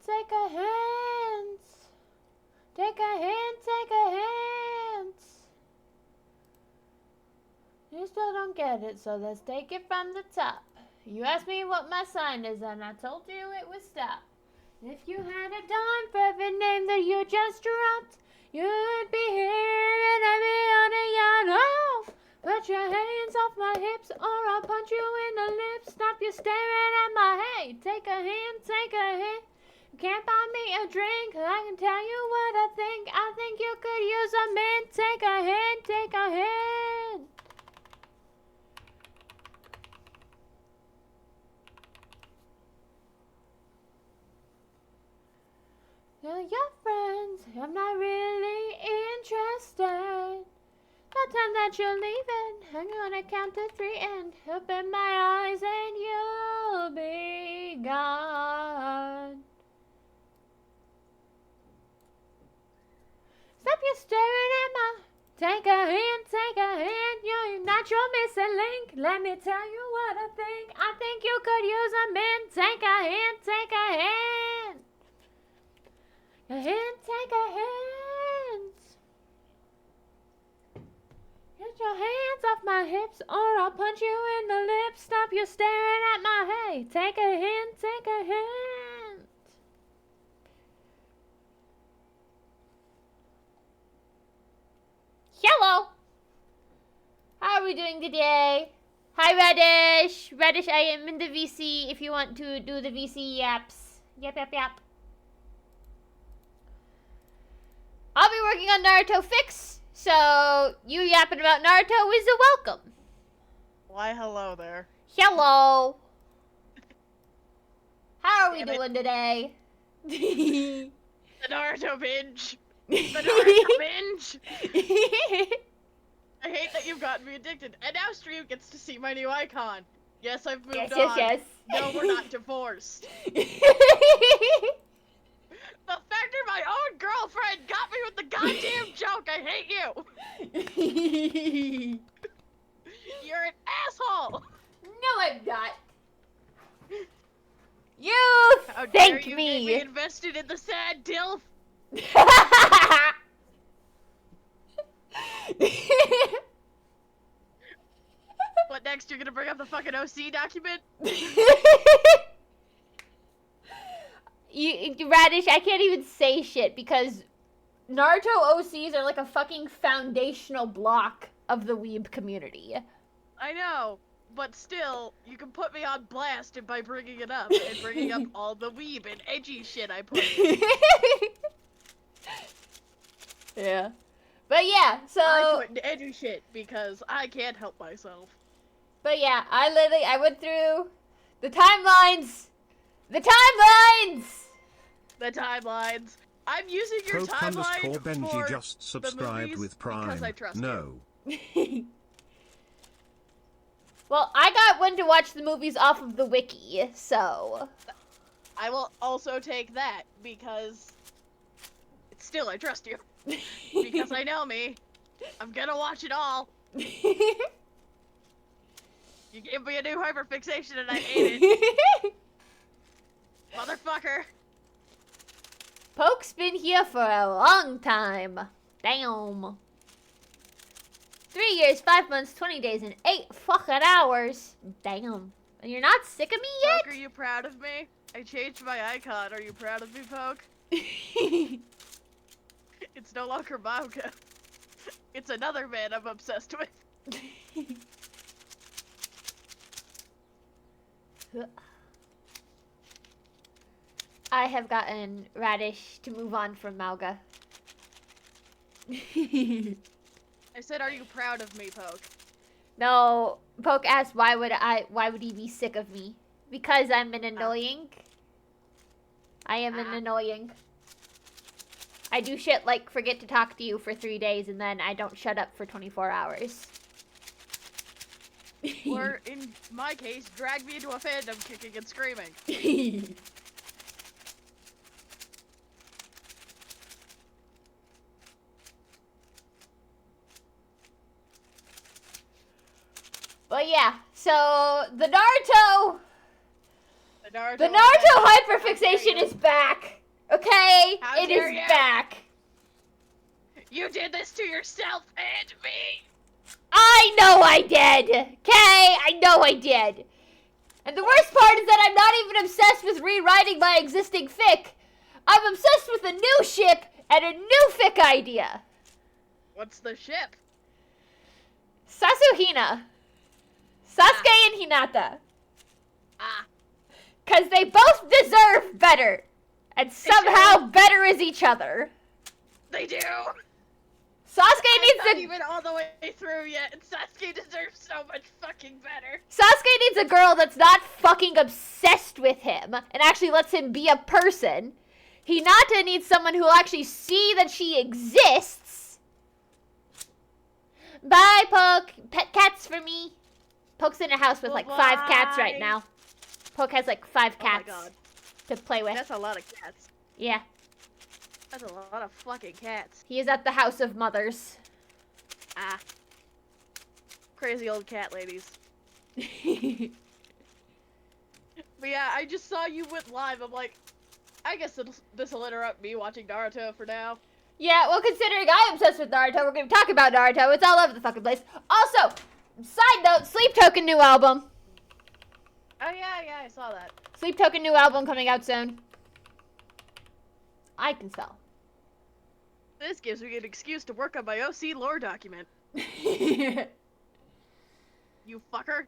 take a hint. Take a hint, take a hint. You still don't get it, so let's take it from the top. You asked me what my sign is, and I told you it was stop. If you had a dime for every name that you just dropped, you'd be here and I'd be on a yacht. Oh, put your hands off my hips or I'll punch you in the lips. Stop you staring at my head. Take a hint, take a hint. You can't buy me a drink. I can tell you what I think. I think you could use a mint. Take a hint, take a hint. Tell your friends I'm not really interested. The time that you're leaving, I'm gonna count to 3 and open my eyes and you'll be gone. Stop you staring at my... Take a hint, take a hint. You're not your missing link. Let me tell you what I think. I think you could use a mint. Take a hint, take a hint. A hint, take a hint. Get your hands off my hips or I'll punch you in the lips. Stop you staring at my hay. Take a hint, take a hint. Hello. How are we doing today? Hi, Radish. Radish, I am in the VC if you want to do the VC yaps. Yap, yap, yap. I'll be working on Naruto Fix, so you yapping about Naruto is a welcome. Why, hello there. Hello. How are we doing today? The Naruto binge. The Naruto binge. I hate that you've gotten me addicted. And now Stream gets to see my new icon. Yes, I've moved on. Yes. No, we're not divorced. The fact that my own girlfriend got me with the goddamn joke. I hate you. You're an asshole. No, I'm not. You How thank dare you me. get me invested in the sad dilf. What next? You're gonna bring up the fucking OC document? Radish, I can't even say shit because Naruto OCs are like a fucking foundational block of the weeb community. I know, but still, you can put me on blast by bringing it up and bringing up all the weeb and edgy shit I put in. Yeah. But yeah, so... I put in edgy shit because I can't help myself. But yeah, I went through the timelines! The timelines! The timelines. I'm using your timeline Benji for just subscribed with Prime. because I trust no. you. Well, I got when to watch the movies off of the wiki, so... I will also take that because still I trust you. Because I know me. I'm gonna watch it all. You gave me a new hyperfixation and I hate it. Motherfucker. Poke's been here for a long time. Damn. 3 years, 5 months, 20 days, and 8 fucking hours. Damn. And you're not sick of me yet? Poke, are you proud of me? I changed my icon. Are you proud of me, Poke? It's no longer Mauga. It's another man I'm obsessed with. I have gotten Radish to move on from Mauga. I said, are you proud of me, Poke? No, Poke asked why would he be sick of me? Because I'm an annoying. I am an annoying. I do shit like forget to talk to you for 3 days and then I don't shut up for 24 hours. Or, in my case, drag me into a fandom kicking and screaming. But yeah, so the Naruto The Naruto hyperfixation is back. Okay, How it dare is you. back. You did this to yourself and me! I know I did. Okay, I know I did. And the worst part is that I'm not even obsessed with rewriting my existing fic. I'm obsessed with a new ship and a new fic idea. What's the ship? Sasuhina. Sasuke and Hinata. Ah, Because they both deserve better. And somehow better as each other. they do! Sasuke I'm needs not a even all the way through yet, and Sasuke deserves so much fucking better. Sasuke needs a girl that's not fucking obsessed with him and actually lets him be a person. Hinata needs someone who will actually see that she exists. Bye, Poke. Pet cats for me. Poke's in a house with like 5 cats right Bye. now. Poke has like 5 Oh my cats god. to play with. That's a lot of cats. Yeah, That's a lot of fucking cats. he is at the house of mothers. Ah. Crazy old cat ladies. But yeah, I just saw you went live. I'm like, I guess this'll interrupt me watching Naruto for now. Yeah, well, considering I'm obsessed with Naruto, we're going to talk about Naruto. It's all over the fucking place. Also, side note, Sleep Token new album. Oh yeah, I saw that. Sleep Token new album coming out soon. I can sell. This gives me an excuse to work on my OC lore document. You fucker.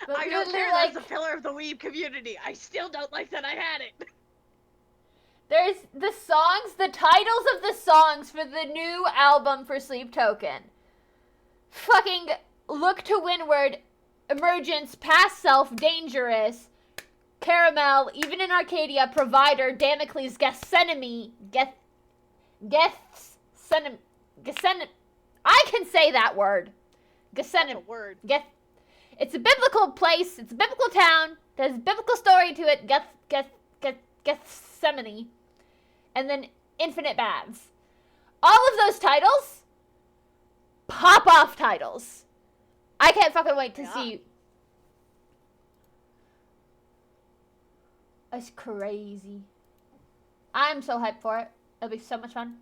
But I don't really, care like, that's a pillar of the weeb community. I still don't like that I had it. there's the songs, the titles of the songs for the new album for Sleep Token. Fucking Look to Windward, Emergence, Past Self, Dangerous, Caramel, Even in Arcadia, Provider, Damocles, Gethsemane, Gethsemane, I can say that word. That's Gethsemane. a word. It's a biblical place. It's a biblical town. There's a biblical story to it. Gethsemane. And then Infinite Baths. All of those titles, pop off titles. I can't fucking wait to Yeah. see. It's crazy. I'm so hyped for it. It'll be so much fun.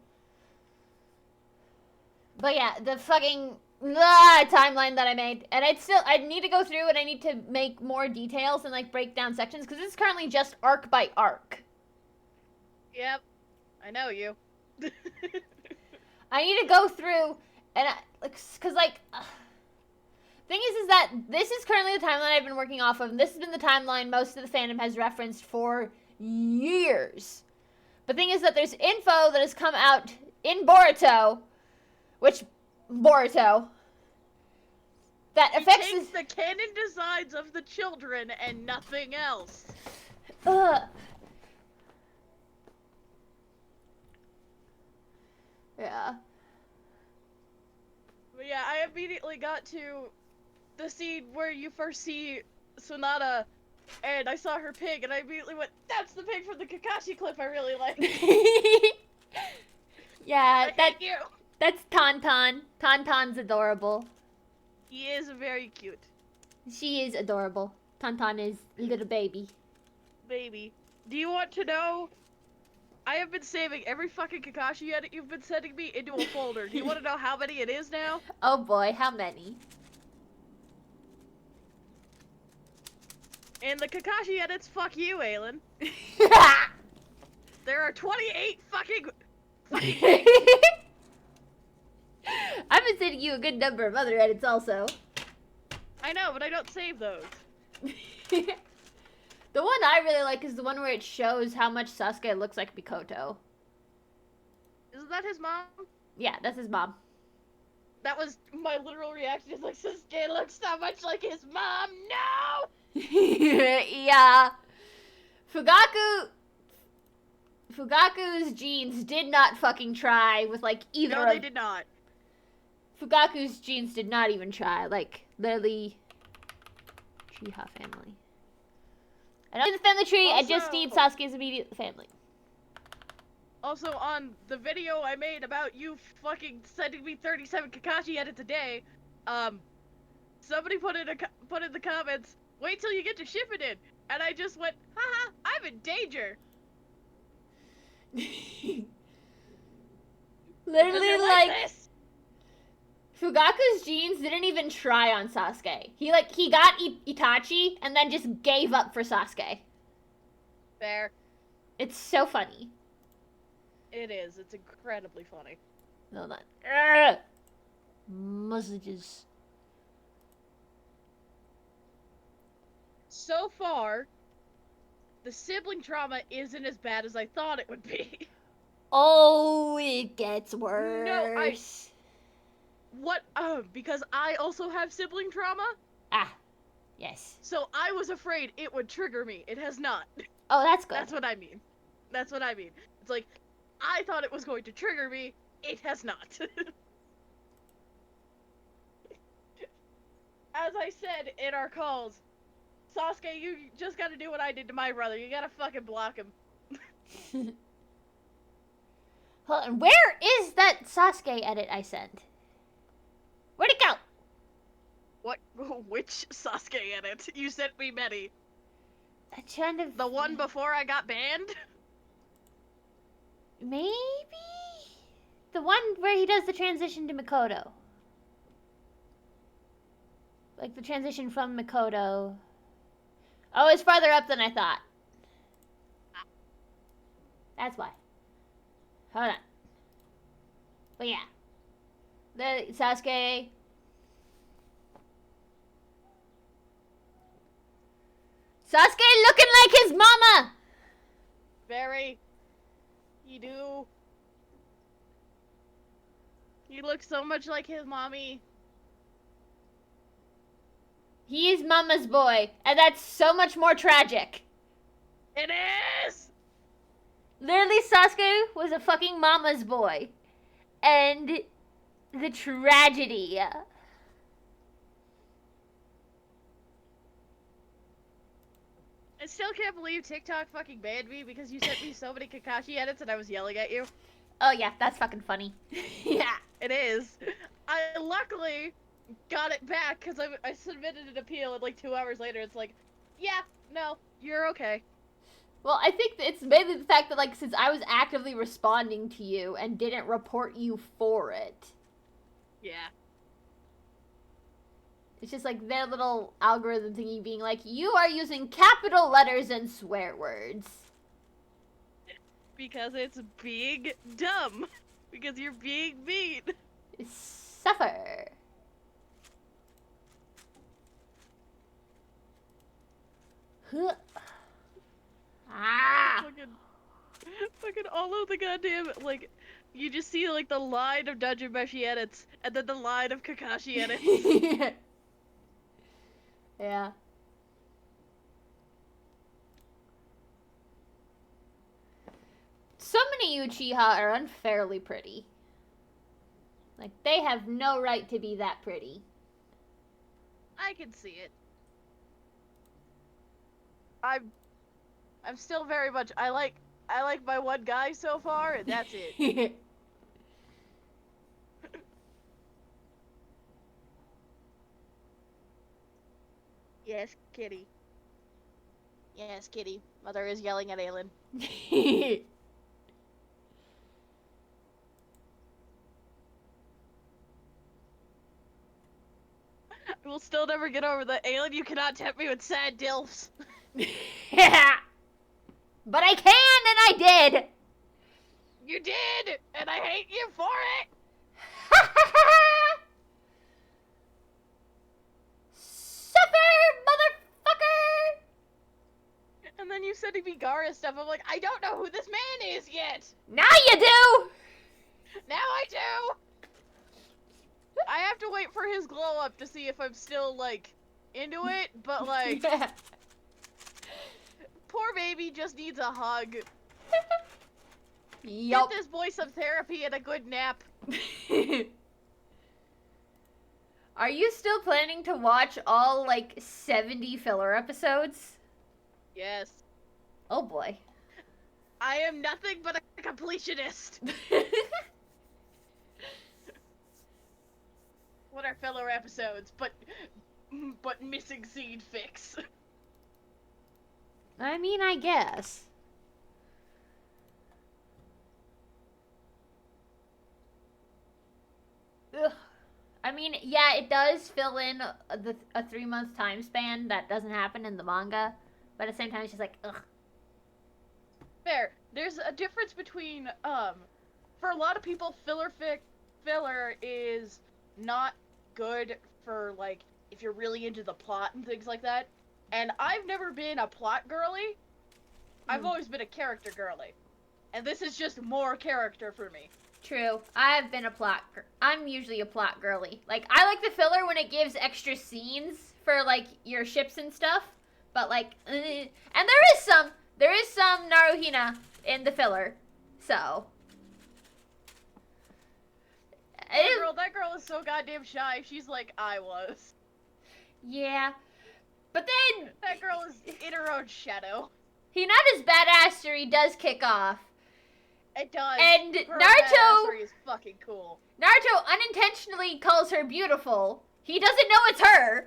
But yeah, the fucking timeline that I made, and I need to go through and I need to make more details and like break down sections because this is currently just arc by arc. Yep. I know you. I need to go through and thing is that this is currently the timeline I've been working off of, and this has been the timeline most of the fandom has referenced for years. But thing is that there's info that has come out in Boruto, that He affects takes the canon designs of the children and nothing else. Ugh. Yeah. But yeah, I immediately got to the scene where you first see Sonata, and I saw her pig, and I immediately went, "That's the pig from the Kakashi clip I really like." Yeah, Thank you. that's Tauntaun. Tauntaun's adorable. He is very cute, She is adorable. Tauntaun is a little baby. baby. Do you want to know? I have been saving every fucking Kakashi edit you've been sending me into a folder. Do you want to know how many it is now? Oh boy, how many? And the Kakashi edits, fuck you, Aelin. There are 28 fucking things. I've been sending you a good number of other edits also. I know, but I don't save those. The one I really like is the one where it shows how much Sasuke looks like Mikoto. Isn't that his mom? Yeah, that's his mom. That was my literal reaction. Is like, Sasuke looks so much like his mom. No! Yeah. Fugaku's genes did not fucking try with like either No, of they did not. Fugaku's genes did not even try. Like, literally Chiha family. I don't need the family tree, I just need Also- Sasuke's immediate family. Also, on the video I made about you fucking sending me 37 Kakashi edits a day, somebody put in the comments, "Wait till you get to Shippuden," and I just went, "Haha, I'm in danger." Literally, You're like, this. Fugaku's genes didn't even try on Sasuke. He got Itachi and then just gave up for Sasuke. Fair. It's so funny. It is. It's incredibly funny. No, not. Messages. So far, the sibling trauma isn't as bad as I thought it would be. Oh, it gets worse. What? Because I also have sibling trauma, Ah, yes. so I was afraid it would trigger me. It has not. Oh, that's good. That's what I mean. That's what I mean. It's like, I thought it was going to trigger me. It has not. As I said in our calls, Sasuke, you just gotta do what I did to my brother. You gotta fucking block him. Hold on, where is that Sasuke edit I sent? Where'd it go? What? Which Sasuke edit? You sent me many. I'm trying to... The one before I got banned? Maybe? The one where he does the transition to Mikoto. Like the transition from Mikoto. Oh, it's farther up than I thought. That's why. Hold on. But yeah. The Sasuke. Sasuke looking like his mama! Very. You do. You look so much like his mommy. He is mama's boy, and that's so much more tragic. It is! Literally, Sasuke was a fucking mama's boy. And the tragedy. I still can't believe TikTok fucking banned me because you sent me so many Kakashi edits and I was yelling at you. Oh yeah, that's fucking funny. Yeah. It is. I luckily got it back because I submitted an appeal and like 2 hours later it's like, yeah, no, you're okay. Well, I think it's mainly the fact that, like, since I was actively responding to you and didn't report you for it, Yeah. it's just like their little algorithm thingy being like, you are using capital letters and swear words. Because it's being dumb. Because you're being mean. Suffer. Huh. Ah! Fucking all of the goddamn, like, you just see, like, the line of Dungeon Meshi edits, and then the line of Kakashi edits. Yeah. So many Uchiha are unfairly pretty. Like, they have no right to be that pretty. I can see it. I'm still very much, I like my one guy so far, and that's it. Yes, kitty. Yes, kitty. Mother is yelling at Aelin. We'll still never get over the Aelin, you cannot tempt me with sad dilfs. Yeah. But I can, and I did. You did, and I hate you for it. Suffer, motherfucker! And then you sending me Gara stuff. I'm like, I don't know who this man is yet. Now you do. Now I do. I have to wait for his glow up to see if I'm still like into it. But like, poor baby just needs a hug. Yup. Get this boy some therapy and a good nap. Are you still planning to watch all, like, 70 filler episodes? Yes. Oh boy. I am nothing but a completionist. What are filler episodes? But missing scene fix. I mean, I guess. Ugh. I mean, yeah, it does fill in a 3-month time span that doesn't happen in the manga, but at the same time, it's just like, ugh. Fair. There's a difference between, for a lot of people, filler is not good for, like, if you're really into the plot and things like that. And I've never been a plot girly. I've always been a character girly. And this is just more character for me. True. I'm usually a plot girly. Like, I like the filler when it gives extra scenes for, like, your ships and stuff. But, like, and there is some Naruhina in the filler. So. That girl is so goddamn shy. She's like I was. Yeah. But then. That girl is in her own shadow. Hinata's badassery does kick off. It does. And Her Naruto badassery is fucking cool. Naruto unintentionally calls her beautiful. He doesn't know it's her.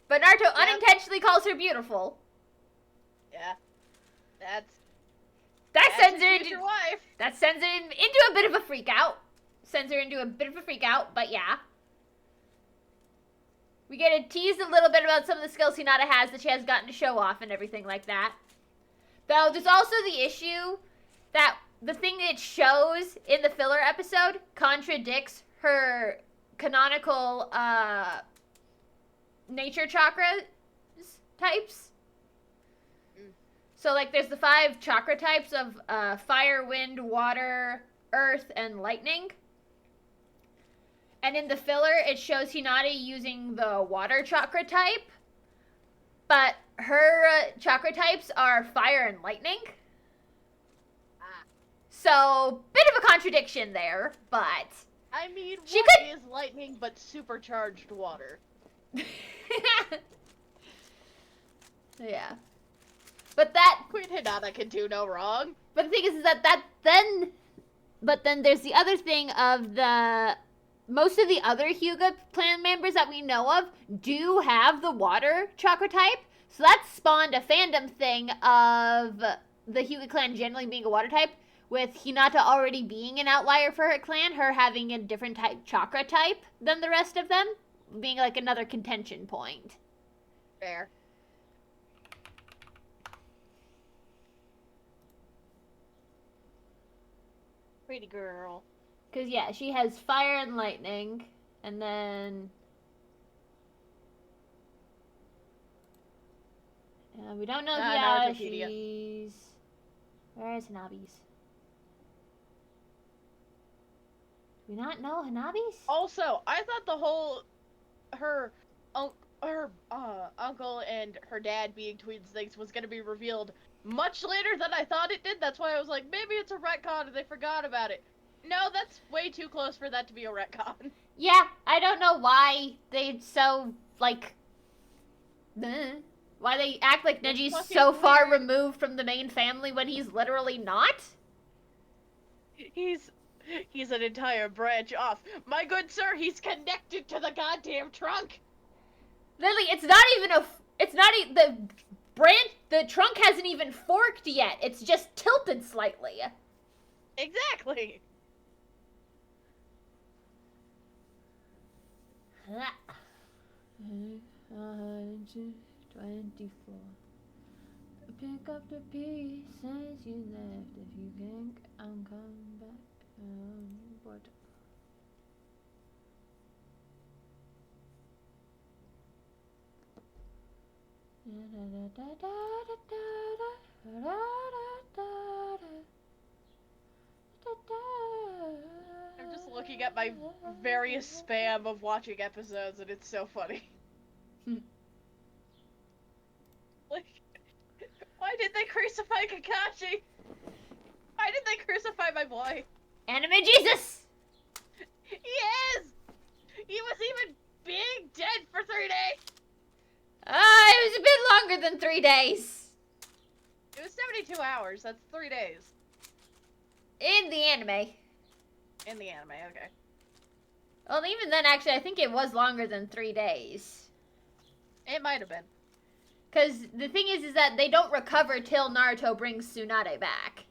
But Naruto unintentionally calls her beautiful. Yeah. That sends her into wife. That sends him into a bit of a freak out. But yeah. We get to tease a little bit about some of the skills Hinata has that she has gotten to show off and everything like that. Though there's also the issue that the thing it shows in the filler episode contradicts her canonical nature chakra types. So, like, there's the 5 chakra types of fire, wind, water, earth, and lightning. And in the filler, it shows Hinata using the water chakra type. But her chakra types are fire and lightning. So, bit of a contradiction there, but... I mean, she what could... is lightning but supercharged water? Yeah. But that... Queen Hinata can do no wrong. But the thing is that then... But then there's the other thing of the... Most of the other Hyuga clan members that we know of do have the water chakra type. So that spawned a fandom thing of the Hyuga clan generally being a water type, with Hinata already being an outlier for her clan, her having a different type chakra type than the rest of them, being like another contention point. Fair. Pretty girl. Because, yeah, she has fire and lightning, and then... we don't know Hiyashi's... Where's Hanabi's? Do we not know Hanabi's? Also, I thought the whole... Her uncle and her dad being twins things was going to be revealed much later than I thought it did. That's why I was like, maybe it's a retcon and they forgot about it. No, that's way too close for that to be a retcon. Yeah, I don't know why they so, like... Why they act like Neji's so far removed from the main family when he's literally not? He's an entire branch off. My good sir, he's connected to the goddamn trunk. Literally, the trunk hasn't even forked yet. It's just tilted slightly. Exactly. 24. Pick up the pieces you left. If you think I'm coming back, but I'm just looking at my various spam of watching episodes and it's so funny. Like, why did they crucify Kakashi? Why did they crucify my boy? Anime Jesus! Yes! He was even being dead for 3 days! It was a bit longer than 3 days. It was 72 hours, that's 3 days. In the anime. In the anime, okay. Well, even then, actually, I think it was longer than 3 days. It might have been. Because the thing is that they don't recover till Naruto brings Tsunade back.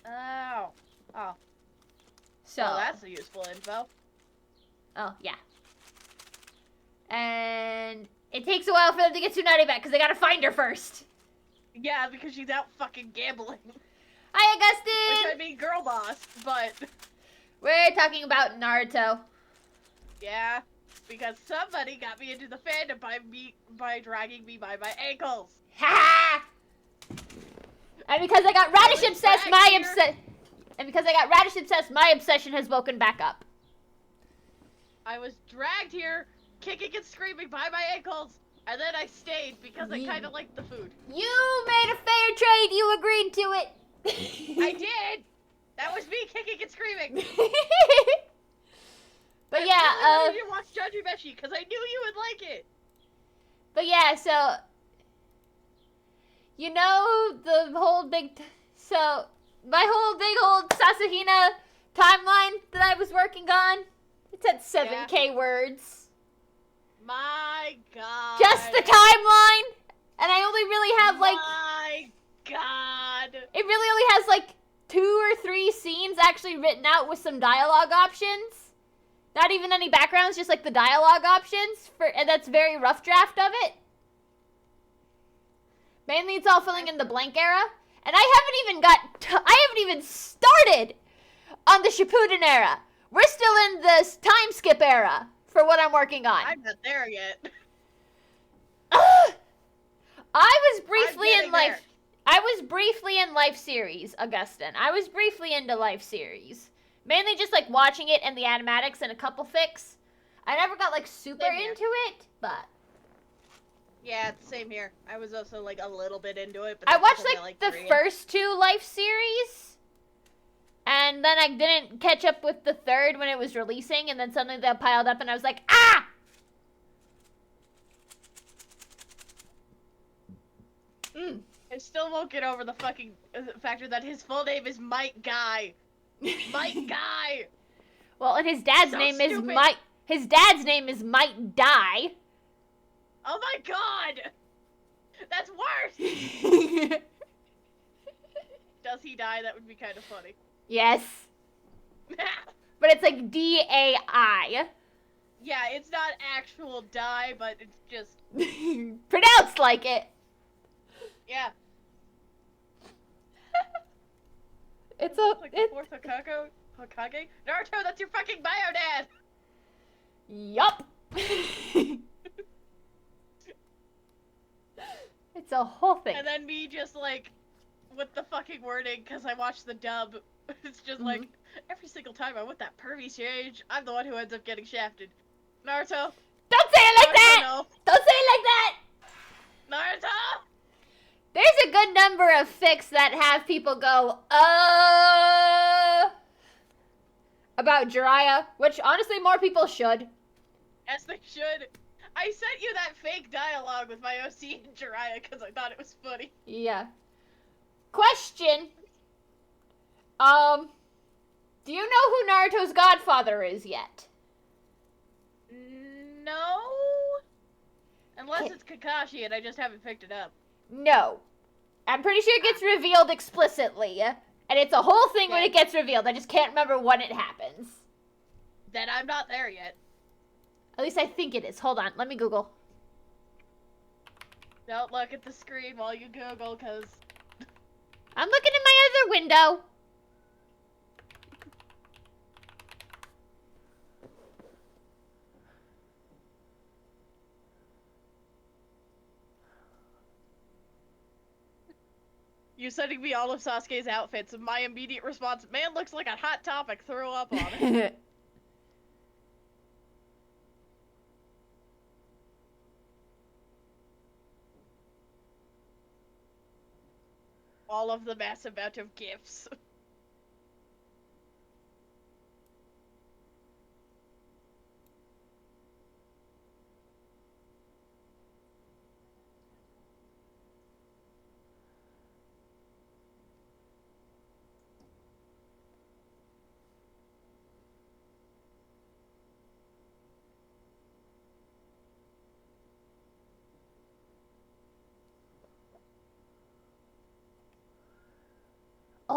Oh. Oh. So Well, that's a useful info. oh yeah. And it takes a while for them to get Tsunade back because they gotta find her first. Yeah, because she's out fucking gambling. Hi, Which, I Augustine. mean, girl boss, but We're talking about Naruto. yeah, because somebody got me into the fandom by dragging me by my ankles. Ha! And because I got radish was obsessed, dragged my obsession has woken back up. I was dragged here, kicking and screaming by my ankles, and then I stayed because I kind of liked the food. You made a fair trade. You agreed to it. I did. That was me kicking and screaming. But I yeah, really wanted you to watch Judgy Meshi because I knew you would like it. But yeah, so you know the whole so my whole big old Sasahina timeline that I was working on. It's at 7K words. My God. Just the timeline, and I only really have like My God. it really only has like 2 or 3 scenes actually written out with some dialogue options. Not even any backgrounds, just like the dialogue options and that's very rough draft of it. Mainly it's all filling in the blank era. And I haven't even started on the Shippuden era. We're still in this time skip era for what I'm working on. I'm not there yet. I was briefly I'm in getting life. there. I was briefly in Life series, Augustine. I was briefly into Life series. Mainly just like watching it and the animatics and a couple fics. I never got like super Same here. into it, but Yeah, same here. I was also like a little bit into it, but I that's watched because like I the Korean. first 2 Life series. And then I didn't catch up with the third when it was releasing, and then suddenly that piled up and I was like, ah! I still won't get over the fucking factor that his full name is Mike Guy. Mike Guy. Well, and his dad's So name is stupid. Mike. His dad's name is Might Die. Oh my God. That's worse. Does he die? That would be kind of funny. Yes. But it's like D-A-I. Yeah, it's not actual die, but it's just Pronounced like it. yeah. It's Like the fourth Hokage. Naruto, that's your fucking bio dad. Yup. It's a whole thing. And then me just like with the fucking wording because I watched the dub. It's just like every single time I'm with that pervy stage, I'm the one who ends up getting shafted. Naruto. Don't say it like Naruto, that! no. Don't say it like that! Naruto. There's a good number of fics that have people go, about Jiraiya, which honestly more people should. Yes, they should. I sent you that fake dialogue with my OC and Jiraiya because I thought it was funny. Yeah. Question. Do you know who Naruto's godfather is yet? No. Unless it's Kakashi and I just haven't picked it up. No. I'm pretty sure it gets revealed explicitly. And it's a whole thing when Okay. it gets revealed. I just can't remember when it happens. Then I'm not there yet. At least I think it is. Hold on. Let me Google. Don't look at the screen while you Google, because I'm looking in my other window. you sending me all of Sasuke's outfits, and my immediate response, man looks like a hot topic, throw up on it. All of the massive amount of gifts.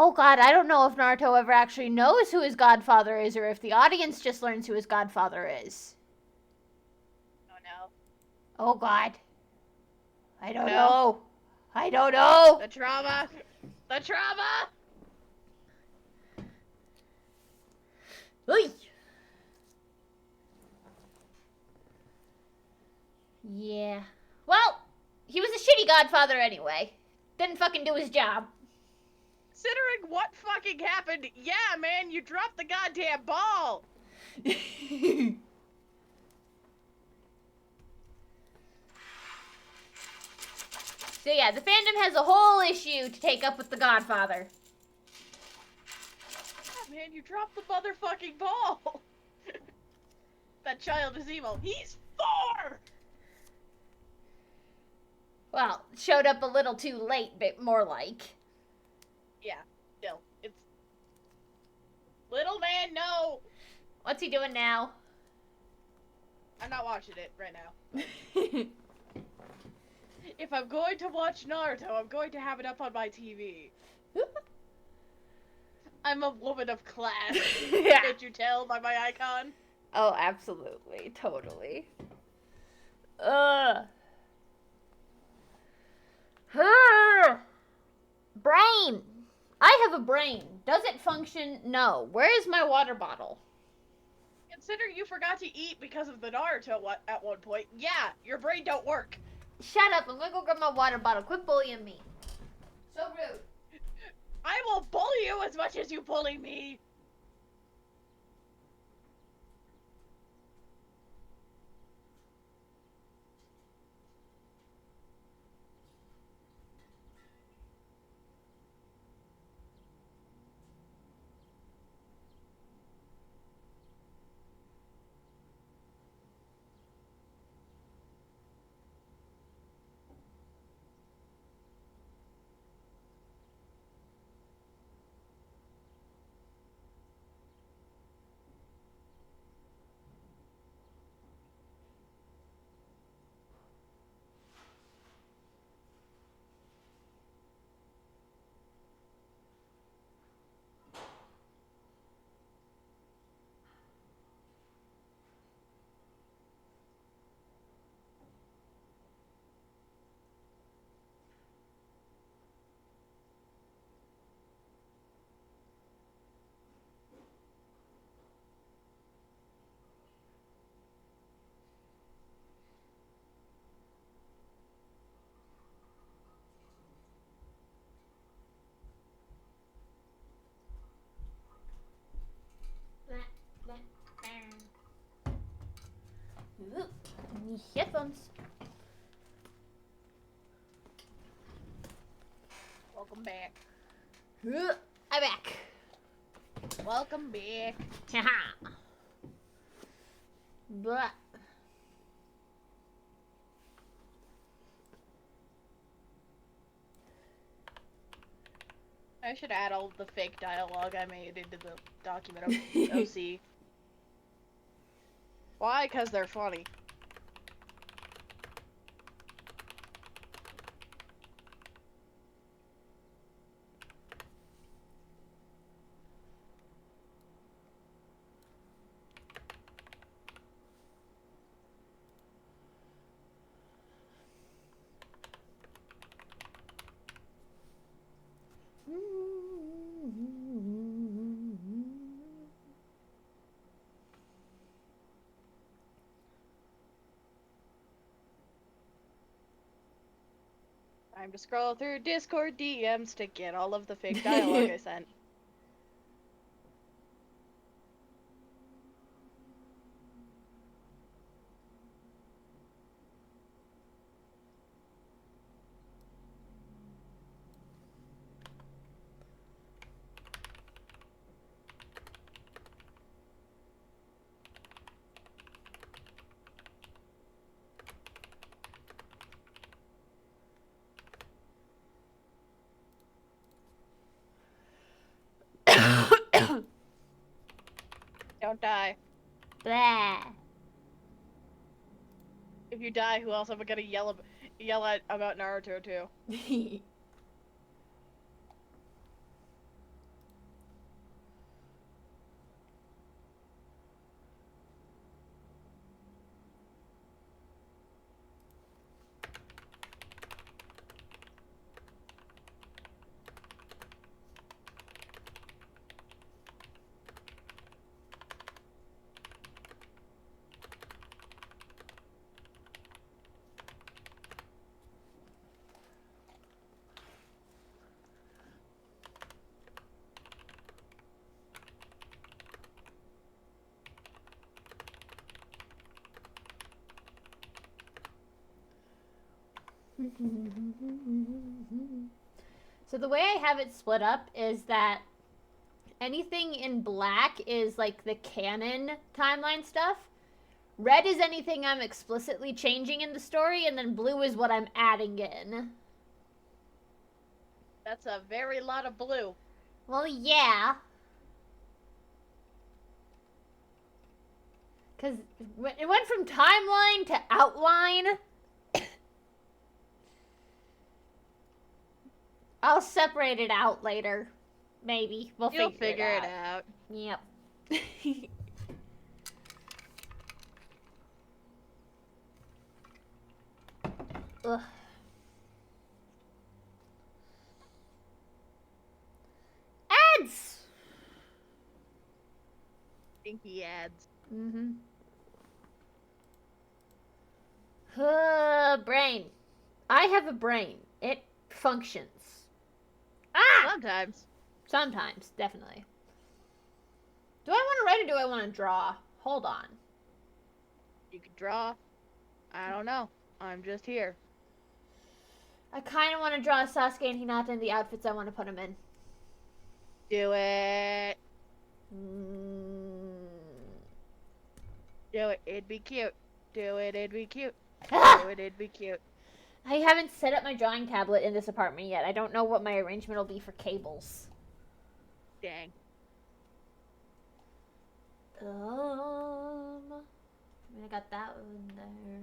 Oh god, I don't know if Naruto ever actually knows who his godfather is, or if the audience just learns who his godfather is. Oh no. Oh god. I don't No. know. I don't know. The trauma! The trauma! Oy. Yeah. Well, he was a shitty godfather anyway. Didn't fucking do his job. Considering what fucking happened, yeah, man, you dropped the goddamn ball! So yeah, the fandom has a whole issue to take up with the godfather. Yeah, man, you dropped the motherfucking ball! That child is evil. He's 4! Well, showed up a little too late, but more like. Yeah, still. It's... Little man, no! What's he doing now? I'm not watching it right now. If I'm going to watch Naruto, I'm going to have it up on my TV. I'm a woman of class. Yeah. Can't you tell by my icon? Oh, absolutely. Totally. Ugh. Brain! I have a brain. Does it function? No. Where is my water bottle? Considering you forgot to eat because of the Naruto at one point, yeah, your brain don't work. Shut up. I'm gonna go grab my water bottle. Quit bullying me. So rude. I will bully you as much as you bully me. Headphones. Welcome back. I'm back. Welcome back. Haha. But I should add all the fake dialogue I made into the document of OC. Why? Because they're funny. Time to scroll through Discord DMs to get all of the fake dialogue I sent. Don't die. blah. If you die, who else am I gonna yell at about Naruto too? So the way I have it split up is that anything in black is like the canon timeline stuff. Red is anything I'm explicitly changing in the story, and then blue is what I'm adding in. That's a very lot of blue. Well, yeah. Because it went from timeline to outline. I'll separate it out later. Maybe. You'll figure it out. Yep. Ugh. Ads! Stinky ads. Mm-hmm. Brain. I have a brain. It functions. Ah! Sometimes. Sometimes, definitely. Do I want to write or do I want to draw? Hold on. You could draw. I don't know. I'm just here. I kind of want to draw Sasuke and Hinata in the outfits I want to put him in. Do it. Mm. Do it. It'd be cute. Do it. It'd be cute. Ah! Do it. It'd be cute. I haven't set up my drawing tablet in this apartment yet. I don't know what my arrangement will be for cables. Dang. I mean, I got that one there.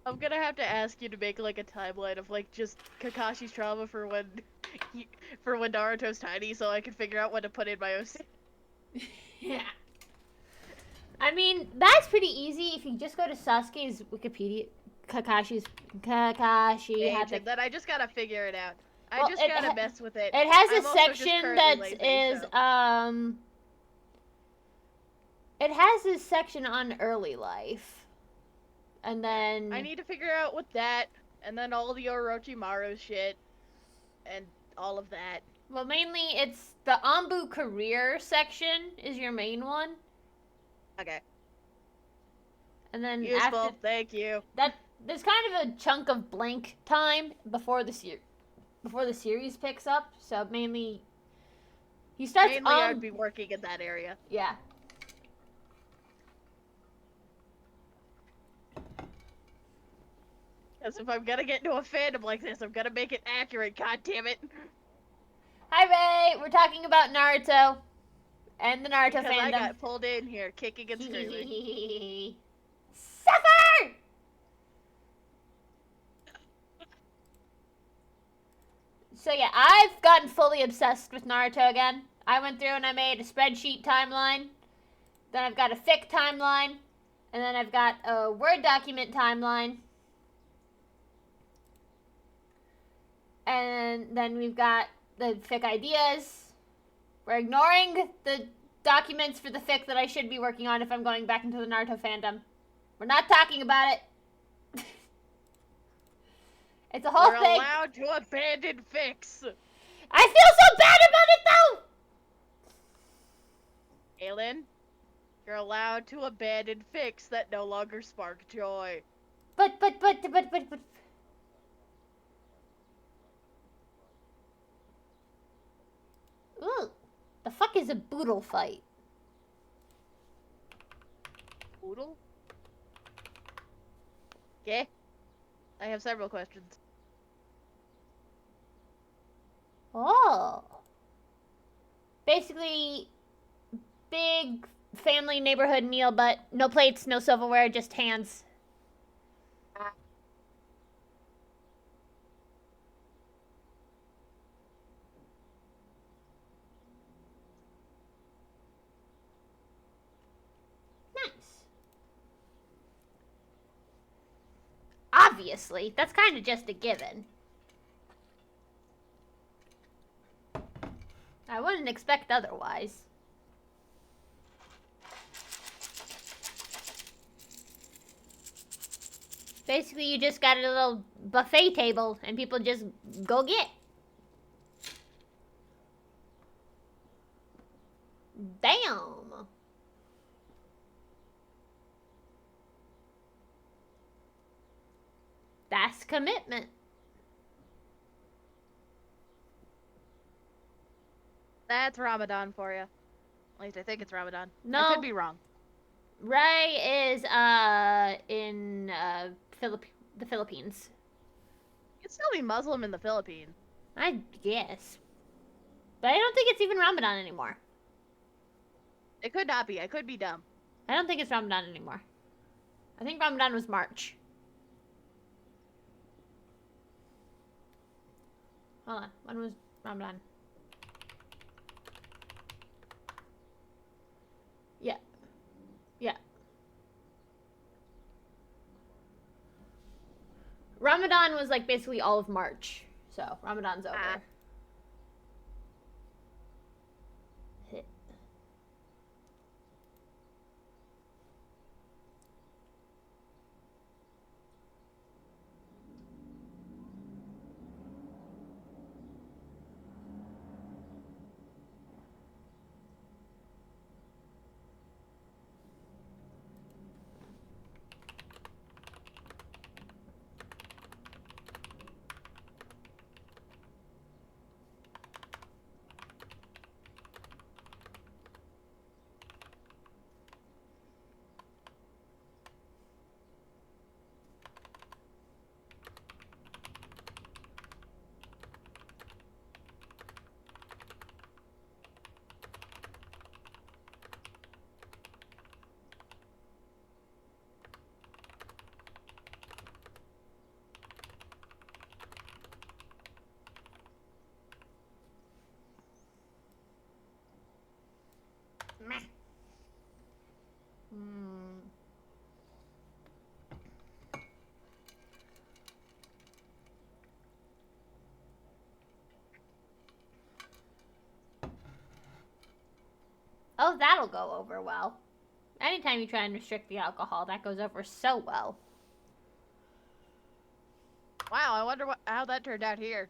I'm gonna have to ask you to make like a timeline of like just Kakashi's trauma for when Naruto's tiny, so I can figure out when to put in my OC. Yeah. I mean, that's pretty easy if you just go to Sasuke's Wikipedia. Kakashi had the... Then I just gotta figure it out. Well, I just gotta mess with it. It has I'm a also just section currently that lazy, is so. It has a section on early life, and then I need to figure out with that, and then all the Orochimaru shit, and all of that. Well, mainly it's the Anbu career section is your main one, Okay. and then Useful. after Thank you. that, there's kind of a chunk of blank time before the series picks up. So mainly, he starts Mainly, I'd be working in that area. Yeah. Because if I'm gonna get into a fandom like this, I'm gonna make it accurate. God damn it! Hi Ray, we're talking about Naruto and the Naruto Because I fandom. got pulled in here, kicking and screaming. Suffer! So yeah, I've gotten fully obsessed with Naruto again. I went through and I made a spreadsheet timeline. Then I've got a fic timeline. And then I've got a Word document timeline. And then we've got the fic ideas. We're ignoring the documents for the fic that I should be working on if I'm going back into the Naruto fandom. We're not talking about it. It's a whole We're thing. allowed to abandon fix. I feel so bad about it though. Aelin, you're allowed to abandon fix that no longer spark joy. But. Ooh, the fuck is a boodle fight? Poodle? Okay. I have several questions. Oh. Basically, big family neighborhood meal, but no plates, no silverware, just hands. Nice. Obviously, that's kind of just a given. I wouldn't expect otherwise. Basically, you just got a little buffet table and people just go get. Damn. That's commitment. That's Ramadan for you. At least I think it's Ramadan. No. I could be wrong. Ray is in the Philippines. You can still be Muslim in the Philippines. I guess. But I don't think it's even Ramadan anymore. It could not be. I could be dumb. I don't think it's Ramadan anymore. I think Ramadan was March. Hold on. When was Ramadan? Yeah. Yeah. Ramadan was like basically all of March. So Ramadan's over. Oh, that'll go over well. Anytime you try and restrict the alcohol, that goes over so well. Wow, I wonder how that turned out here.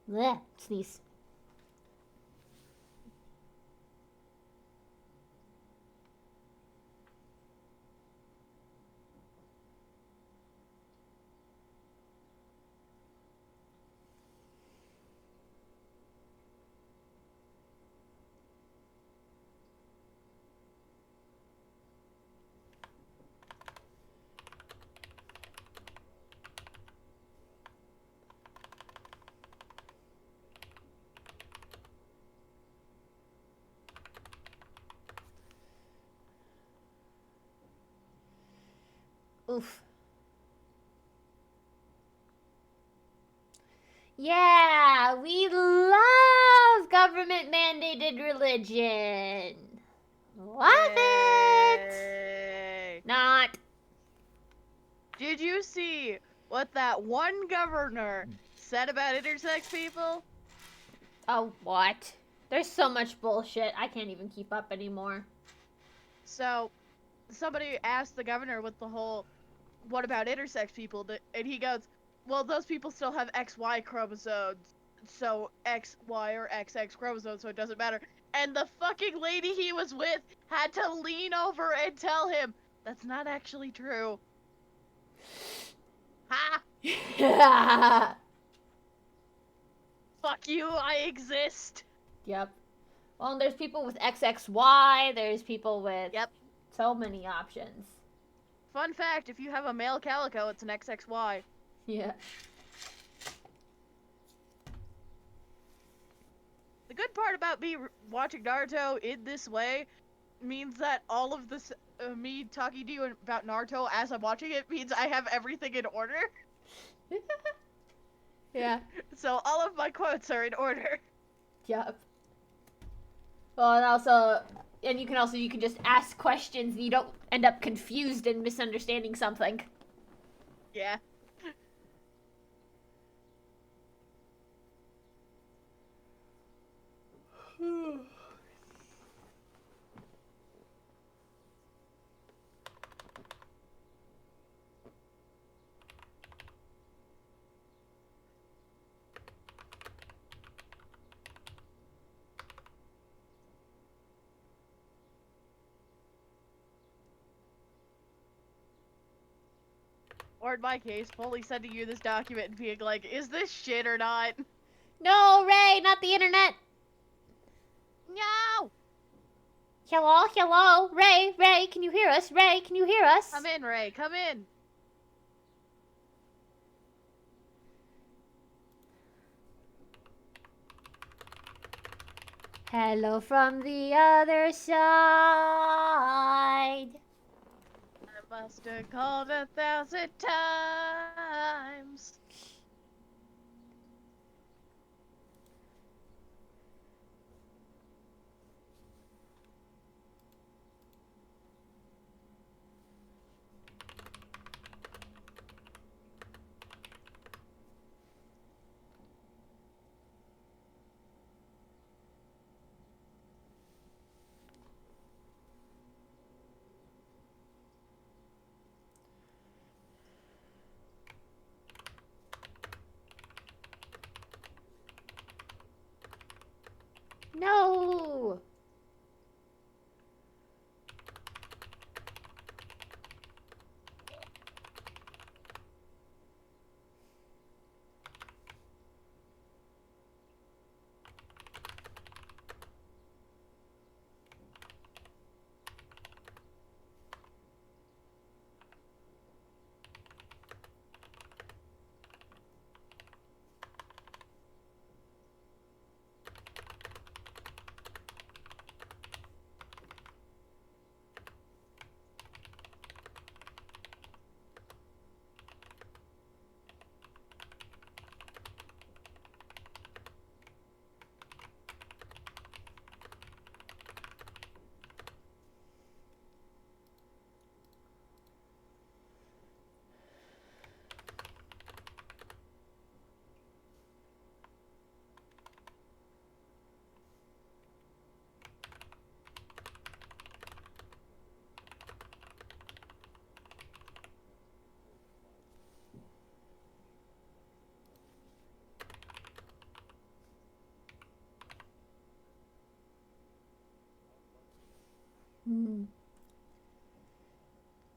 Blech, sneeze. Oof. Yeah, we love government mandated religion. Love it. Yay. Not. Did you see what that one governor said about intersex people? Oh, what? There's so much bullshit. I can't even keep up anymore. So, somebody asked the governor what the whole, what about intersex people? And he goes, well, those people still have XY chromosomes. So, XY or XX chromosomes, so it doesn't matter. And the fucking lady he was with had to lean over and tell him, that's not actually true. Ha! Fuck you, I exist. Yep. Well, and there's people with XXY. There's people with Yep. so many options. Fun fact, if you have a male calico, it's an XXY. Yeah. The good part about me watching Naruto in this way means that all of this, me talking to you about Naruto as I'm watching it, means I have everything in order. Yeah. So all of my quotes are in order. Yep. Well, and also, and you can just ask questions and you don't end up confused and misunderstanding something. Yeah. Or in my case, fully sending you this document and being like, is this shit or not? No, Ray, not the internet. No! Hello, hello, Ray, Ray, can you hear us? Ray, can you hear us? Come in, Ray, come in. Hello from the other side. I must have called 1,000 times. No.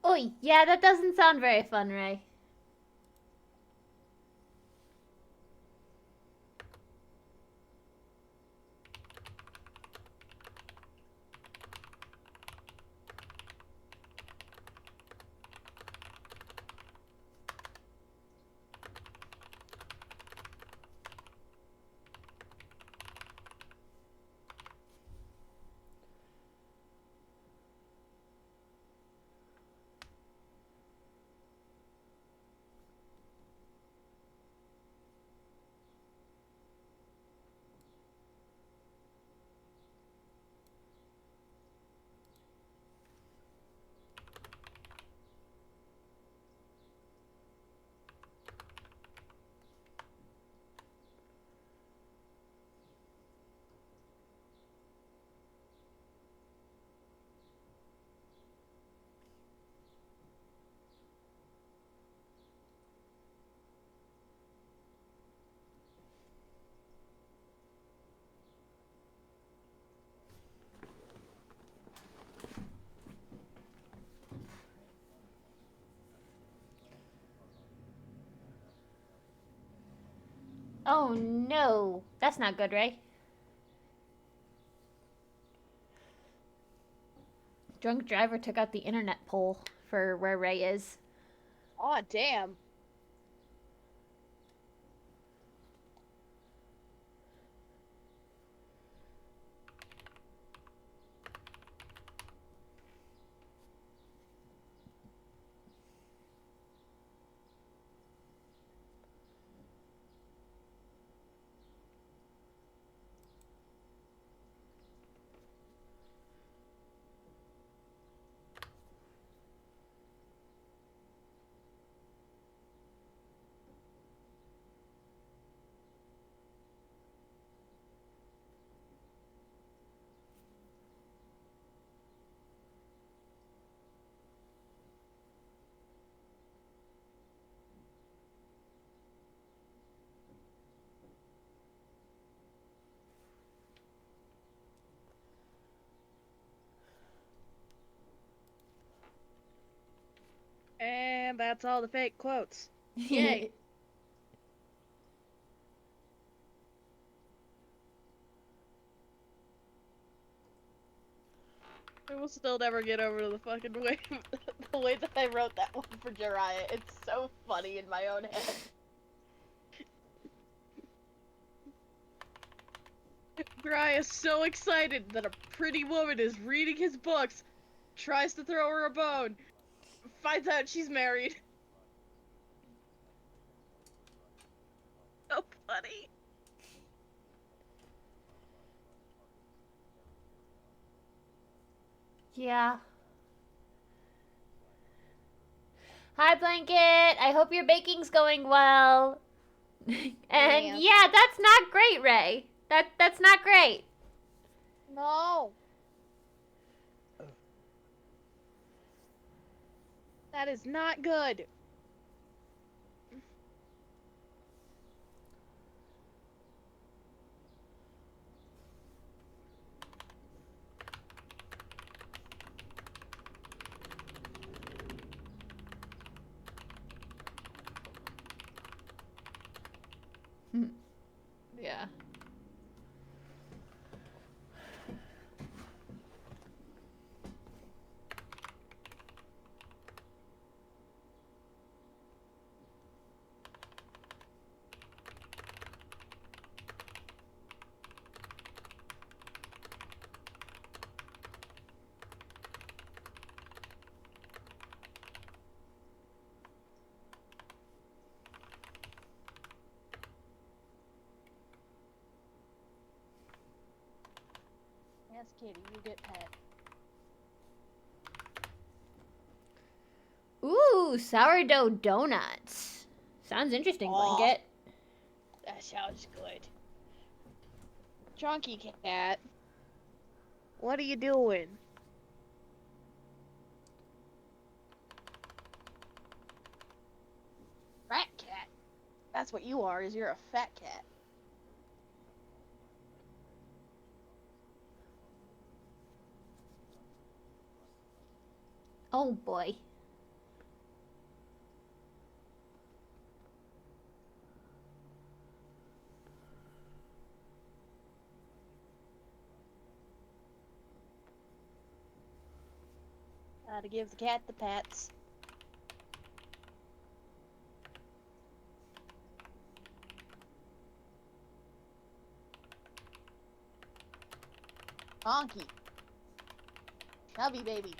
Oh, yeah, that doesn't sound very fun, Ray. Oh no. That's not good, Ray. Drunk driver took out the internet pole for where Ray is. Aw, damn. And that's all the fake quotes. Yay. I will still never get over the fucking way, the way that I wrote that one for Jiraiya. It's so funny in my own head. Jiraiya's so excited that a pretty woman is reading his books, tries to throw her a bone, finds out she's married. So funny. Yeah. Hi, Blanket. I hope your baking's going well. And yeah, that's not great, Ray. That's not great. No. That is not good. Yeah. Yes, kitty, you get pet. Ooh, sourdough donuts. Sounds interesting, Aw. Blanket. That sounds good. Chunky cat. What are you doing? Fat cat. That's what you are, is you're a fat cat. Oh boy. Gotta give the cat the pats. Honky. Chubby baby.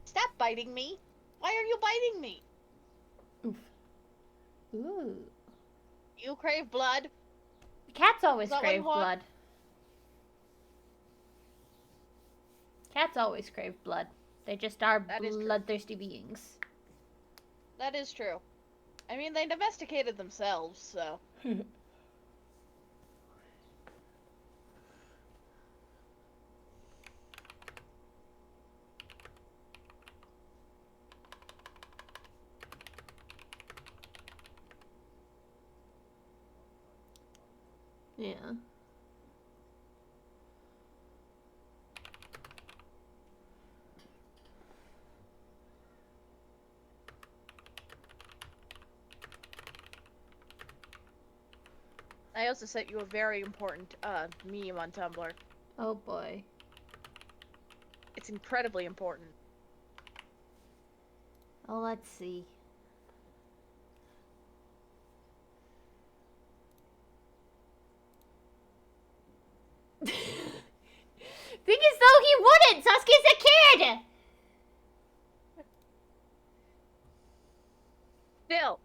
Stop biting me. Why are you biting me? Oof. Ooh. You crave blood. Cats always Is that what crave you want? blood. Cats always crave blood. They just are That is true. bloodthirsty beings. That is true. I mean, they domesticated themselves, so. Yeah. I also sent you a very important meme on Tumblr. Oh boy. It's incredibly important. Oh, let's see. Think as though he wouldn't! Sasuke's a kid! Still,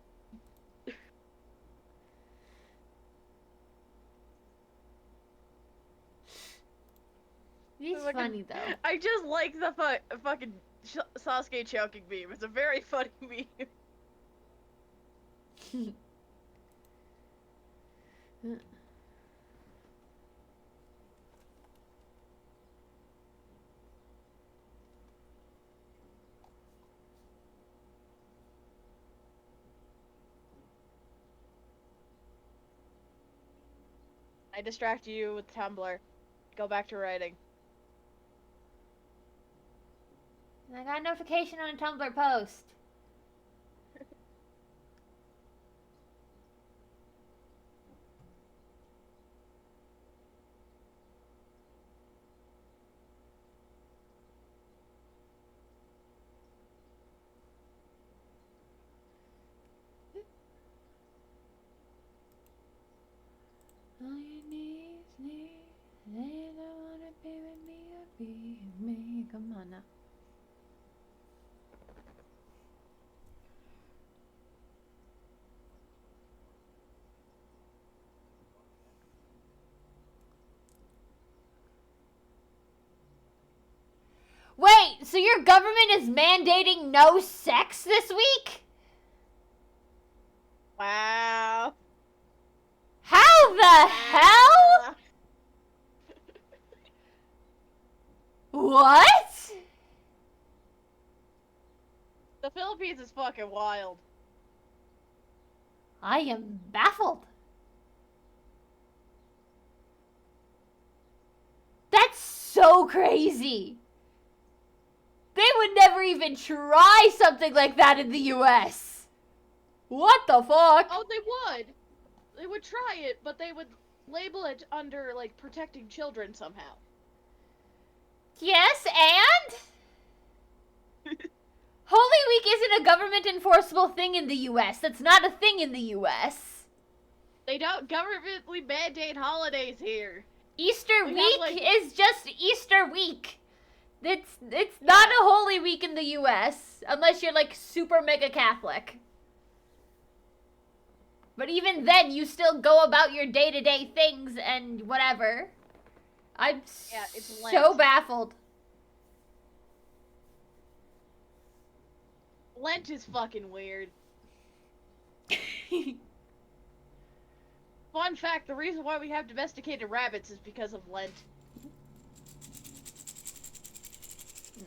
He's Fucking- funny though. I just like the fucking Sasuke choking meme. It's a very funny meme. I distract you with Tumblr. Go back to writing. I got a notification on a Tumblr post. On your knees, they don't wanna be with me or be with me. Come on now. Wait, so your government is mandating no sex this week? Wow. How the hell? What? The Philippines is fucking wild. I am baffled. That's so crazy. They would never even try something like that in the US. What the fuck? Oh, they would. They would try it, but they would label it under, like, protecting children somehow. Yes, and? Holy Week isn't a government enforceable thing in the US. That's not a thing in the US. They don't governmentally mandate holidays here. Easter We have, week like- is just Easter week. It's not a Holy Week in the US unless you're like super mega Catholic. But even then, you still go about your day-to-day things and whatever. I'm Yeah, it's so Lent. baffled. Lent is fucking weird. Fun fact, the reason why we have domesticated rabbits is because of Lent.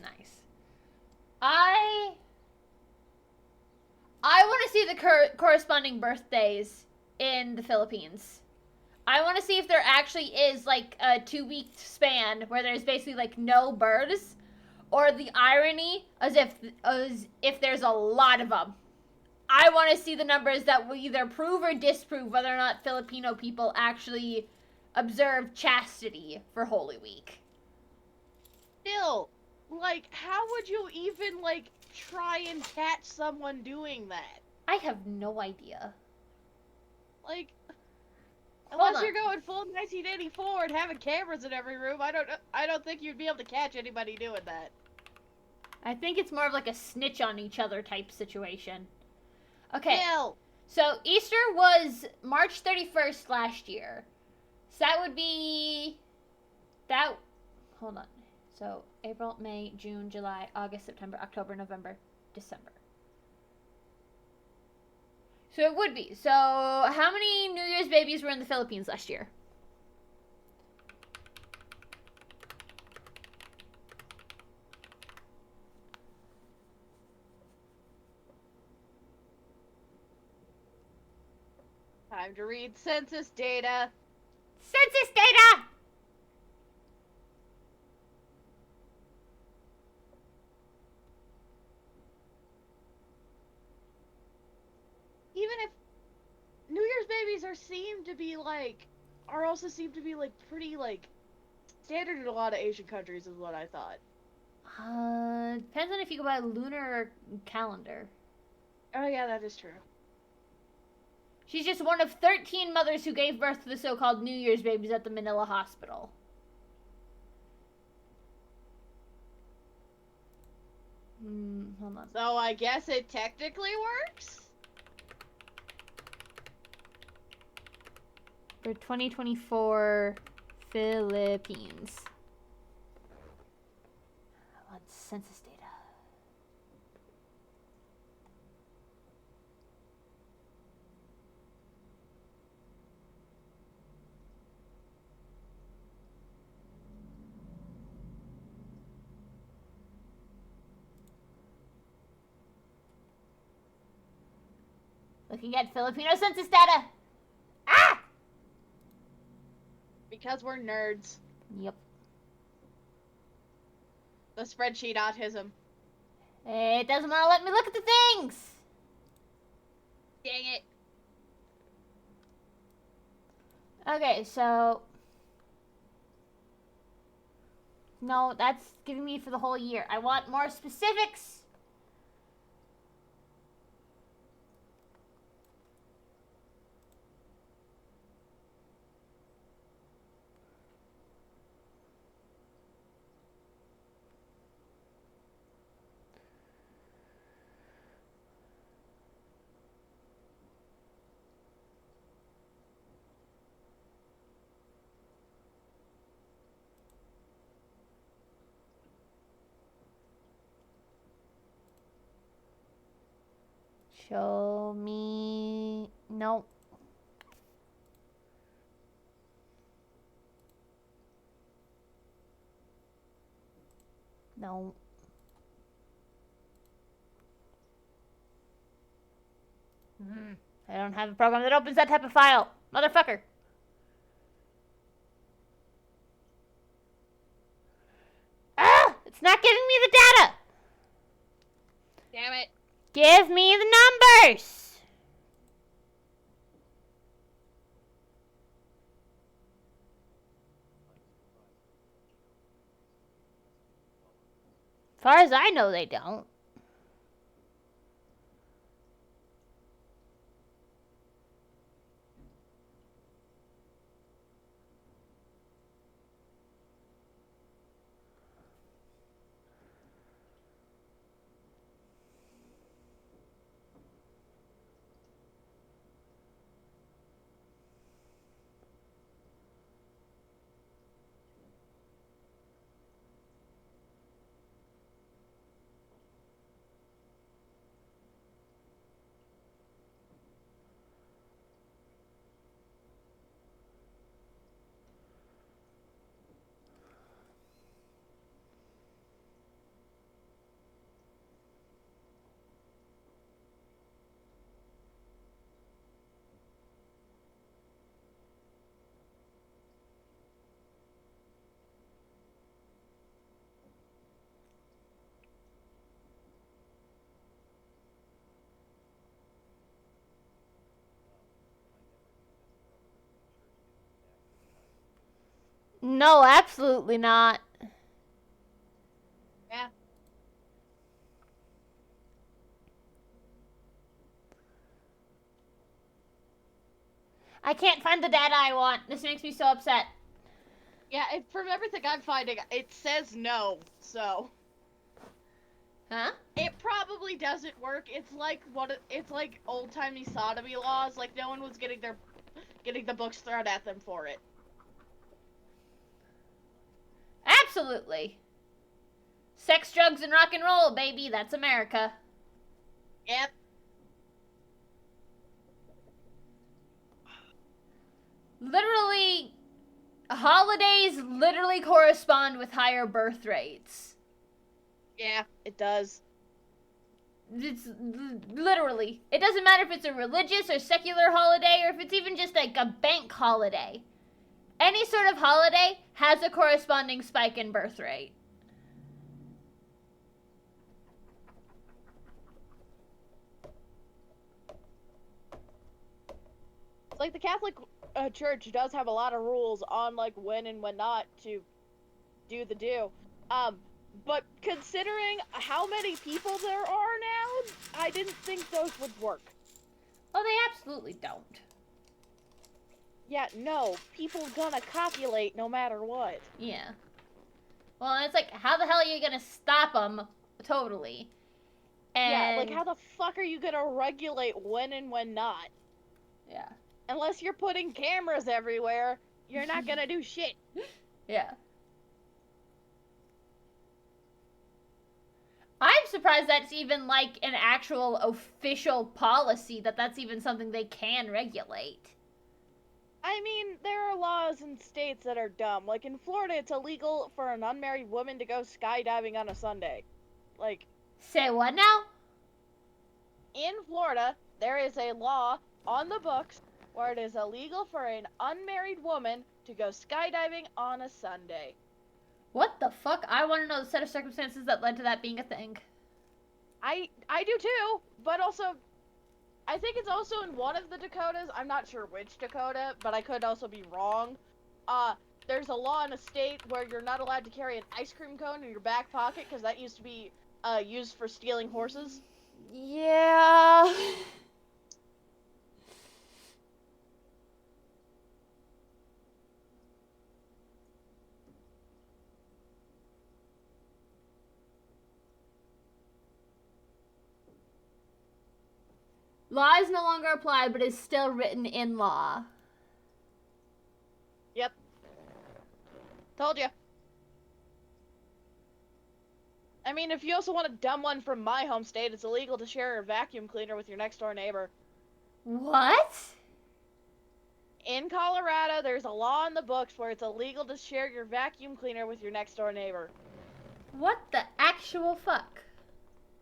Nice. I want to see the corresponding birthdays in the Philippines. I want to see if there actually is like a 2-week span where there's basically like no births, or the irony as if there's a lot of them. I want to see the numbers that will either prove or disprove whether or not Filipino people actually observe chastity for Holy Week. Still, like, how would you even, like, try and catch someone doing that? I have no idea. Like, Hold unless on. you're going full 1984 and having cameras in every room, I don't think you'd be able to catch anybody doing that. I think it's more of like a snitch on each other type situation. Okay, Still, so Easter was March 31st last year. So that would be... Hold on. So April, May, June, July, August, September, October, November, December. So it would be. So how many New Year's babies were in the Philippines last year? time to read census data. Census data! Even if New Year's babies are also seem to be like pretty like standard in a lot of Asian countries is what I thought. Depends on if you go by lunar or calendar. Oh yeah, that is true. She's just one of 13 mothers who gave birth to the so-called New Year's babies at the Manila hospital. Hold on. So I guess it technically works? For 2024 Philippines. I want census data. Looking at Filipino census data. Ah! Because we're nerds. Yep. The spreadsheet autism. It doesn't want to let me look at the things. Dang it. Okay, so... No, that's giving me for the whole year. I want more specifics. Show me... No. No. I don't have a program that opens that type of file. Motherfucker. Ah! It's not giving me the data! Damn it. Give me the numbers! As far as I know, they don't. No, absolutely not. Yeah. I can't find the data I want. This makes me so upset. Yeah, from everything I'm finding, it says no, so... Huh? It probably doesn't work. It's like old-timey sodomy laws, like no one was getting the books thrown at them for it. Absolutely. Sex, drugs, and rock and roll, baby. That's America. Yep. Literally, holidays literally correspond with higher birth rates. Yeah, it does. It's literally. It doesn't matter if it's a religious or secular holiday or if it's even just like a bank holiday. Any sort of holiday has a corresponding spike in birth rate. It's like the Catholic Church does have a lot of rules on like when and when not to do the do. But considering how many people there are now, I didn't think those would work. Oh, they absolutely don't. Yeah, no, people gonna copulate no matter what. Yeah. Well, it's like, how the hell are you gonna stop them? Totally. And Yeah, like how the fuck are you gonna regulate when and when not? yeah. Unless you're putting cameras everywhere, you're not gonna do shit. Yeah. I'm surprised that's even like an actual official policy that's even something they can regulate. I mean, there are laws in states that are dumb. Like in Florida, it's illegal for an unmarried woman to go skydiving on a Sunday. Like, Say what now? in Florida, there is a law on the books where it is illegal for an unmarried woman to go skydiving on a Sunday. What the fuck? I want to know the set of circumstances that led to that being a thing. I do too, but also, I think it's also in one of the Dakotas. I'm not sure which Dakota, but I could also be wrong. There's a law in a state where you're not allowed to carry an ice cream cone in your back pocket because that used to be used for stealing horses. Yeah. Law is no longer applied, but is still written in law. Yep. Told you. I mean, if you also want a dumb one from my home state, it's illegal to share your vacuum cleaner with your next door neighbor. What? In Colorado, there's a law in the books where it's illegal to share your vacuum cleaner with your next door neighbor. What the actual fuck?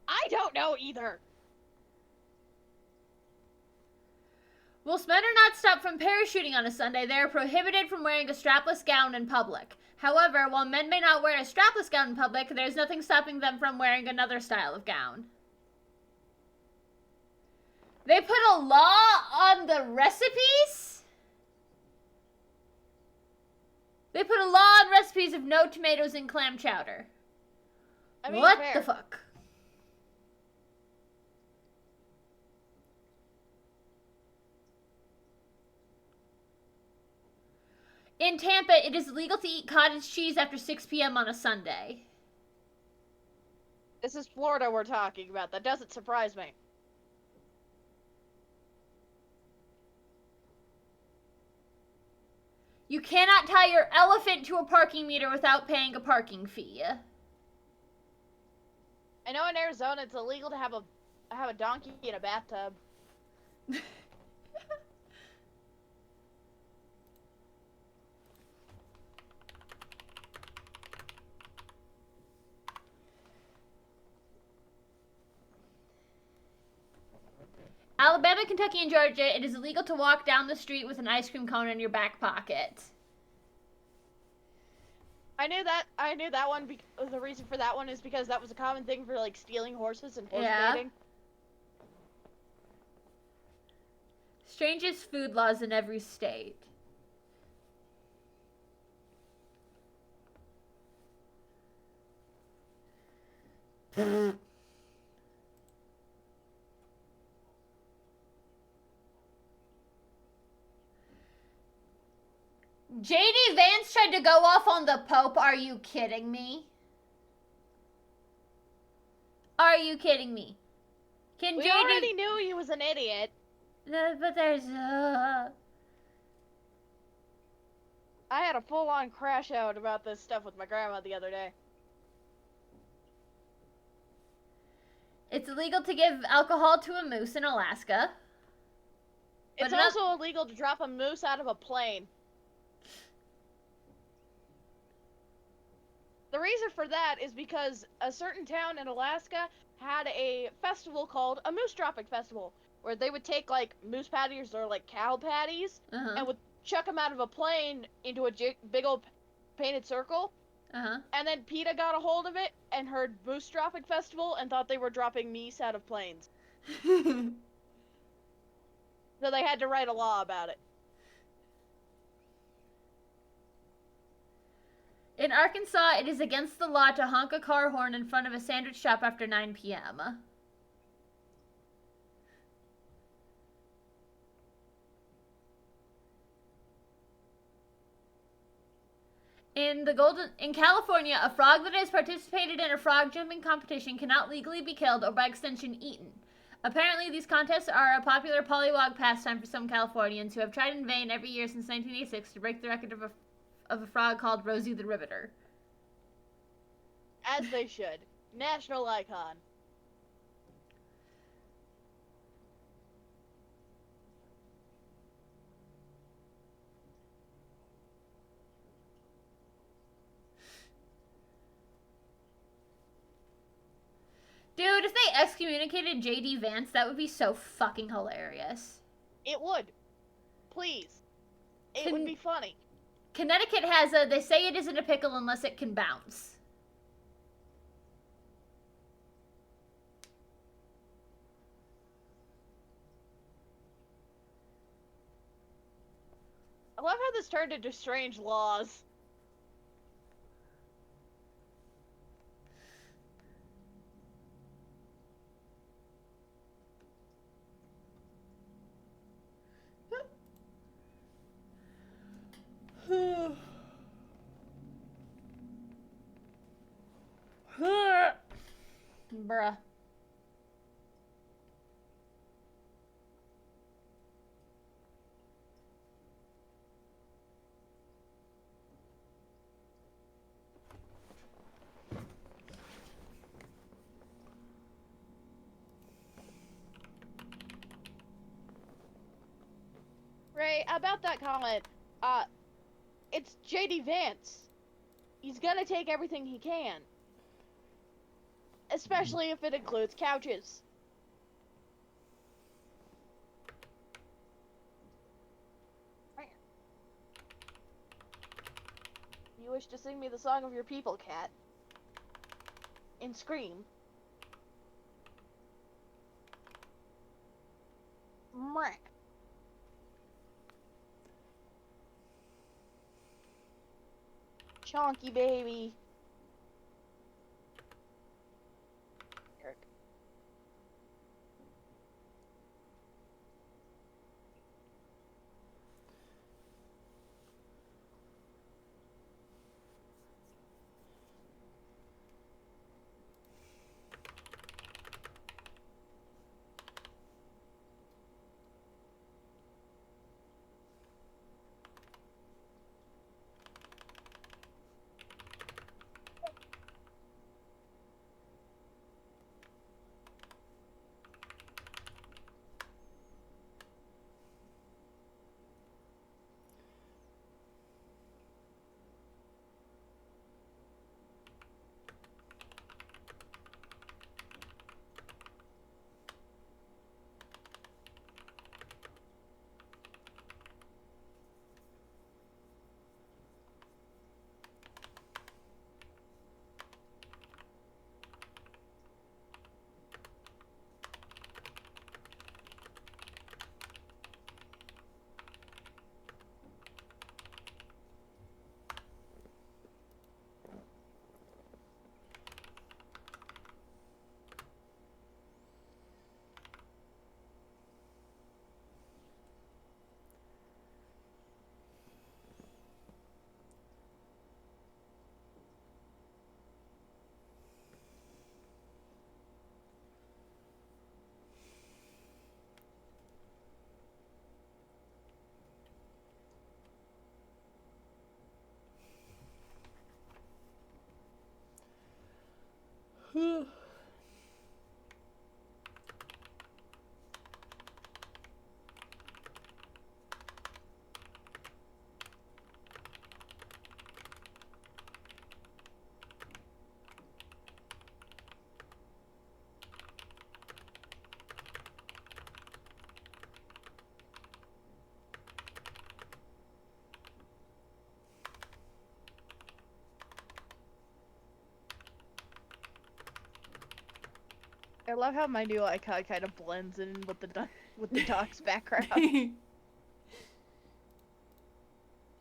I don't know either. Whilst men are not stopped from parachuting on a Sunday, they are prohibited from wearing a strapless gown in public. However, while men may not wear a strapless gown in public, there is nothing stopping them from wearing another style of gown. They put a law on the recipes? They put a law on recipes of no tomatoes in clam chowder. I mean, what fair. the fuck? In Tampa, it is illegal to eat cottage cheese after 6 p.m. on a Sunday. This is Florida we're talking about. That doesn't surprise me. You cannot tie your elephant to a parking meter without paying a parking fee. I know in Arizona it's illegal to have a donkey in a bathtub. Alabama, Kentucky, and Georgia, it is illegal to walk down the street with an ice cream cone in your back pocket. I knew that one. The reason for that one is because that was a common thing for like stealing horses and horse baiting. Strangest food laws in every state. JD Vance tried to go off on the Pope. Are you kidding me? Are you kidding me? Can We JD... already knew he was an idiot. But there's... I had a full-on crash out about this stuff with my grandma the other day. It's illegal to give alcohol to a moose in Alaska. It's also illegal to drop a moose out of a plane. The reason for that is because a certain town in Alaska had a festival called a moose dropping festival, where they would take like moose patties or like cow patties and would chuck him out of a plane into a big old painted circle. Uh-huh. And then PETA got a hold of it and heard Boost Dropping Festival and thought they were dropping meese out of planes. So they had to write a law about it. In Arkansas, it is against the law to honk a car horn in front of a sandwich shop after 9 p.m. In California, a frog that has participated in a frog jumping competition cannot legally be killed or by extension eaten. Apparently, these contests are a popular pollywog pastime for some Californians who have tried in vain every year since 1986 to break the record of a frog called Rosie the Riveter. As they should. National icon. Dude, if they excommunicated J.D. Vance, that would be so fucking hilarious. It would. Please. It would be funny. Connecticut has they say it isn't a pickle unless it can bounce. I love how this turned into strange laws. Bruh. Ray, about that comment, it's J.D. Vance. He's gonna take everything he can. Especially if it includes couches. You wish to sing me the song of your people, cat? In Scream. Meh. Chonky baby. Eric. I love how my new icon kind of blends in with the dog's background.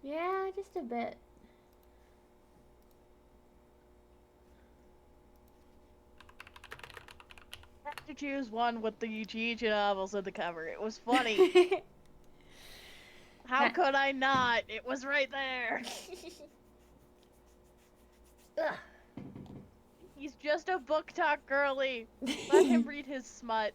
Yeah, just a bit. I had to choose one with the Yuji novels in the cover. It was funny. How could I not? It was right there. Ugh. He's just a book talk girly. Let him read his smut.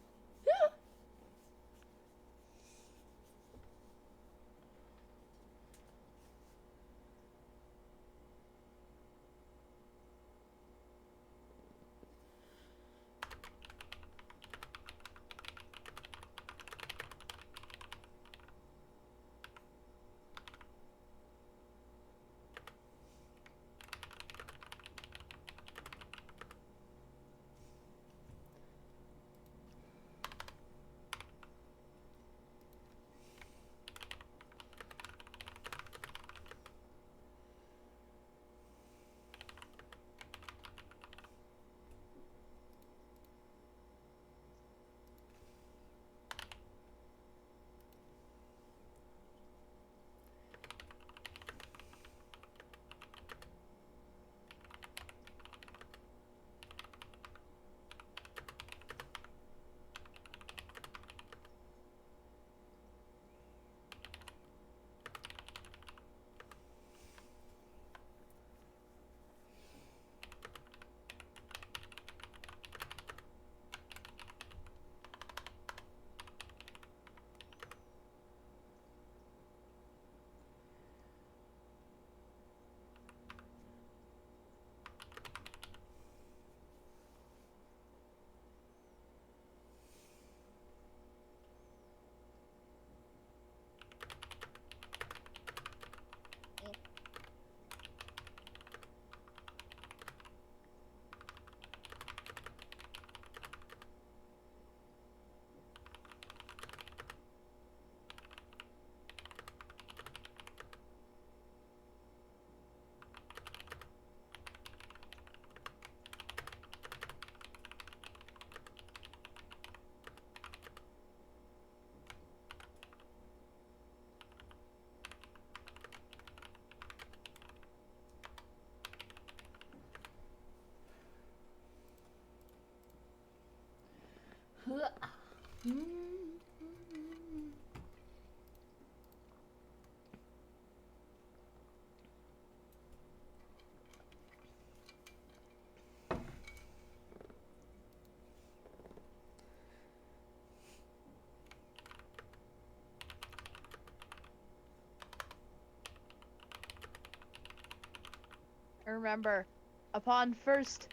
I remember, upon first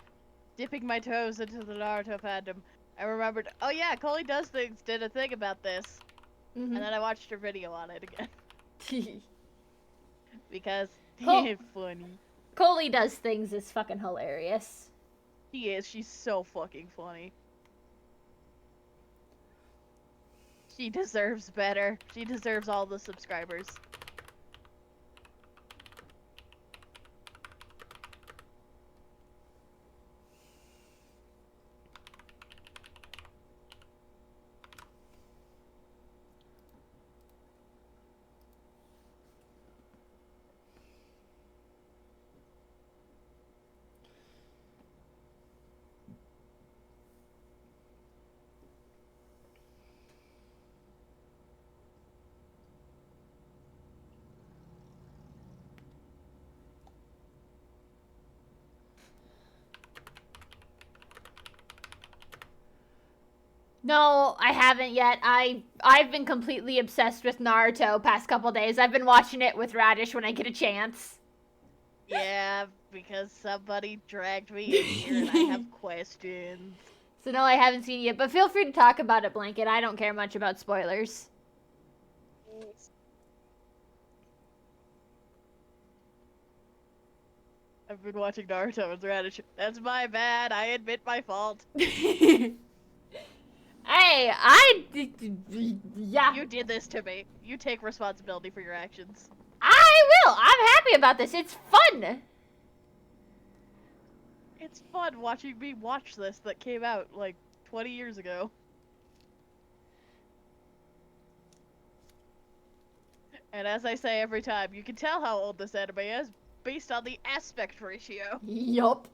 dipping my toes into the Naruto fandom, I remembered, oh yeah, Coley Does Things did a thing about this. And then I watched her video on it again. Because it's funny. Coley Does Things is fucking hilarious. She is. She's so fucking funny. She deserves better. She deserves all the subscribers. No, I haven't yet. I've been completely obsessed with Naruto past couple days. I've been watching it with Radish when I get a chance. Yeah, because somebody dragged me in here and I have questions. So no, I haven't seen it yet, but feel free to talk about it, Blanket. I don't care much about spoilers. I've been watching Naruto with Radish. That's my bad. I admit my fault. Hey, yeah. You did this to me. You take responsibility for your actions. I will. I'm happy about this. It's fun. It's fun watching me watch this that came out like 20 years ago. And as I say every time, you can tell how old this anime is based on the aspect ratio. Yup.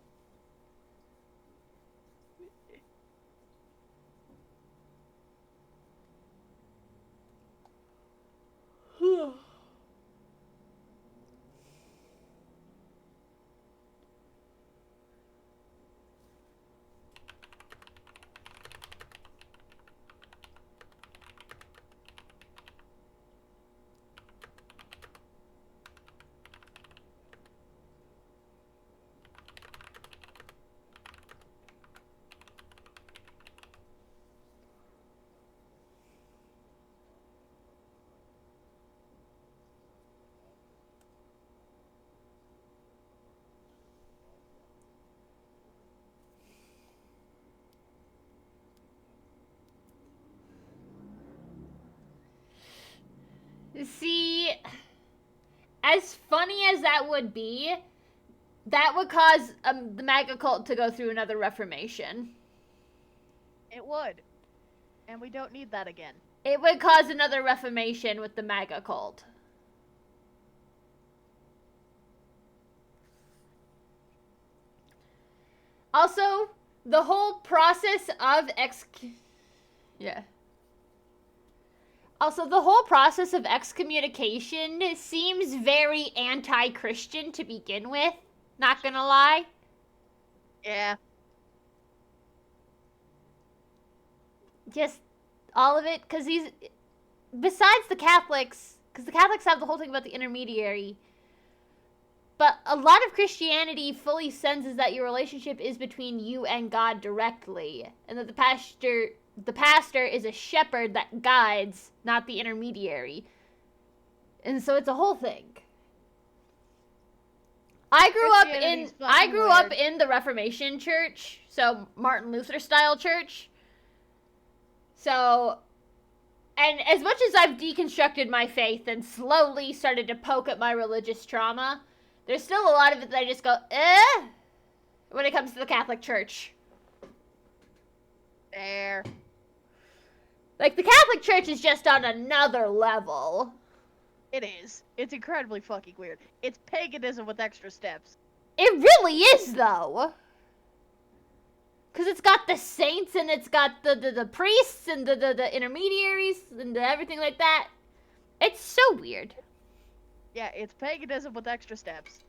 See, as funny as that would be, that would cause the MAGA cult to go through another reformation. It would. And we don't need that again. It would cause another reformation with the MAGA cult. Also, the whole process of Also, the whole process of excommunication seems very anti-Christian to begin with. Not gonna lie. Yeah. Just all of it, because besides the Catholics, because the Catholics have the whole thing about the intermediary, but a lot of Christianity fully senses that your relationship is between you and God directly, and that the pastor is a shepherd that guides, not the intermediary. And so it's a whole thing. I grew up in the Reformation church, so Martin Luther style church. So, and as much as I've deconstructed my faith and slowly started to poke at my religious trauma, there's still a lot of it that I just go, when it comes to the Catholic Church. There. Like, the Catholic Church is just on another level. It is. It's incredibly fucking weird. It's paganism with extra steps. It really is, though. Because it's got the saints, and it's got the priests, and the intermediaries, and everything like that. It's so weird. Yeah, it's paganism with extra steps.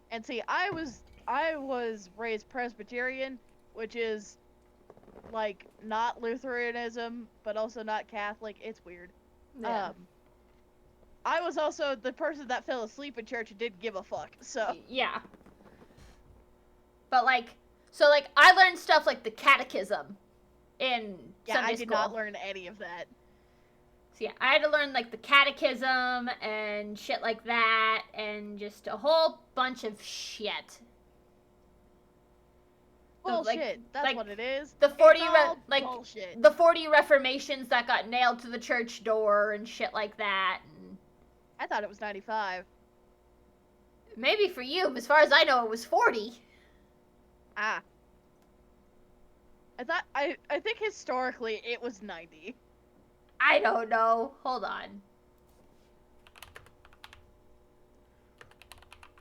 And see, I was raised Presbyterian, which is like not Lutheranism, but also not Catholic. It's weird. Yeah. I was also the person that fell asleep in church and didn't give a fuck. So yeah. But so I learned stuff like the catechism in Sunday school. I did not learn any of that. So yeah, I had to learn like the catechism and shit like that, and just a whole bunch of shit. Bullshit. That's what it is. The 40 bullshit. The 40 reformations that got nailed to the church door and shit like that. And I thought it was 95. Maybe for you, as far as I know, it was 40. Ah. I think historically it was 90. I don't know. Hold on.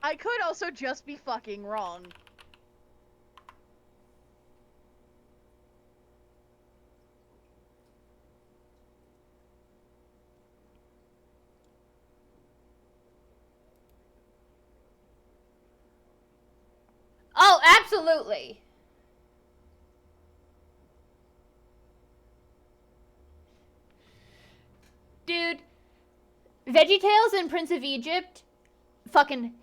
I could also just be fucking wrong. Oh, absolutely. Dude, VeggieTales and Prince of Egypt fucking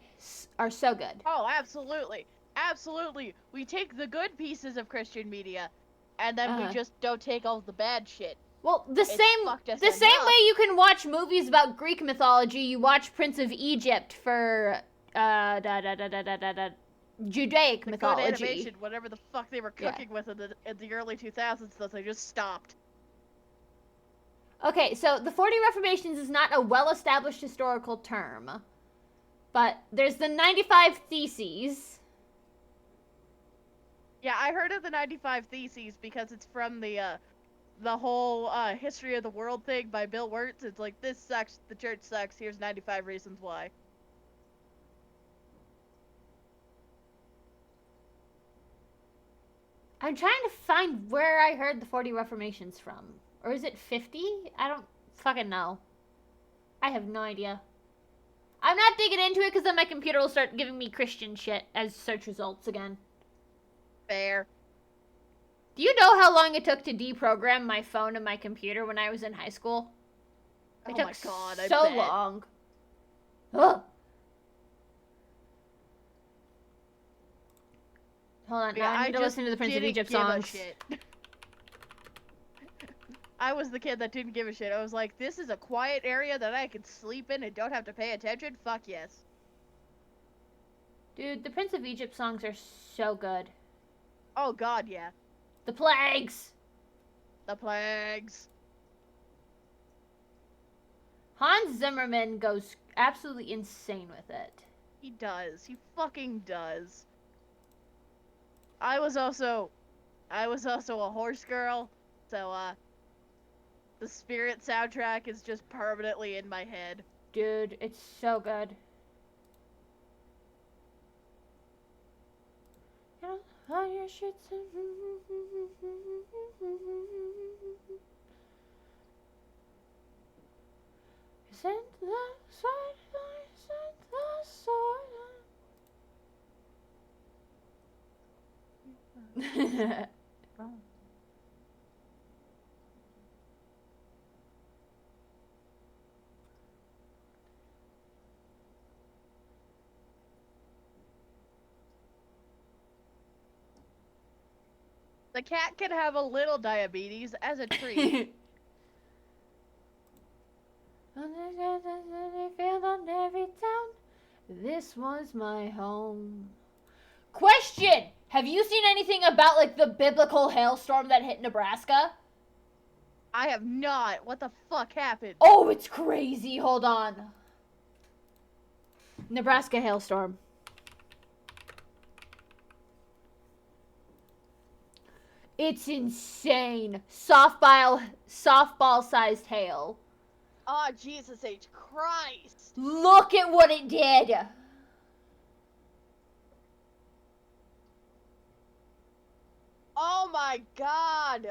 are so good. Oh, absolutely. Absolutely. We take the good pieces of Christian media, and then we just don't take all the bad shit. Well, the same way you can watch movies about Greek mythology, you watch Prince of Egypt for Judaic mythology. Good animation, whatever the fuck they were cooking with in the early 2000s, that they just stopped. Okay, so the 40 Reformations is not a well-established historical term, but there's the 95 Theses, Yeah, I heard of the 95 Theses because it's from the whole history of the world thing by Bill Wirtz. It's like, this sucks, the church sucks, here's 95 reasons why. I'm trying to find where I heard the 40 Reformations from. Or is it 50? I don't fucking know. I have no idea. I'm not digging into it because then my computer will start giving me Christian shit as search results again. Fair. Do you know how long it took to deprogram my phone and my computer when I was in high school? It Oh took my god, I so bet. long. Ugh. Hold on, Yeah, now I need to just listen to the Prince of didn't Egypt give a songs. shit. I was the kid that didn't give a shit. I was like, this is a quiet area that I can sleep in and don't have to pay attention? Fuck yes. Dude, the Prince of Egypt songs are so good. Oh god, yeah. The plagues! The plagues. Hans Zimmerman goes absolutely insane with it. He does. He fucking does. I was also a horse girl, so the Spirit soundtrack is just permanently in my head. Dude, it's so good. You know, all your shits and... Sent the sword, sent the sword. The cat can have a little diabetes as a treat. On every town, this was my home. Question! Have you seen anything about like the biblical hailstorm that hit Nebraska? I have not. What the fuck happened? Oh, it's crazy. Hold on. Nebraska hailstorm. It's insane. Softball-sized hail. Oh, Jesus H. Christ. Look at what it did. Oh my god.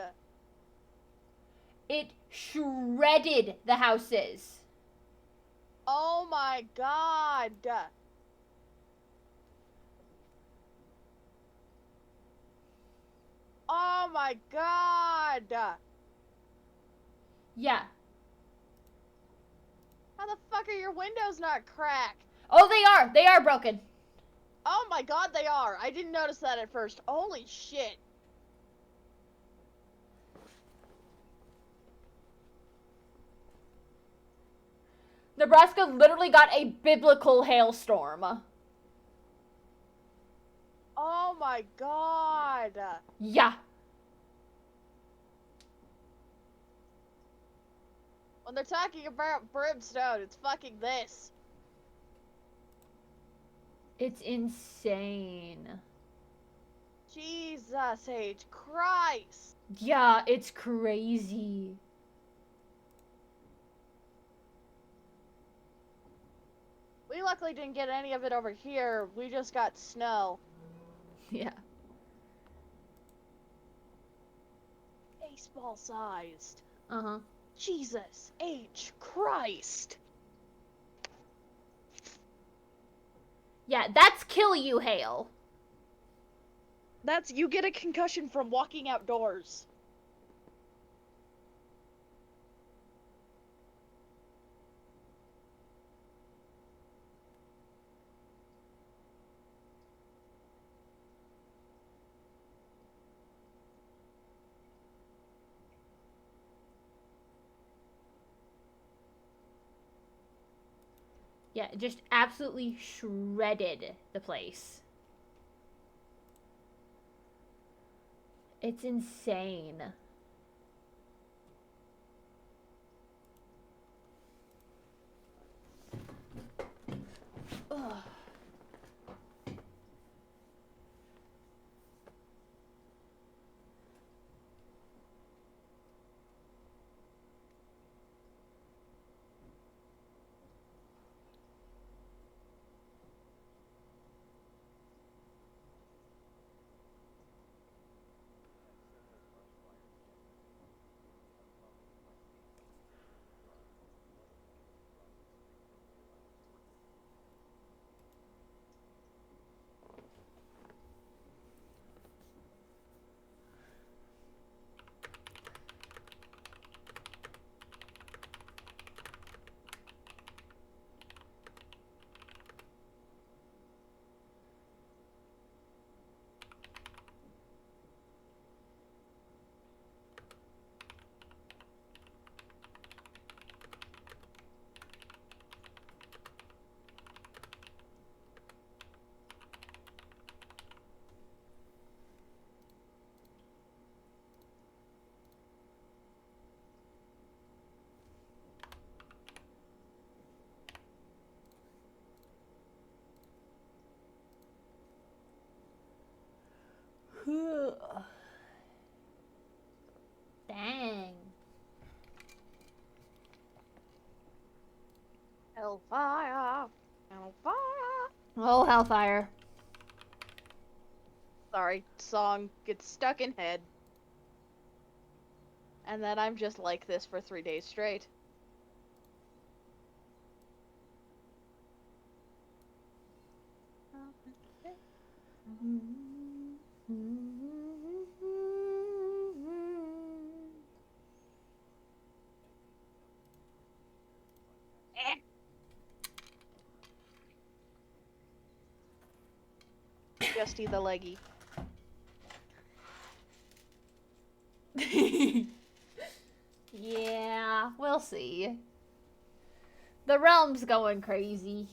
It shredded the houses. Oh my god. Oh my god. Yeah. How the fuck are your windows not cracked? Oh, they are. They are broken. Oh my god, they are. I didn't notice that at first. Holy shit. Nebraska literally got a biblical hailstorm. Oh my god. Yeah. When they're talking about brimstone, it's fucking this. It's insane. Jesus H. Christ. Yeah, it's crazy. We luckily didn't get any of it over here. We just got snow. Yeah. Baseball sized. Uh-huh. Jesus H. Christ. Yeah, that's kill you hail. That's, you get a concussion from walking outdoors. Yeah, just absolutely shredded the place. It's insane. Ugh. Hellfire. Hellfire. Oh, hellfire. Sorry, song gets stuck in head. And then I'm just like this for 3 days straight. Justy the leggy. Yeah, we'll see. The realm's going crazy.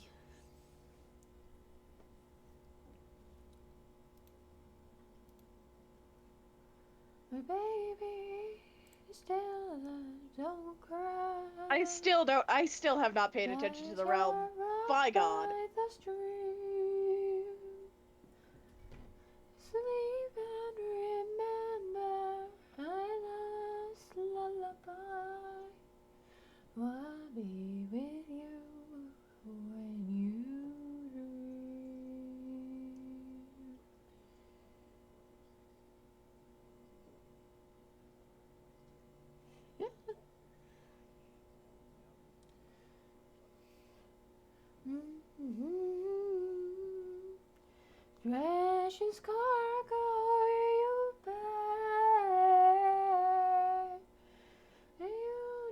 My baby, still don't cry. I still have not paid attention to the realm. By God. The stream. Sleep and remember my last lullaby. I'll be with you when you dream. Precious cargo you bear, you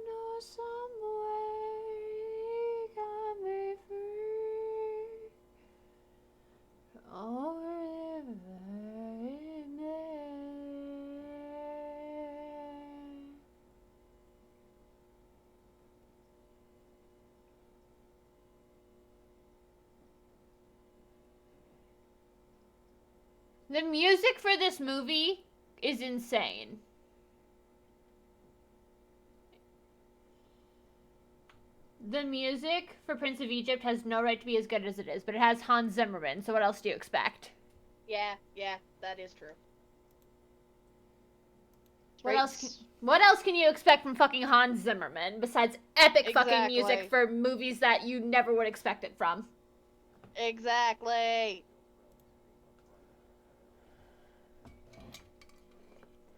know some way can be free. Over river in air. The music for this movie is insane. The music for Prince of Egypt has no right to be as good as it is, but it has Hans Zimmerman, so what else do you expect? Yeah, that is true. What else can you expect from fucking Hans Zimmerman besides epic fucking Exactly. music for movies that you never would expect it from? Exactly.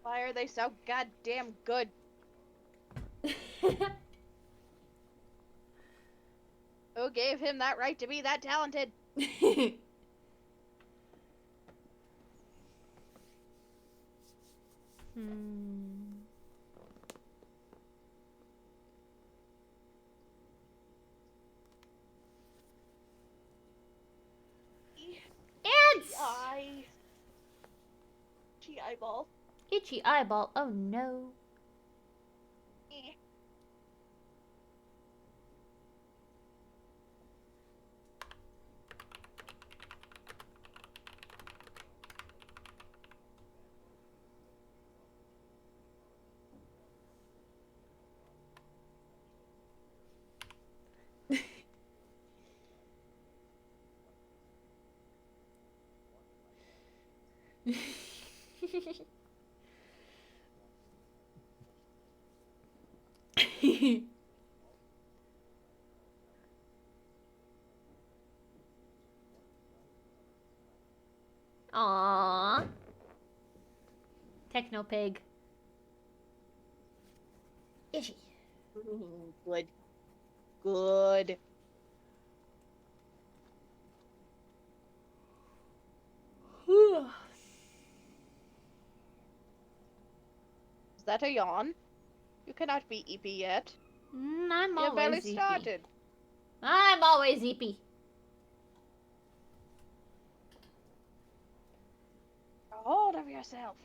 Why are they so goddamn good? Who gave him that right to be that talented? Ants! Gee, eyeball. Itchy eyeball. Oh no. Aww. Techno pig. Itchy. Good. Good. Is that a yawn? You cannot be eepy yet. I'm You barely always eepy. started. I'm always eepy. Get hold of yourself.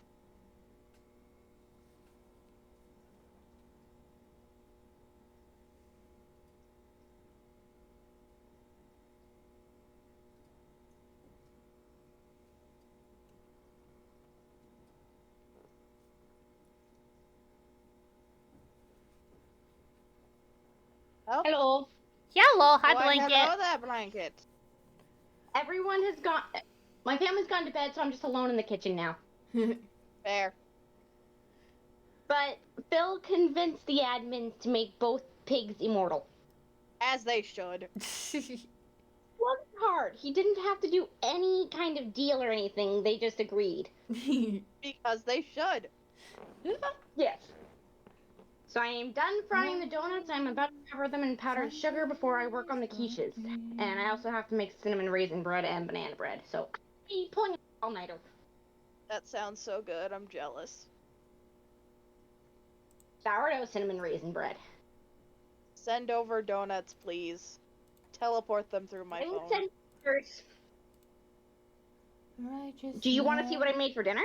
Oh, Hello. Hello, hi why, blanket. hello there, blanket. Everyone has gone. My family's gone to bed, so I'm just alone in the kitchen now. Fair. But Phil convinced the admins to make both pigs immortal. As they should. Wasn't hard. He didn't have to do any kind of deal or anything. They just agreed. Because they should. Yes. So I am done frying the donuts. I'm about to cover them in powdered sugar before I work on the quiches. And I also have to make cinnamon raisin bread and banana bread. So I'm pulling an all-nighter. That sounds so good. I'm jealous. Sourdough cinnamon raisin bread. Send over donuts, please. Teleport them through my I will phone. send yours. Do you want to see what I made for dinner?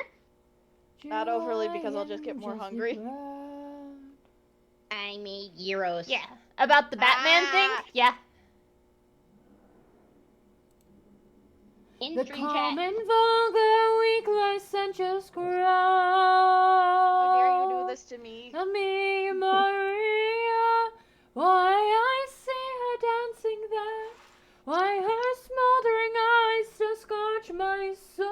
Not overly, because I'll just get more hungry. I made gyros. Yeah. About the Batman thing? Yeah. In The stream chat. common vulgar weak licentious crowd. How dare you do this to me? Me, Maria, why I see her dancing there, why her smoldering eyes still scorch my soul.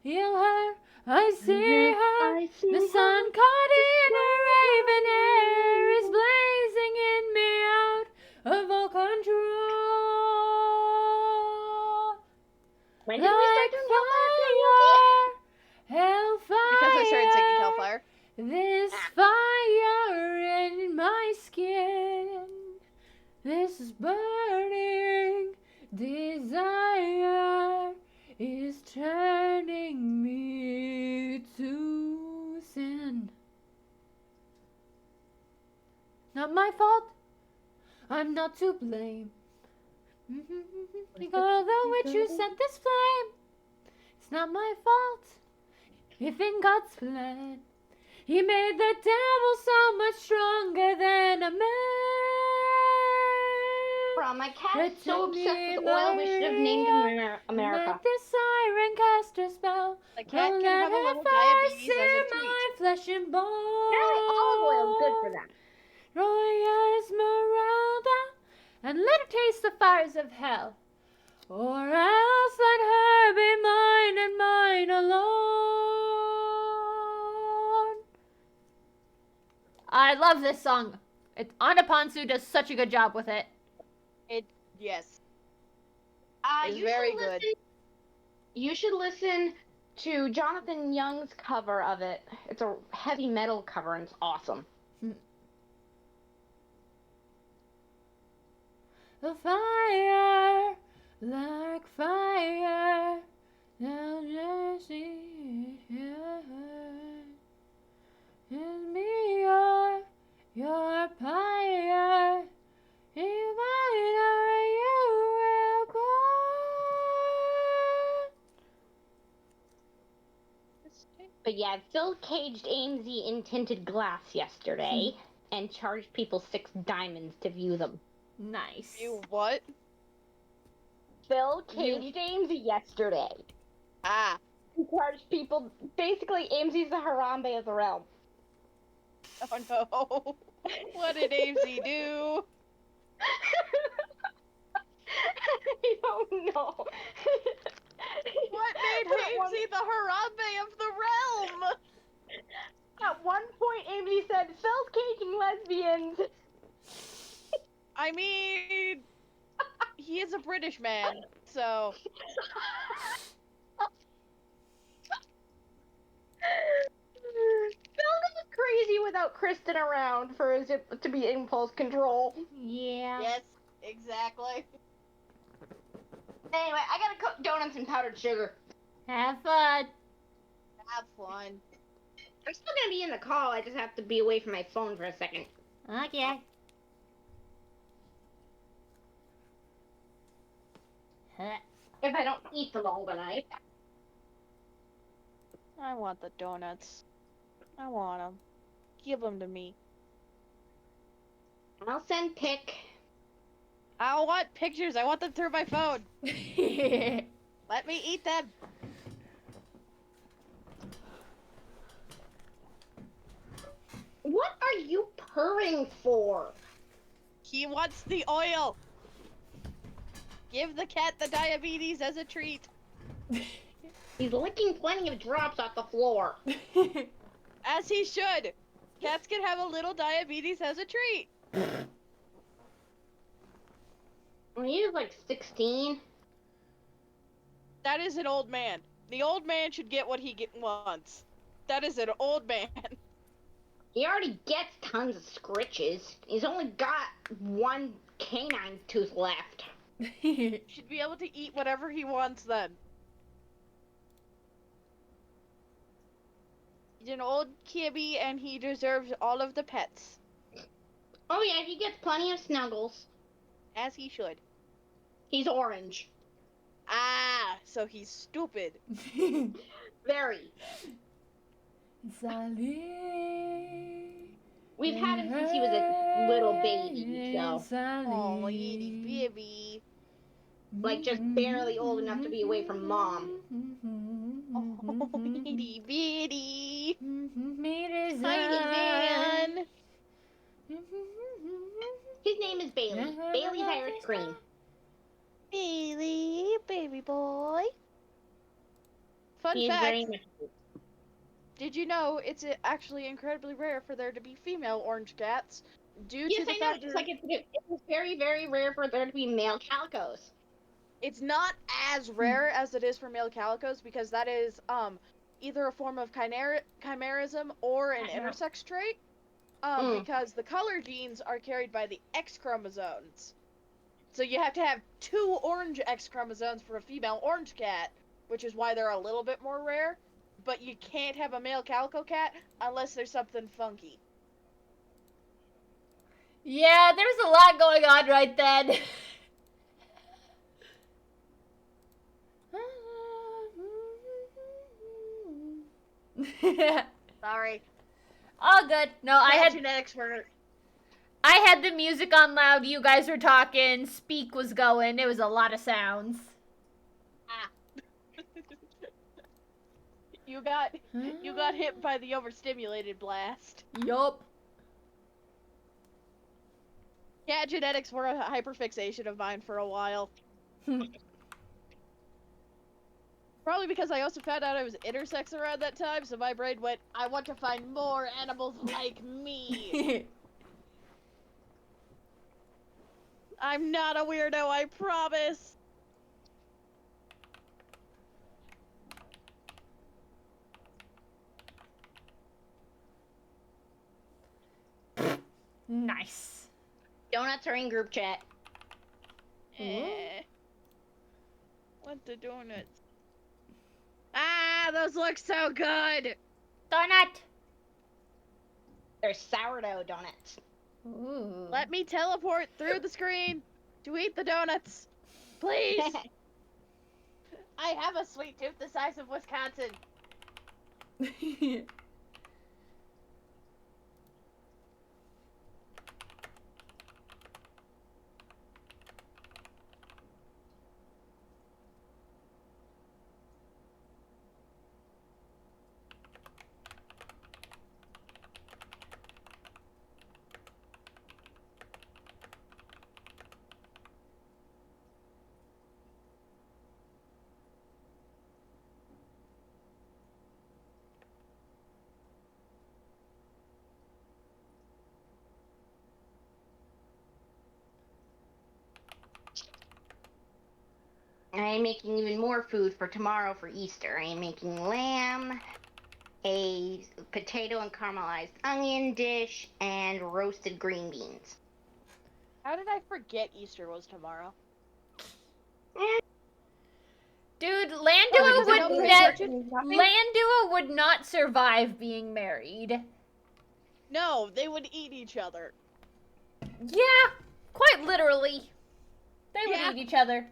Heal her, I see her, the sun caught in her raven hair is blazing in me out of all control. When did we start Like doing fire, hellfire. Because I started singing Hellfire. This fire in my skin, this burning desire is turning me to sin. Not my fault, I'm not to blame. Girl, the witch who set this flame, it's not my fault. If in God's plan, He made the devil so much stronger than a man. Bro, my cat is so Let obsessed me with oil, we should have named him America. Let this siren cast her spell. The cat Don't can let have a her little fire diabetes sear as a my treat. flesh and bone. Yeah, olive oil is good for them. Roy Esmeralda, and let her taste the fires of hell. Or else let her be mine and mine alone. I love this song. Anna Ponsu does such a good job with it. Yes. You It's very should good. You should listen to Jonathan Young's cover of it. It's a heavy metal cover and it's awesome. A fire, like fire, now Jersey, is me your pyre, you might or you will burn. But yeah, Phil caged AMZ in tinted glass yesterday and charged people 6 diamonds to view them. Nice. You what? Phil caged AMZ yesterday. Ah. He charged people. Basically, AMZ's the Harambe of the realm. Oh no. What did AMZ do? I don't know. What made AMZ the Harambe of the realm? At one point, AMZ said, Phil's caging lesbians. I mean, he is a British man, so. Phil goes crazy without Kristen around for his to be impulse control. Yeah. Yes, exactly. Anyway, I gotta cook donuts and powdered sugar. Have fun. Have fun. I'm still gonna be in the call, I just have to be away from my phone for a second. Okay. If I don't eat them all tonight. I want the donuts. I want them. Give them to me. I'll send pic. I don't want pictures. I want them through my phone. Let me eat them. What are you purring for? He wants the oil. Give the cat the diabetes as a treat. He's licking plenty of drops off the floor. As he should. Cats can have a little diabetes as a treat. When he was like 16. That is an old man. The old man should get what he wants. That is an old man. He already gets tons of scritches. He's only got one canine tooth left. Should be able to eat whatever he wants then. He's an old kibby and he deserves all of the pets. Oh yeah, he gets plenty of snuggles. As he should. He's orange. Ah, so he's stupid. Very. Sally. We've had him since he was a little baby, so Oh, itty baby. like just barely old enough to be away from mom. Oh, itty bitty. Tiny Tiny man. His name is Bailey. Bailey's Irish Cream. Bailey, baby boy. Fun He is fact, very much. did you know it's actually incredibly rare for there to be female orange cats due Yes, to the I know. fact Just that like it's very, very rare for there to be male calicos. it's not as rare as it is for male calicos because that is either a form of chimerism or an intersex trait. Because the color genes are carried by the X chromosomes. So you have to have 2 orange X chromosomes for a female orange cat, which is why they're a little bit more rare. But you can't have a male calico cat unless there's something funky. Yeah, there's a lot going on right then. Sorry. All good. No, I had genetics for the music on loud. You guys were talking. Speak was going. It was a lot of sounds. you got hit by the overstimulated blast. Yup. Yeah, genetics were a hyperfixation of mine for a while. Probably because I also found out I was intersex around that time, so my brain went, I want to find more animals like me. I'm not a weirdo, I promise. Nice. Donuts are in group chat. Want the donuts? Ah, those look so good. Donut. They're sourdough donuts. Ooh. Let me teleport through the screen to eat the donuts. Please. I have a sweet tooth the size of Wisconsin. I am making even more food for tomorrow for Easter. I am making lamb, a potato and caramelized onion dish, and roasted green beans. How did I forget Easter was tomorrow? Dude, Oh, Landua would not survive being married. No, they would eat each other. Yeah, quite literally. They would Yeah. eat each other.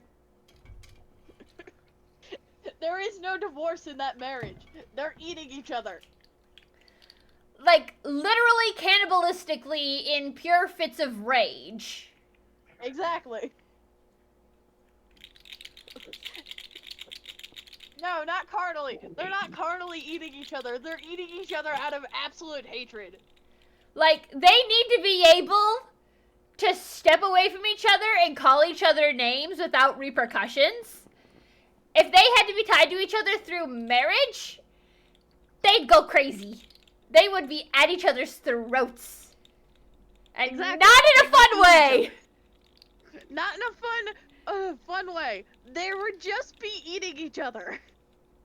There is no divorce in that marriage. They're eating each other. Like, literally cannibalistically in pure fits of rage. Exactly. No, not carnally. They're not carnally eating each other. They're eating each other out of absolute hatred. Like, they need to be able to step away from each other and call each other names without repercussions. If they had to be tied to each other through marriage, they'd go crazy. They would be at each other's throats. And Exactly. not in a fun way! Not in a fun way. They would just be eating each other.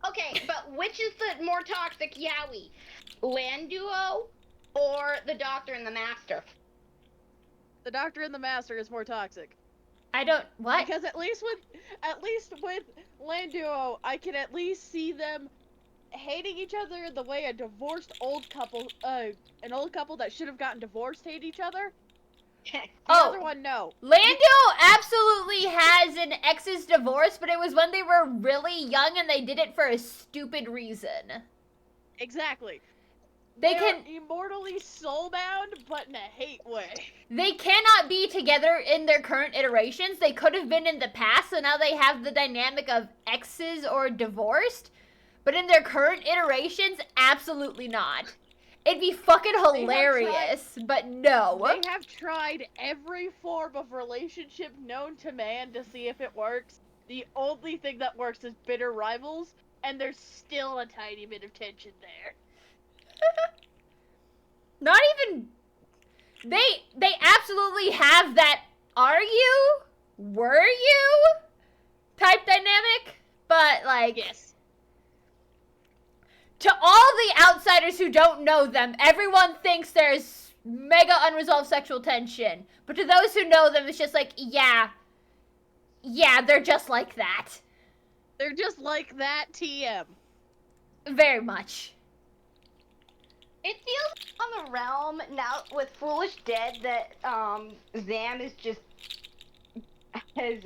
Okay, but which is the more toxic Yowie? Land Duo or the Doctor and the Master? The Doctor and the Master is more toxic. I don't... What? Because at least with Land Duo, I can at least see them hating each other the way a divorced old couple, an old couple that should have gotten divorced hate each other. The other one, no. Lando absolutely has an ex's divorce, but it was when they were really young and they did it for a stupid reason. Exactly. They're can immortally soulbound, but in a hate way. They cannot be together in their current iterations. They could have been in the past, so now they have the dynamic of exes or divorced. But in their current iterations, absolutely not. It'd be fucking hilarious, but no. They have tried every form of relationship known to man to see if it works. The only thing that works is bitter rivals, and there's still a tiny bit of tension there. Not even... They absolutely have that are you? Were you? Type dynamic, but like... Yes. To all the outsiders who don't know them, everyone thinks there's mega unresolved sexual tension. But to those who know them, it's just like, yeah, they're just like that. They're just like that, TM. Very much. It feels on the realm now with Foolish Dead that Zam is just has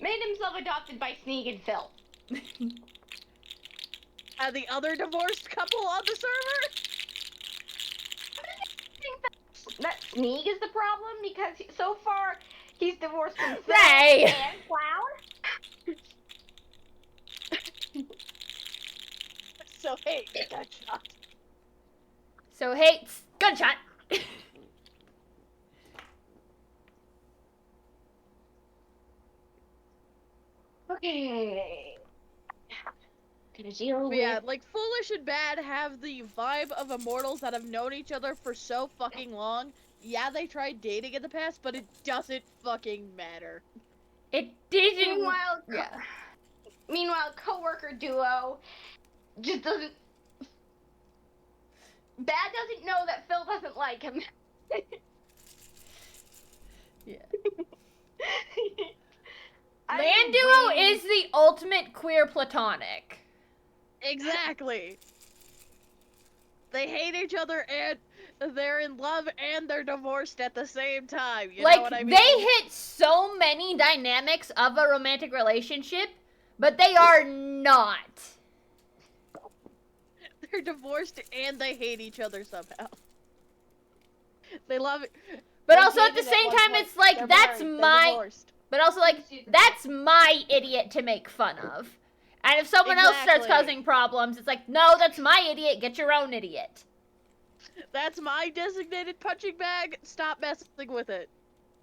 made himself adopted by Sneak and Phil. The other divorced couple on the server? I think that Sneak is the problem because so far he's divorced from Phil Ray. and Cloud. So hey, gunshot. So hates gunshot. Okay. Gonna deal with... Yeah, like Foolish and Bad have the vibe of immortals that have known each other for so fucking long. Yeah, they tried dating in the past, but it doesn't fucking matter. It didn't. Meanwhile, coworker duo just doesn't. Bad doesn't know that Phil doesn't like him. Yeah. Land Duo is the ultimate queer platonic. Exactly. They hate each other and they're in love and they're divorced at the same time. You know what I mean? They hit so many dynamics of a romantic relationship, but they are not. They're divorced and they hate each other somehow. They love it. But also at the same time, it's like, that's my... Divorced. But also, like, that's my idiot to make fun of. And if someone else starts causing problems, it's like, no, that's my idiot, get your own idiot. That's my designated punching bag, stop messing with it.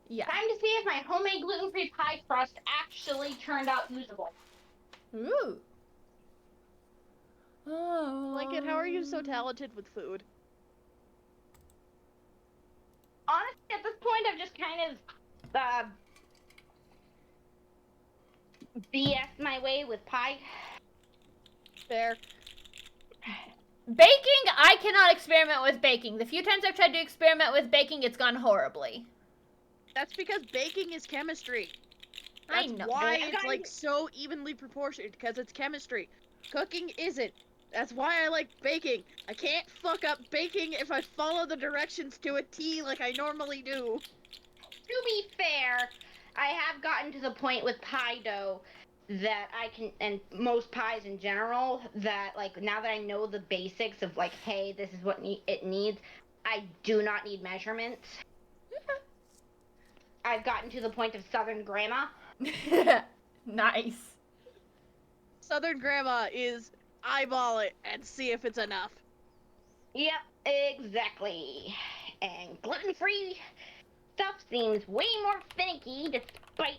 Yeah. Time to see if my homemade gluten-free pie crust actually turned out usable. Ooh. Oh. Lincoln, how are you so talented with food? Honestly, at this point, I've just kind of, BS my way with pie. Fair. Baking, I cannot experiment with baking. The few times I've tried to experiment with baking, it's gone horribly. That's because baking is chemistry. I That's know. why it's like so evenly proportioned, because it's chemistry. Cooking isn't. That's why I like baking. I can't fuck up baking if I follow the directions to a T like I normally do. To be fair, I have gotten to the point with pie dough that I can, and most pies in general, that like now that I know the basics of like, hey, this is what it needs, I do not need measurements. I've gotten to the point of Southern grandma. Nice. Southern grandma is eyeball it and see if it's enough. Yep, exactly. And gluten-free stuff seems way more finicky despite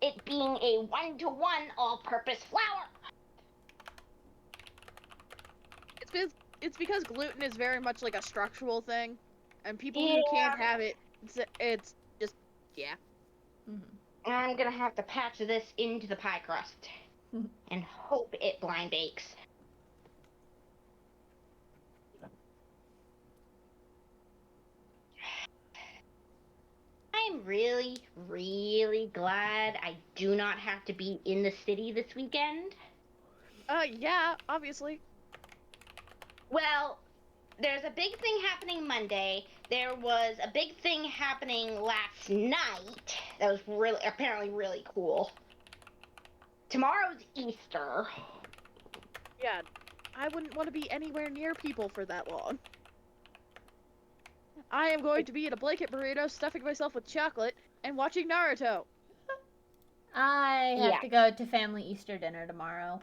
it being a one-to-one all-purpose flour. It's because gluten is very much like a structural thing, and people who can't have it It's just, yeah. Mm-hmm. I'm gonna have to patch this into the pie crust and hope it blind bakes. I'm really, really glad I do not have to be in the city this weekend. Yeah, obviously. Well, there's a big thing happening Monday. There was a big thing happening last night that was apparently really cool. Tomorrow's Easter. Yeah, I wouldn't want to be anywhere near people for that long. I am going to be in a blanket burrito, stuffing myself with chocolate, and watching Naruto. I have Yeah. to go to family Easter dinner tomorrow.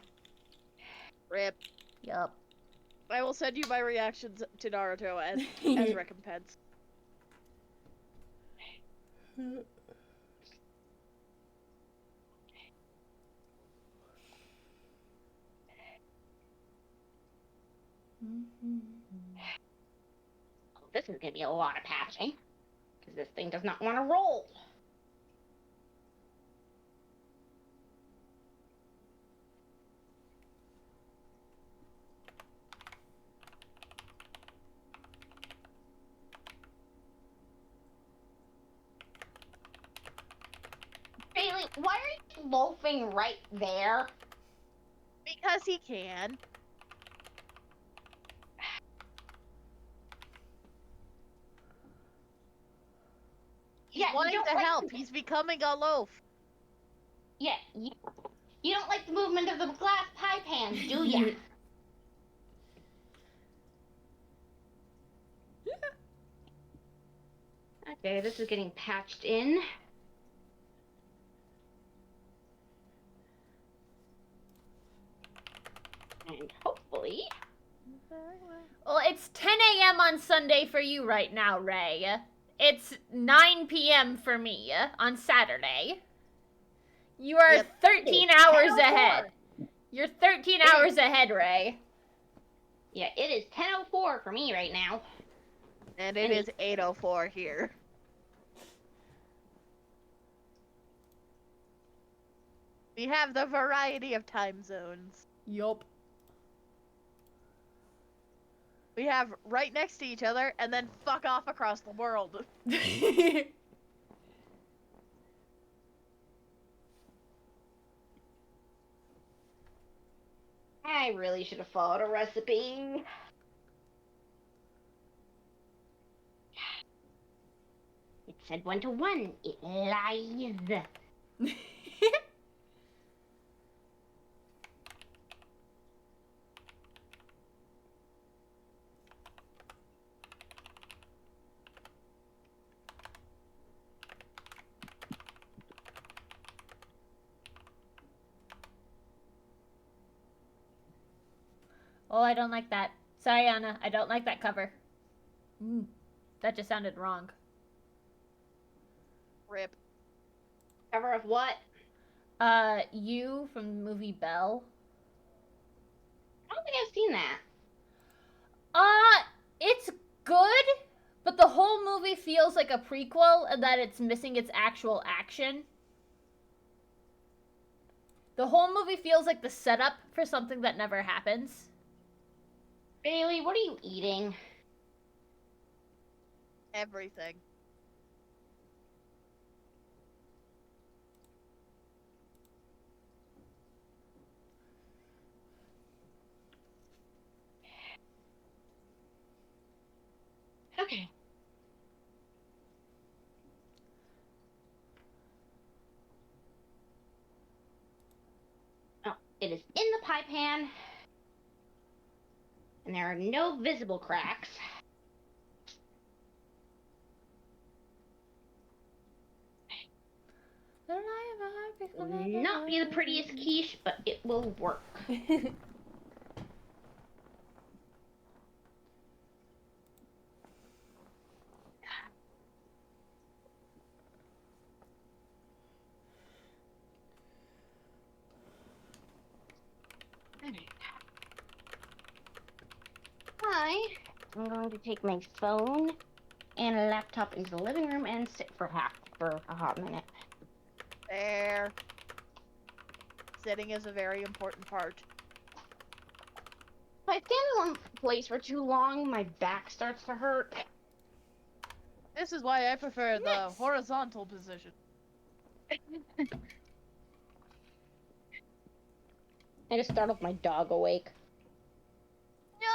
Rip. Yup. I will send you my reactions to Naruto as recompense. This is gonna be a lot of patching because this thing does not want to roll. Bailey, why are you loafing right there? Because he can. He's wanting to help. He's becoming a loaf. Yeah, you don't like the movement of the glass pie pans, do ya? Okay, this is getting patched in. And hopefully... Well, it's 10 a.m. on Sunday for you right now, Ray. It's 9 p.m. for me on Saturday. You are 13 hours ahead. You're 13 hours ahead, Ray. Yeah, it is 10:04 for me right now. And it is 8:04 here. We have the variety of time zones. Yup. We have right next to each other, and then fuck off across the world. I really should have followed a recipe. It said 1-to-1. It lies. Oh, I don't like that. Sorry, Anna. I don't like that cover. That just sounded wrong. Rip. Cover of what? You from the movie Belle. I don't think I've seen that. It's good, but the whole movie feels like a prequel and that it's missing its actual action. The whole movie feels like the setup for something that never happens. Bailey, what are you eating? Everything. Okay. Oh, it is in the pie pan. And there are no visible cracks. Will not be the prettiest quiche, but it will work. I'm going to take my phone and a laptop into the living room and sit for a hot minute. There. Sitting is a very important part. If I stand in one place for too long, my back starts to hurt. This is why I prefer the horizontal position. I just startled my dog awake. No,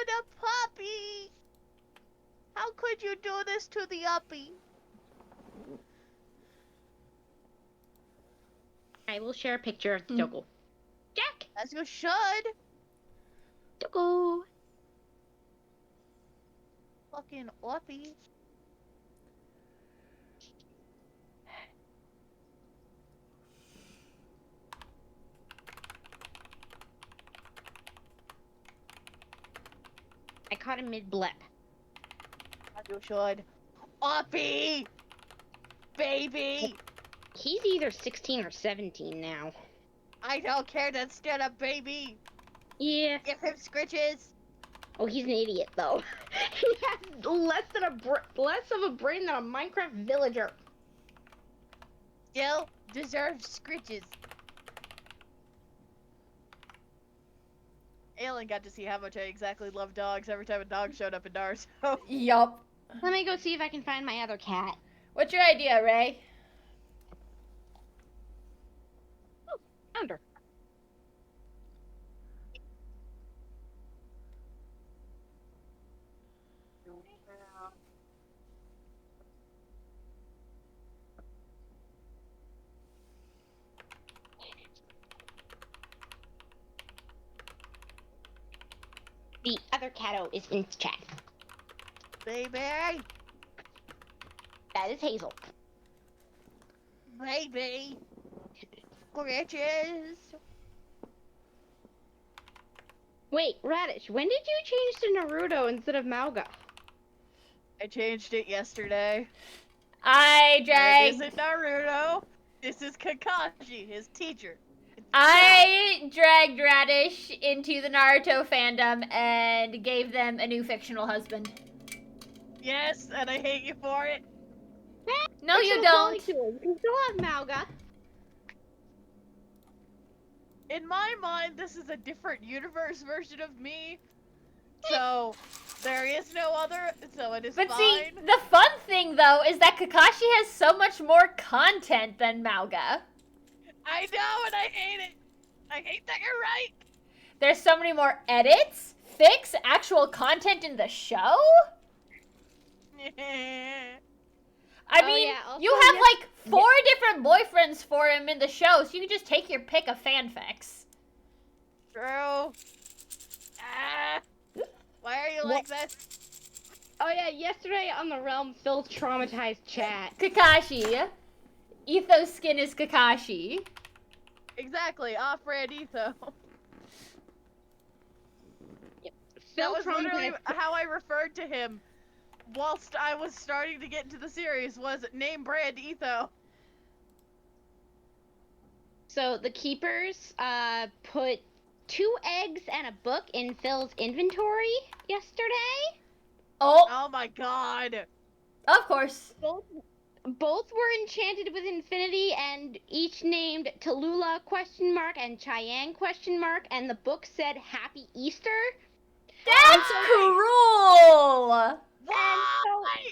the puppy! How could you do this to the uppy? I will share a picture of the doggo. Jack! As you should. Doggo! Fucking uppy. I caught him mid-blep. As you should. Uppy! Baby! He's either 16 or 17 now. I don't care, that's still a baby! Yeah. Give him scritches! Oh, he's an idiot, though. He has less of a brain than a Minecraft villager. Still deserves scritches. Aelin got to see how much I exactly love dogs every time a dog showed up in ours. So. Yup. Let me go see if I can find my other cat. What's your idea, Ray? Oh, found her. The other catto is in chat. Baby! That is Hazel. Baby! Scritches! Wait, Radish, when did you change to Naruto instead of Mauga? I changed it yesterday. I And dragged. it isn't Naruto. This is Kakashi, his teacher. I dragged Radish into the Naruto fandom and gave them a new fictional husband. Yes, and I hate you for it. No, you don't. You can still have Mauga. In my mind, this is a different universe version of me. So, there is no other, so it is But fine. see, the fun thing though is that Kakashi has so much more content than Mauga. I know, and I hate it. I hate that you're right. There's so many more edits, fics, actual content in the show. I Oh, mean, yeah, also, you have like 4 different boyfriends for him in the show, so you can just take your pick of fanfics. True. Ah, why are you like this? Oh yeah, yesterday on the Realm, Phil traumatized chat. Kakashi. Etho's skin is Kakashi. Exactly, off-brand etho. That Phil was literally traumatized. how I referred to him whilst I was starting to get into the series, was name brand etho. So the keepers put 2 eggs and a book in Phil's inventory yesterday. Oh, Oh my god. of course. Both were enchanted with infinity and each named Tallulah ? And Cheyenne ? And the book said Happy Easter. That's cruel. Why?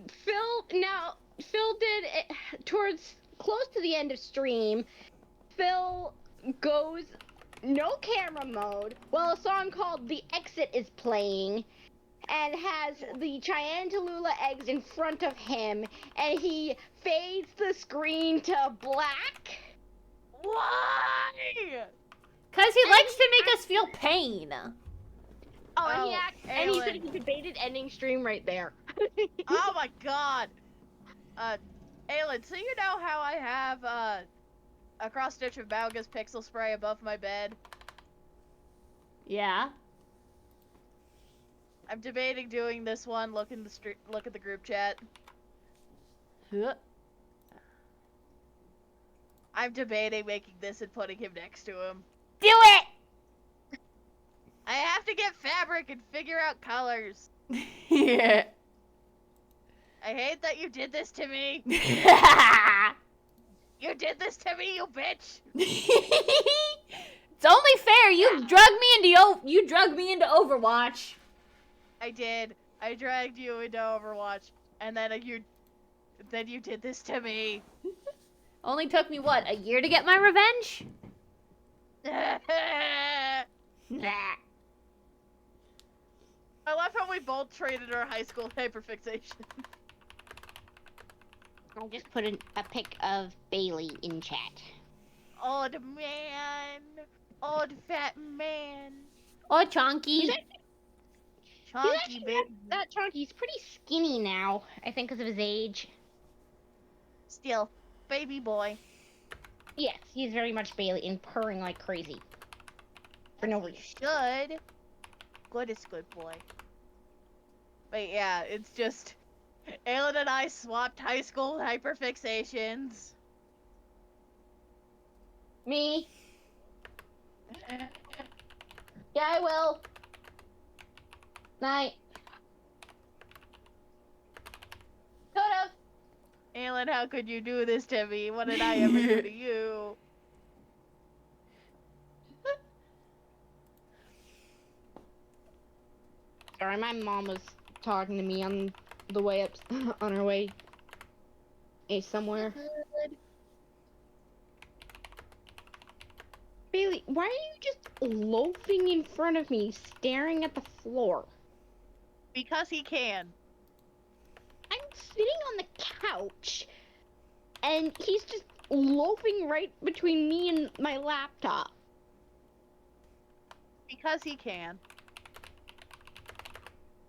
Phil did it towards close to the end of stream. Phil goes no camera mode while a song called The Exit is playing and has the Cheyenne Tallulah eggs in front of him, and he fades the screen to black. Why? Because he likes to make us feel pain. Oh, and he said Aelin. he debated ending stream right there. Oh my god. Aelin, so you know how I have a cross stitch of Mauga's pixel spray above my bed? Yeah. I'm debating doing this one. Look at the group chat. Huh. I'm debating making this and putting him next to him. Do it! I have to get fabric and figure out colors. Yeah. I hate that you did this to me. You did this to me, you bitch. It's only fair. You drug me into Overwatch. I did. I dragged you into Overwatch, and then you did this to me. Only took me what, a year to get my revenge? Nah. I love how we both traded our high school hyperfixation. I just put a pic of Bailey in chat. Old man. Old fat man. Oh, Chonky. Chunky baby. That Chunky's pretty skinny now, I think because of his age. Still, baby boy. Yes, he's very much Bailey and purring like crazy. For no reason. Should. Goodest good boy. But yeah, it's just... Aelin and I swapped high school hyperfixations. Me? Yeah, I will. Night. Could've. Aelin, how could you do this to me? What did I ever do to you? Sorry, my mom was talking to me on the way up, on her way somewhere. Bailey, why are you just loafing in front of me, staring at the floor? Because he can. I'm sitting on the couch, and he's just loafing right between me and my laptop. Because he can.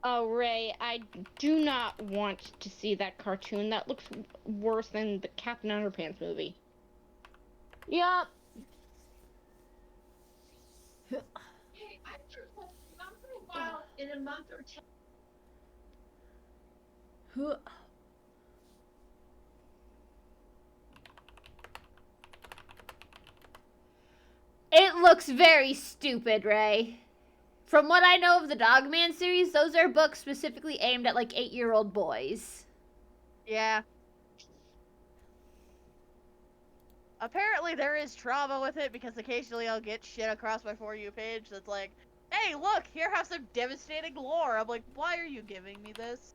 Oh, Ray, I do not want to see that cartoon. That looks worse than the Captain Underpants movie. Yup. In a month or 10. It looks very stupid, Ray. From what I know of the Dogman series, those are books specifically aimed at like 8-year-old boys. Yeah. Apparently there is trauma with it because occasionally I'll get shit across my For You page that's like, hey, look, here have some devastating lore. I'm like, why are you giving me this?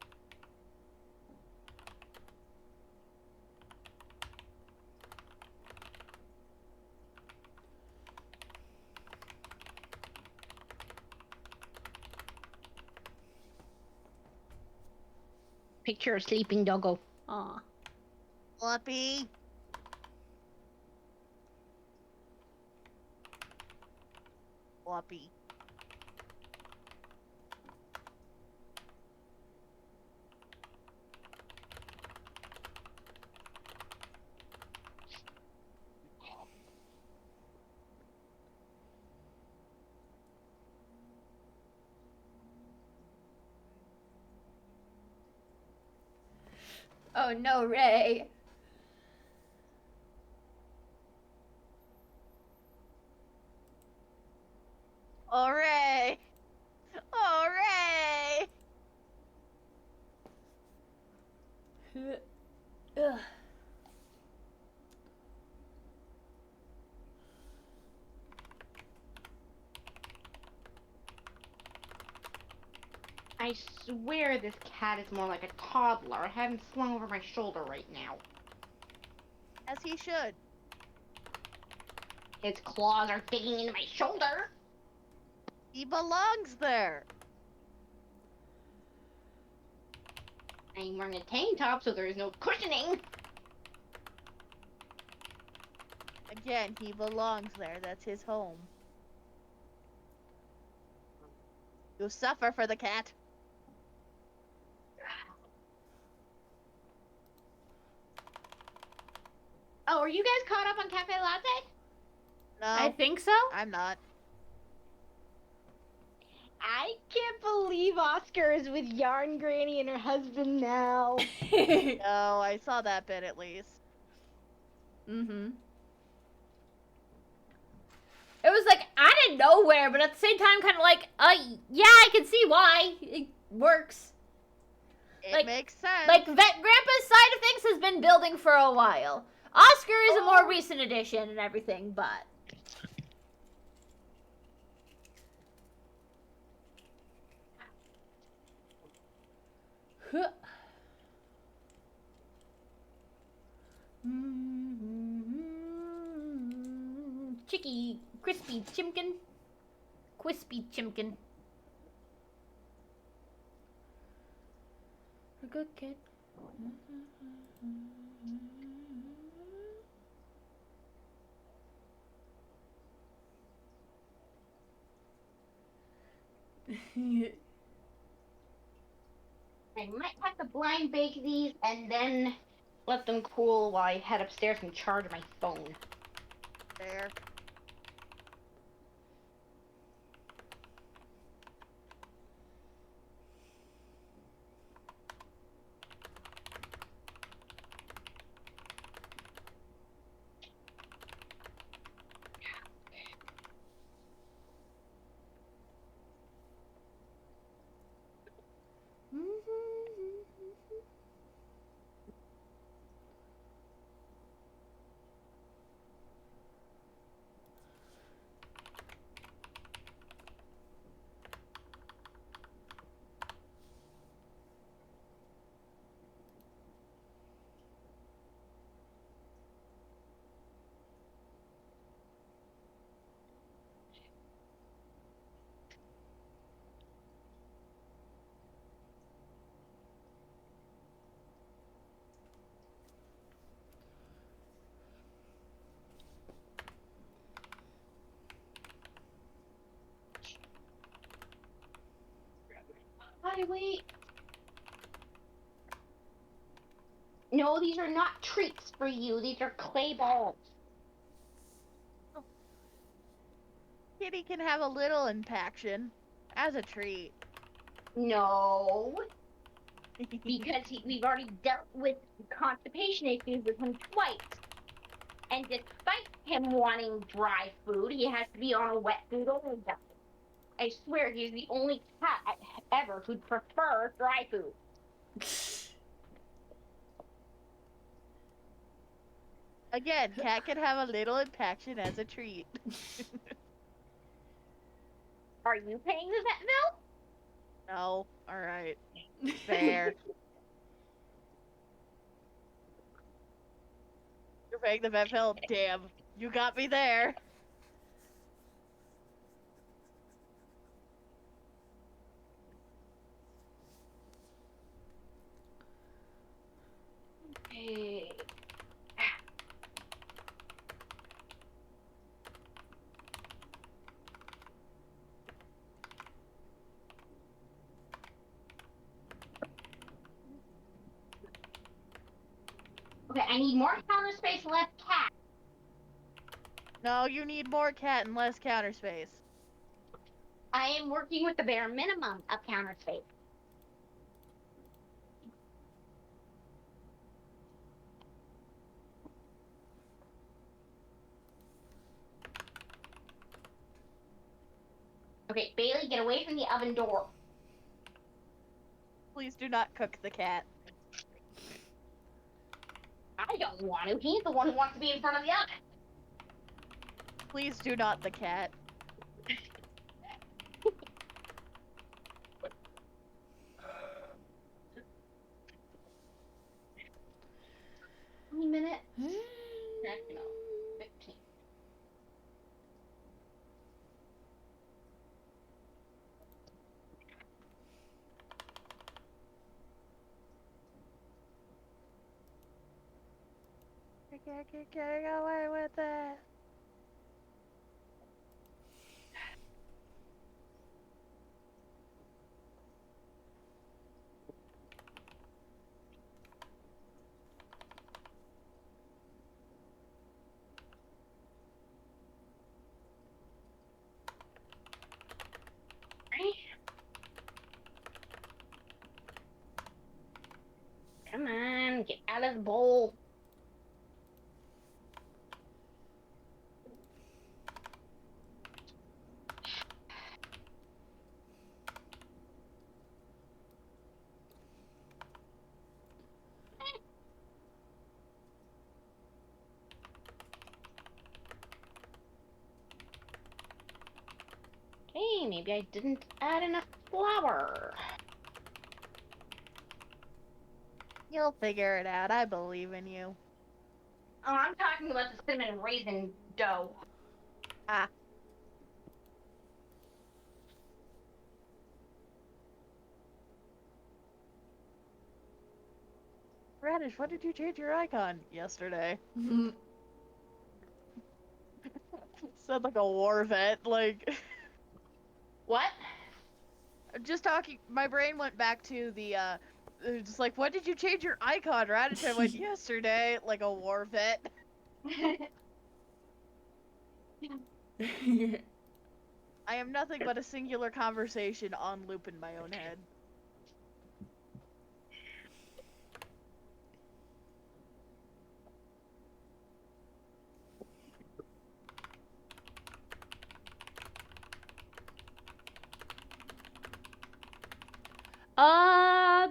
Picture a sleeping doggo. Aw. Fluffy. Fluffy. Oh no, Ray. Hooray! Hooray! Ugh. I swear this cat is more like a toddler. I have him slung over my shoulder right now. As he should. His claws are digging into my shoulder. He belongs there. I'm wearing a tank top, so there is no cushioning. Again, he belongs there. That's his home. You suffer for the cat. Oh, are you guys caught up on Cafe Latte? No, I think so. I'm not. I can't believe Oscar is with Yarn Granny and her husband now. No, I saw that bit at least. Mm-hmm. It was like out of nowhere, but at the same time kind of like, yeah, I can see why. It works. It makes sense. Like, Grandpa's side of things has been building for a while. Oscar is a more recent addition and everything, but... Chicky, crispy chimkin. Crispy chimkin. A good kid. I might have to blind bake these and then let them cool while I head upstairs and charge my phone. There. Hi, wait. No, these are not treats for you. These are clay balls. Kitty can have a little impaction as a treat. No, because we've already dealt with constipation issues with him twice. And despite him wanting dry food, he has to be on a wet food only diet. I swear he's the only cat ever who'd prefer dry food. Again, cat can have a little impaction as a treat. Are you paying the vet bill? No. Alright. Fair. You're paying the vet bill? Damn. You got me there. Hey. Okay, I need more counter space, less cat. No, you need more cat and less counter space. I am working with the bare minimum of counter space. Okay, Bailey, get away from the oven door. Please do not cook the cat. I don't want to. He's the one who wants to be in front of the oven. Please do not the cat. 20 minutes? No, 15. I can't get getting away with it. Come on, get out of the bowl. maybe I didn't add enough flour. You'll figure it out. I believe in you. Oh, I'm talking about the cinnamon raisin dough. Ah. Radish, what did you change your icon yesterday? Said like a war vet, like. What? Just talking, my brain went back to the, just like, what did you change your icon, Radish? I went, yesterday, like a war vet. I am nothing but a singular conversation on loop in my own head.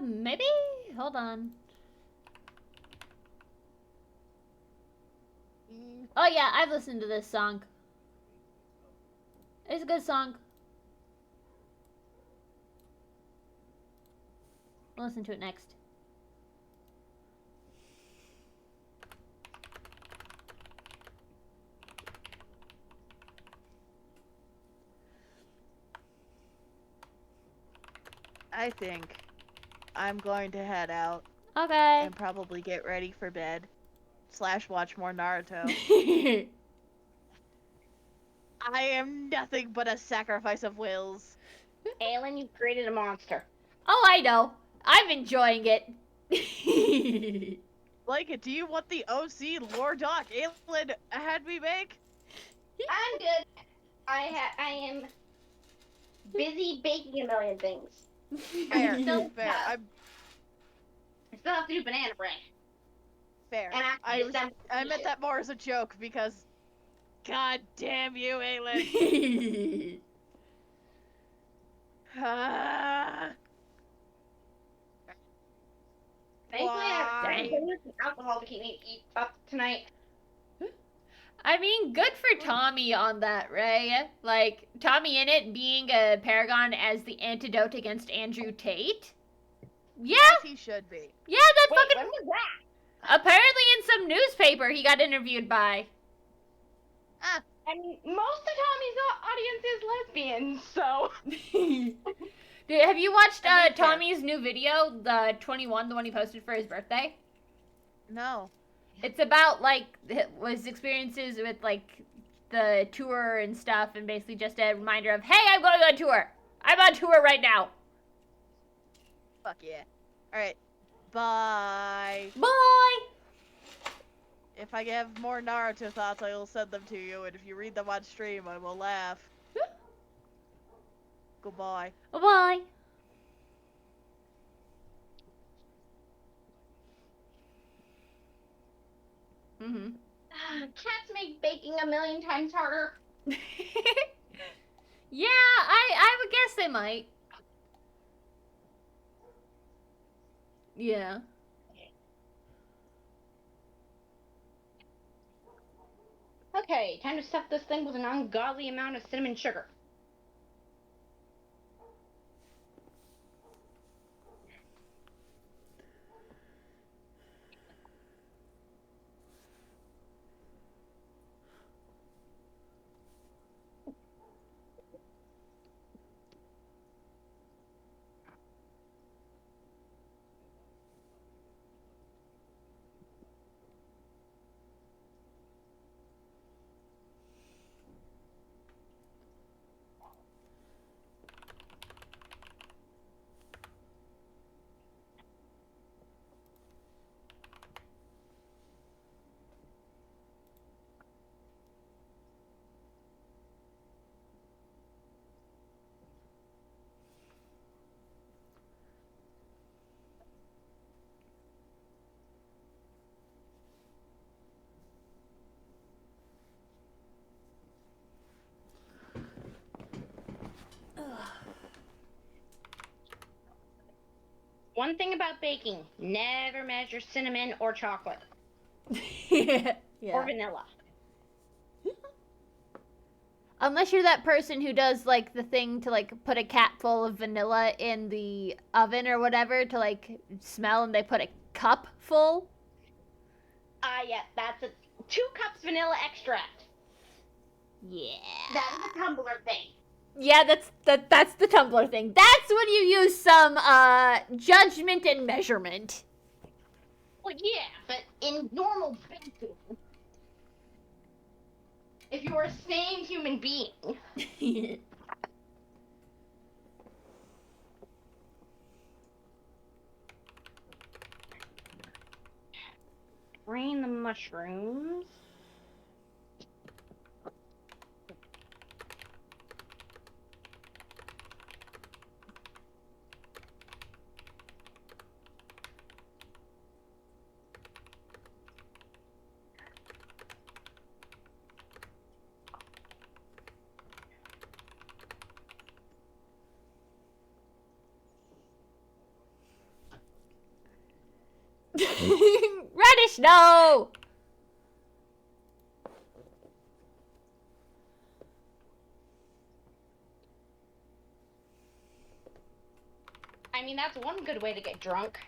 Maybe? Hold on. Oh yeah, I've listened to this song. It's a good song. I'll listen to it next. I think I'm going to head out Okay. and probably get ready for bed. / watch more Naruto. I am nothing but a sacrifice of wills. Aelin, you've created a monster. Oh, I know. I'm enjoying it. Like, do you want the OC lore doc Aelin had me make? I'm good. I am busy baking a million things. Fair, Still fair. I still have to do banana bread. Fair. And I meant that more as a joke because, god damn you, Aelin. Thankfully, I Why? have some alcohol to keep me up tonight. I mean, good for Tommy on that, Ray. Like, Tommy in it being a paragon as the antidote against Andrew Tate. Yeah, As he should be. yeah, that Wait, fucking... when was that? Apparently in some newspaper he got interviewed by. I mean, most of Tommy's audience is lesbian, so... Have you watched I mean, fair. Tommy's new video, the 21, the one he posted for his birthday? No. It's about, like, his experiences with, like, the tour and stuff, and basically just a reminder of, hey, I'm going on tour! I'm on tour right now! Fuck yeah. Alright. Bye. Bye! If I have more Naruto thoughts, I will send them to you, and if you read them on stream, I will laugh. Goodbye. Bye! Mm-hmm. Cats make baking a million times harder. Yeah, I would guess they might. Yeah. Okay, time to stuff this thing with an ungodly amount of cinnamon sugar. One thing about baking, never measure cinnamon or chocolate. Yeah. Or vanilla. Unless you're that person who does like the thing to like put a cat full of vanilla in the oven or whatever to like smell, and they put a cup full. Yeah, that's 2 cups vanilla extract. Yeah. That is a tumbler thing. Yeah, that's the tumbler thing. That's when you use some judgment and measurement. Well, yeah, but in normal baking, if you're a sane human being, drain the mushrooms. Radish, no! I mean, that's one good way to get drunk.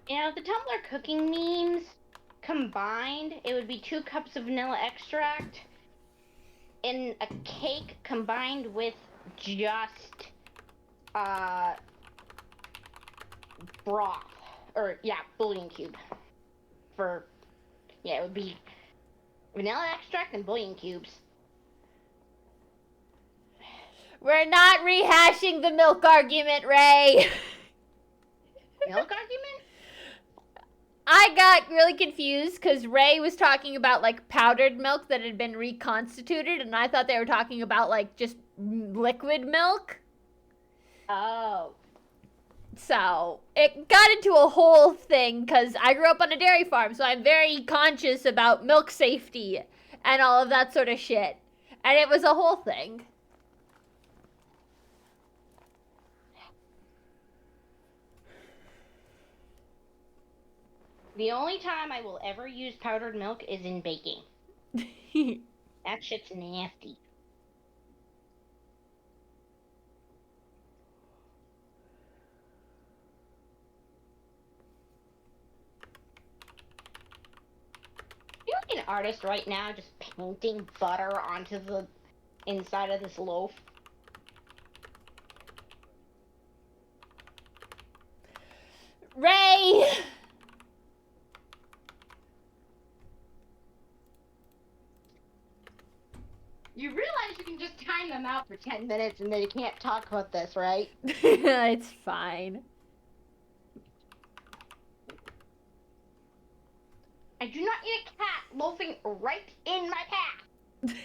You know, the Tumblr cooking memes combined, it would be 2 cups of vanilla extract in a cake combined with just broth, or yeah, bouillon cube. It would be vanilla extract and bouillon cubes. We're not rehashing the milk argument, Ray. Milk argument? I got really confused because Ray was talking about like powdered milk that had been reconstituted, and I thought they were talking about like just liquid milk. Oh. So it got into a whole thing because I grew up on a dairy farm, so I'm very conscious about milk safety and all of that sort of shit. And it was a whole thing. The only time I will ever use powdered milk is in baking. That shit's nasty. You're like an artist right now just painting butter onto the inside of this loaf. Ray! You realize you can just time them out for 10 minutes and then you can't talk about this, right? It's fine. I do not need a cat loafing right in my path.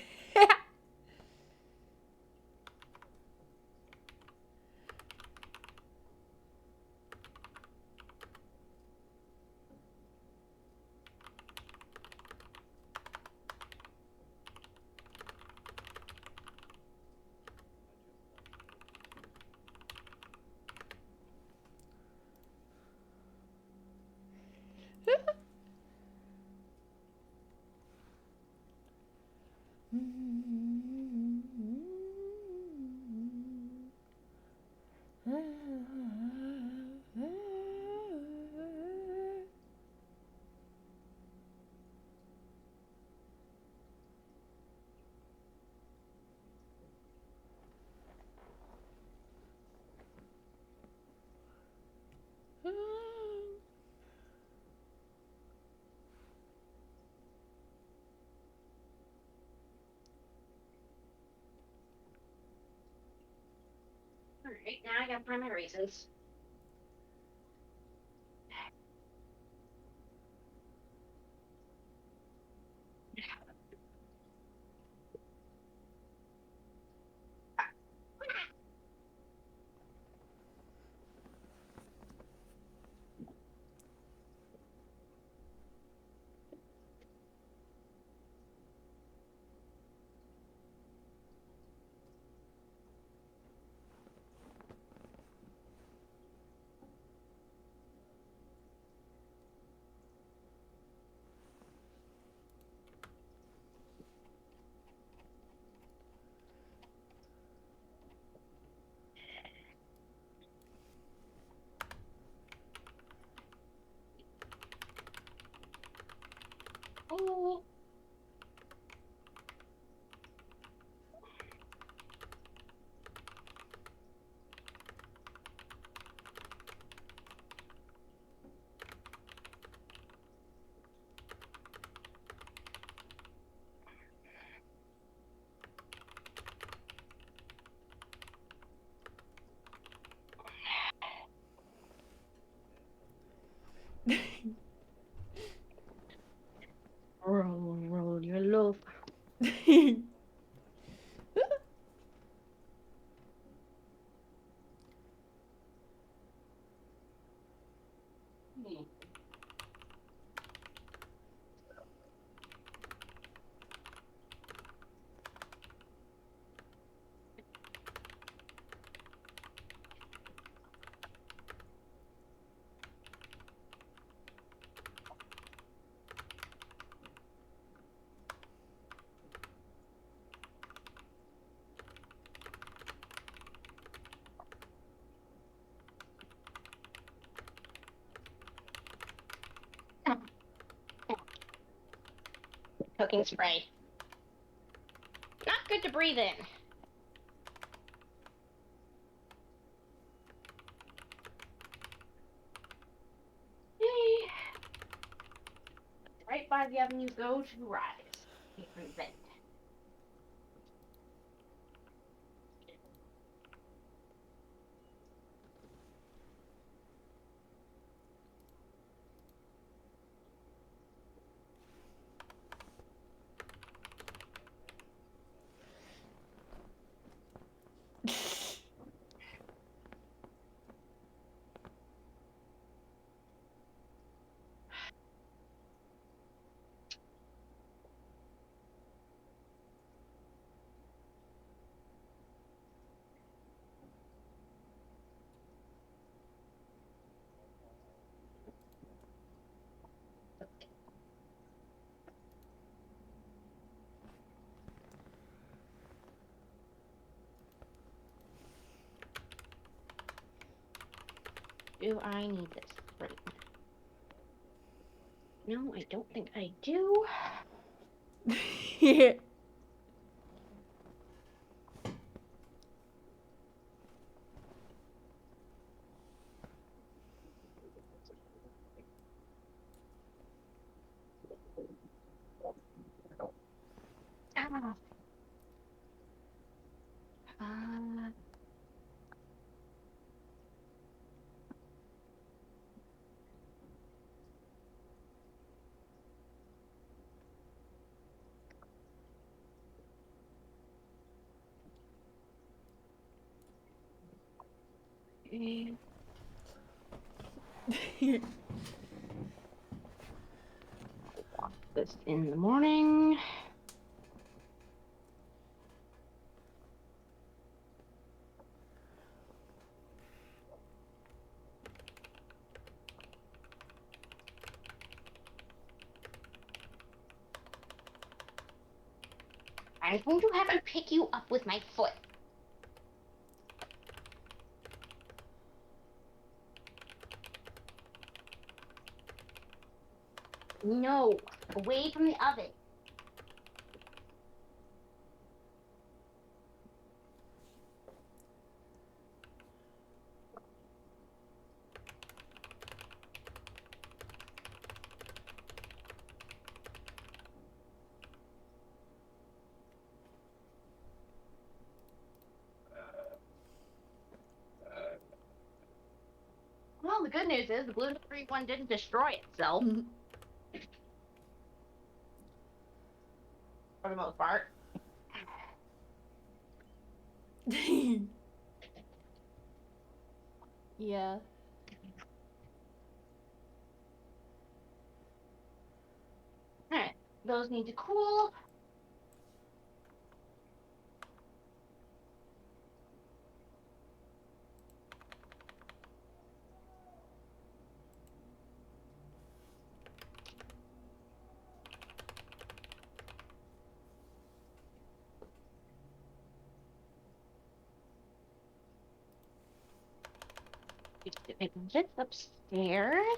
Alright, now I gotta find my raisins. cooking spray. Not good to breathe in. Right by the avenue, go to rise. Different vent. Do I need this? Right. No, I don't think I do. Ah. Okay. This in the morning. I'm going to have to pick you up with my foot. No, away from the oven. Well, the good news is the gluten-free one didn't destroy itself. For the most part. Yeah. Alright, those need to cool. Make this upstairs.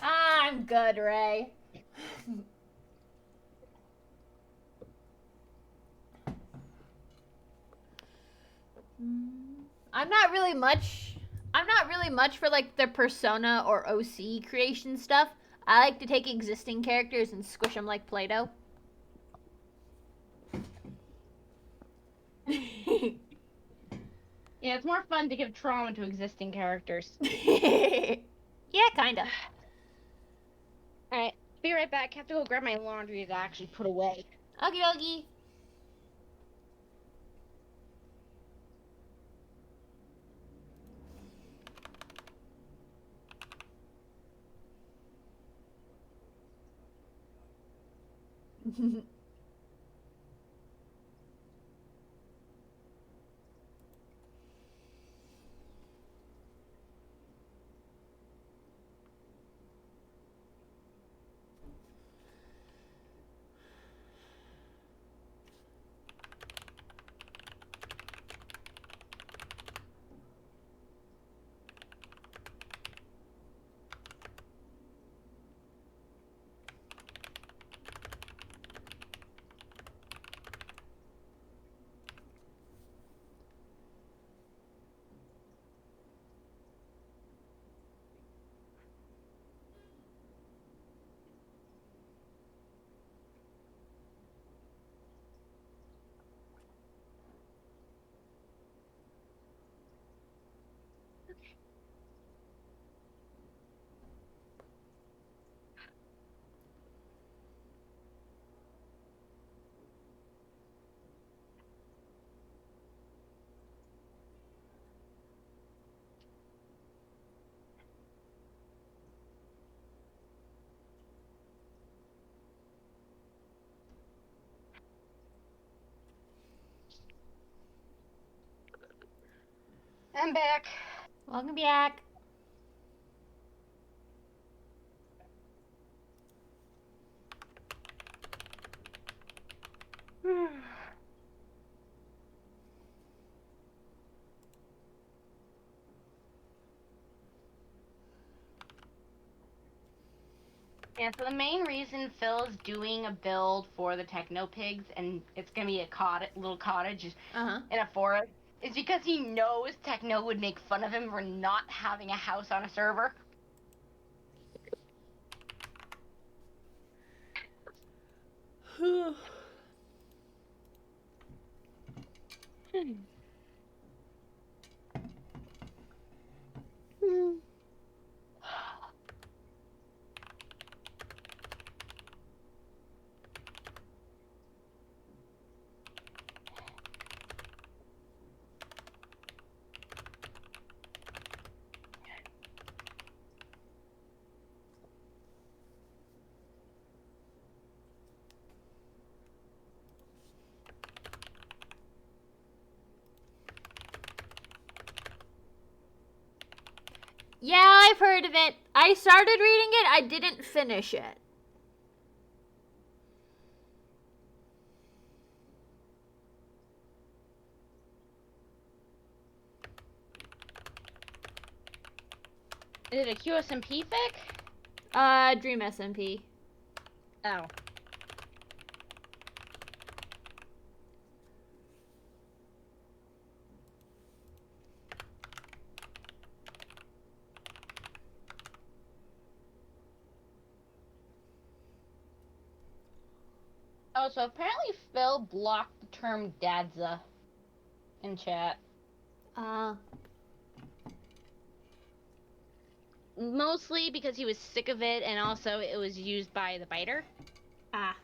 I'm good, Ray. I'm not really much for like the Persona or OC creation stuff. I like to take existing characters and squish them like Play-Doh. Yeah, it's more fun to give trauma to existing characters. Yeah, kinda. Alright, be right back. Have to go grab my laundry to actually put away. Okie dokie. I'm back. Welcome back. Yeah, so the main reason Phil's doing a build for the Techno Pigs, and it's gonna be a little cottage in a forest, is because he knows Techno would make fun of him for not having a house on a server. Yeah, I've heard of it. I started reading it, I didn't finish it. Is it a QSMP fic? Dream SMP. Oh. Oh, so apparently Phil blocked the term Dadza in chat. Mostly because he was sick of it, and also it was used by the biter. Ah.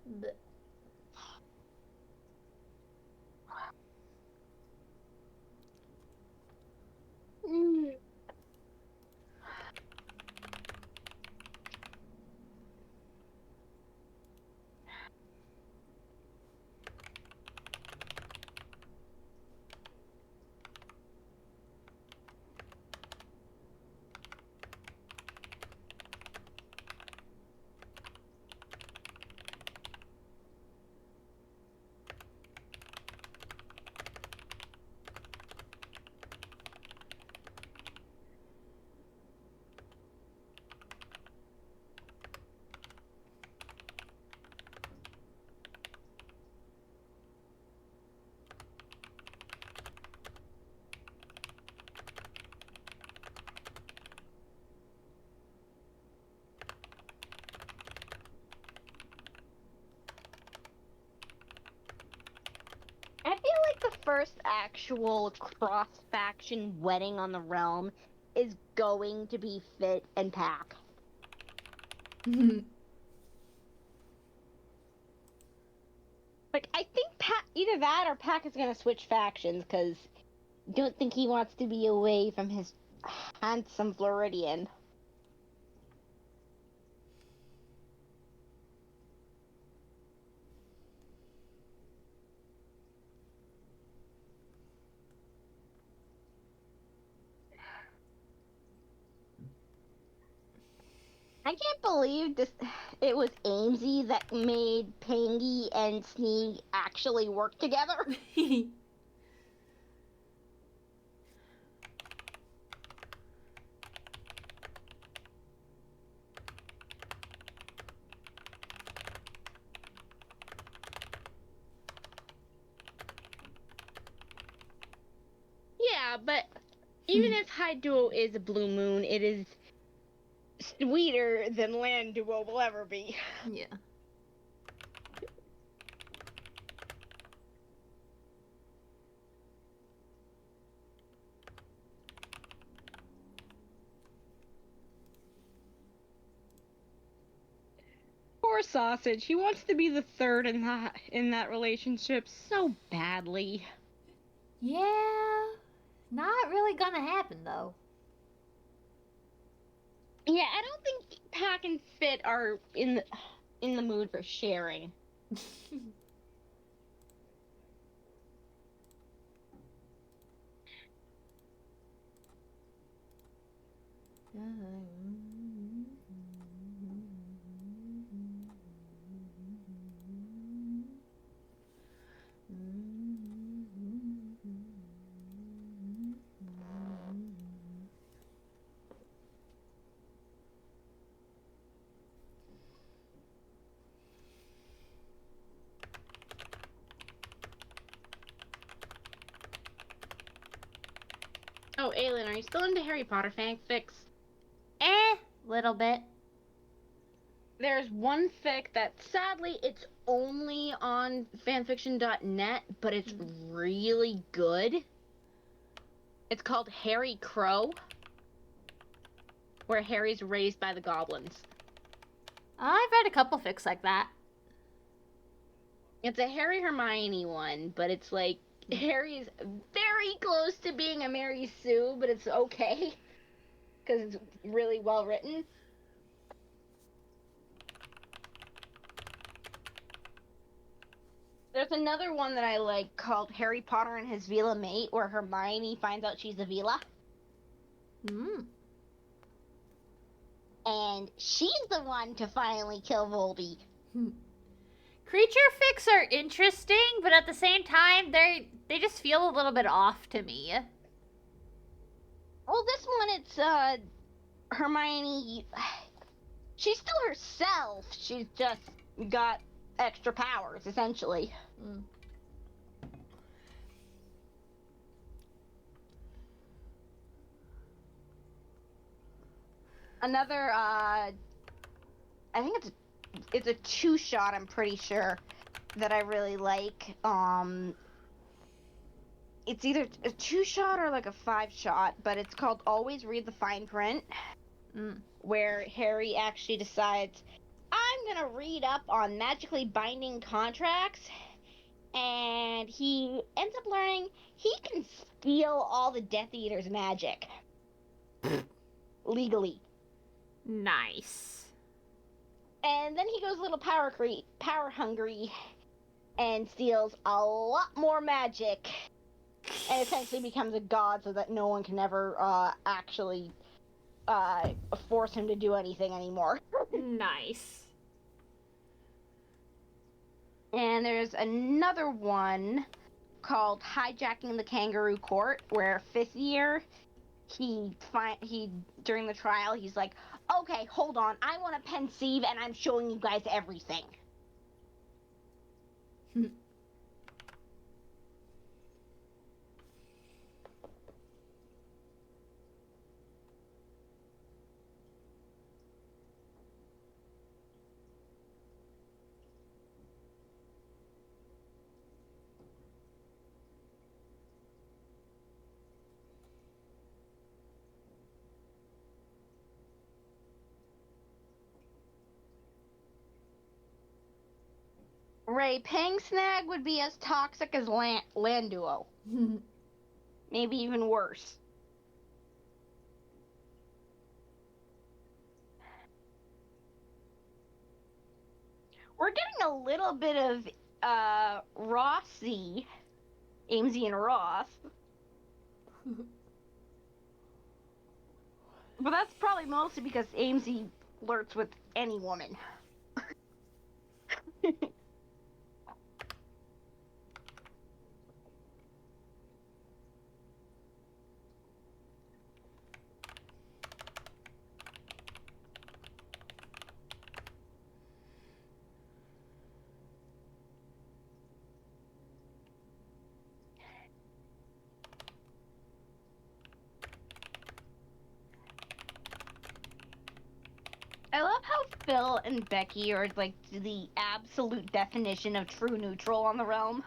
Blech. I feel like the first actual cross-faction wedding on the realm is going to be Fit and Pack. Like, I think either that or Pack is gonna switch factions, because I don't think he wants to be away from his handsome Floridian. I can't believe it was Amesy that made Pangy and Sneak actually work together. Yeah, but even if High Duo is a blue moon, it is sweeter than Land Duo will ever be. Yeah. sausage. He wants to be the third in that relationship so badly. Yeah, not really gonna happen though. Yeah, I don't think Pack and Fit are in the mood for sharing. Oh, Aylin, are you still into Harry Potter fanfics? Little bit. There's one fic that, sadly, it's only on fanfiction.net, but it's really good. It's called Harry Crow, where Harry's raised by the goblins. I've read a couple fics like that. It's a Harry Hermione one, but it's like Harry's very close to being a Mary Sue, but it's okay because it's really well written. There's another one that I like called Harry Potter and His Veela Mate, where Hermione finds out she's a Veela. And she's the one to finally kill Voldy. Creature fics are interesting, but at the same time, they just feel a little bit off to me. Well, this one, it's Hermione. She's still herself. She's just got extra powers, essentially. Another, I think it's a 2-shot, I'm pretty sure, that I really like. It's either a 2-shot or like a 5-shot, but it's called Always Read the Fine Print, where Harry actually decides, I'm gonna read up on magically binding contracts, and he ends up learning he can steal all the Death Eater's magic. Legally. Nice. And then he goes a little power hungry, and steals a lot more magic, and essentially becomes a god so that no one can ever actually force him to do anything anymore. Nice. And there's another one called Hijacking the Kangaroo Court, where 5th year, he during the trial, he's like, okay, hold on, I want to pensieve, and I'm showing you guys everything. Ray Pangsnag would be as toxic as Landuo. Maybe even worse. We're getting a little bit of Rossi, Amesy and Ross. But that's probably mostly because Amesy flirts with any woman. I love how Phil and Becky are like the absolute definition of true neutral on the realm.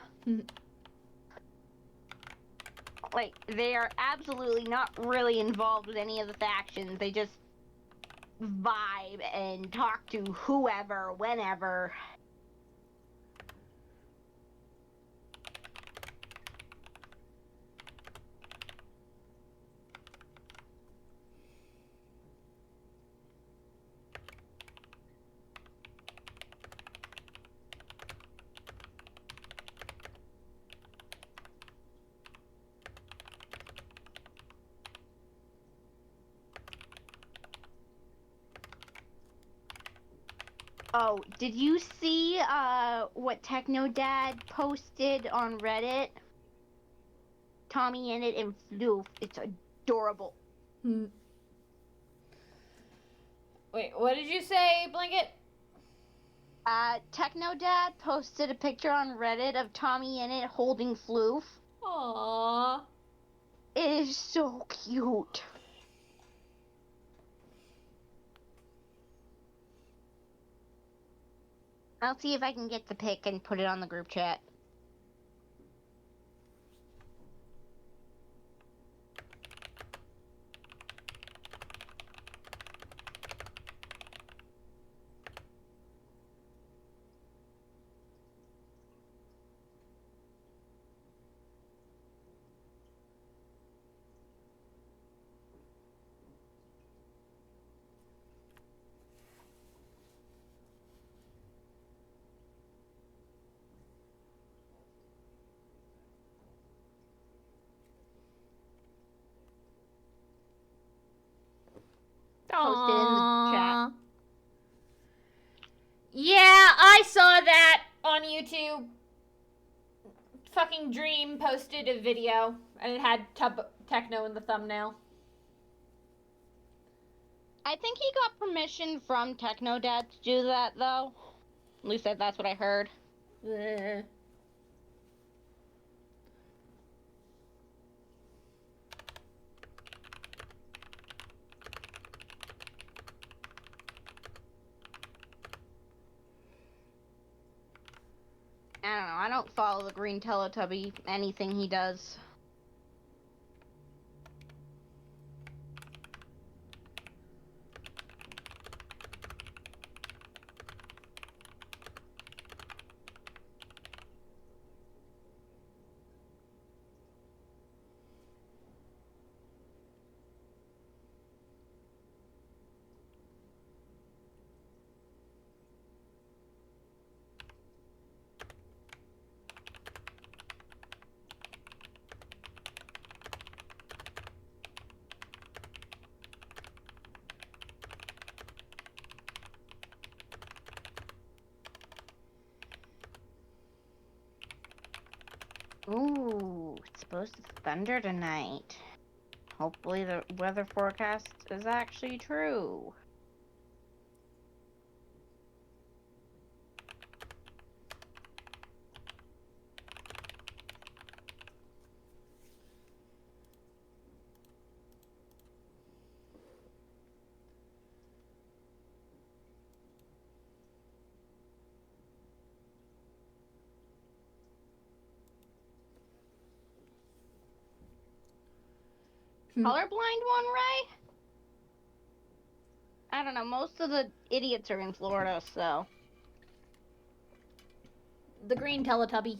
Like, they are absolutely not really involved with any of the factions. They just vibe and talk to whoever, whenever. Oh, did you see what Techno Dad posted on Reddit? Tommy in it and Floof. It's adorable. Wait, what did you say, Blanket? Techno Dad posted a picture on Reddit of Tommy in it holding Floof. Aww. It is so cute. I'll see if I can get the pic and put it on the group chat. Posted in the chat. Yeah, I saw that on YouTube. Fucking Dream posted a video, and it had Techno in the thumbnail. I think he got permission from Techno Dad to do that, though. At least that's what I heard. Ugh. I don't know. I don't follow the Green Teletubby, anything he does. Ooh, it's supposed to thunder tonight. Hopefully the weather forecast is actually true. Colorblind one, Ray? I don't know. Most of the idiots are in Florida, so. The Green Teletubby.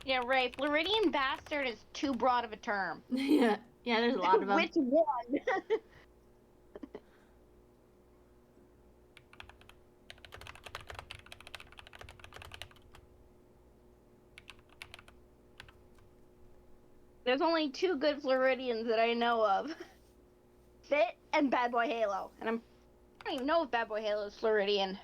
Yeah, Ray, Floridian bastard is too broad of a term. Yeah, there's a lot of them. Which one? There's only two good Floridians that I know of. Fit and Bad Boy Halo. And I don't even know if Bad Boy Halo is Floridian.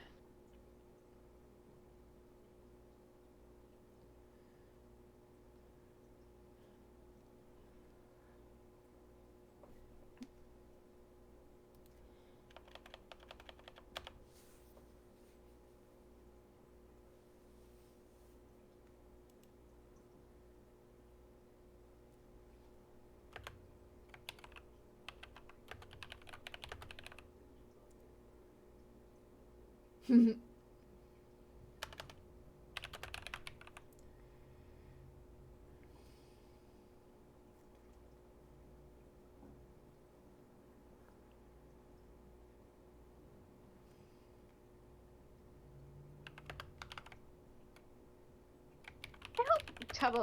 Tubbo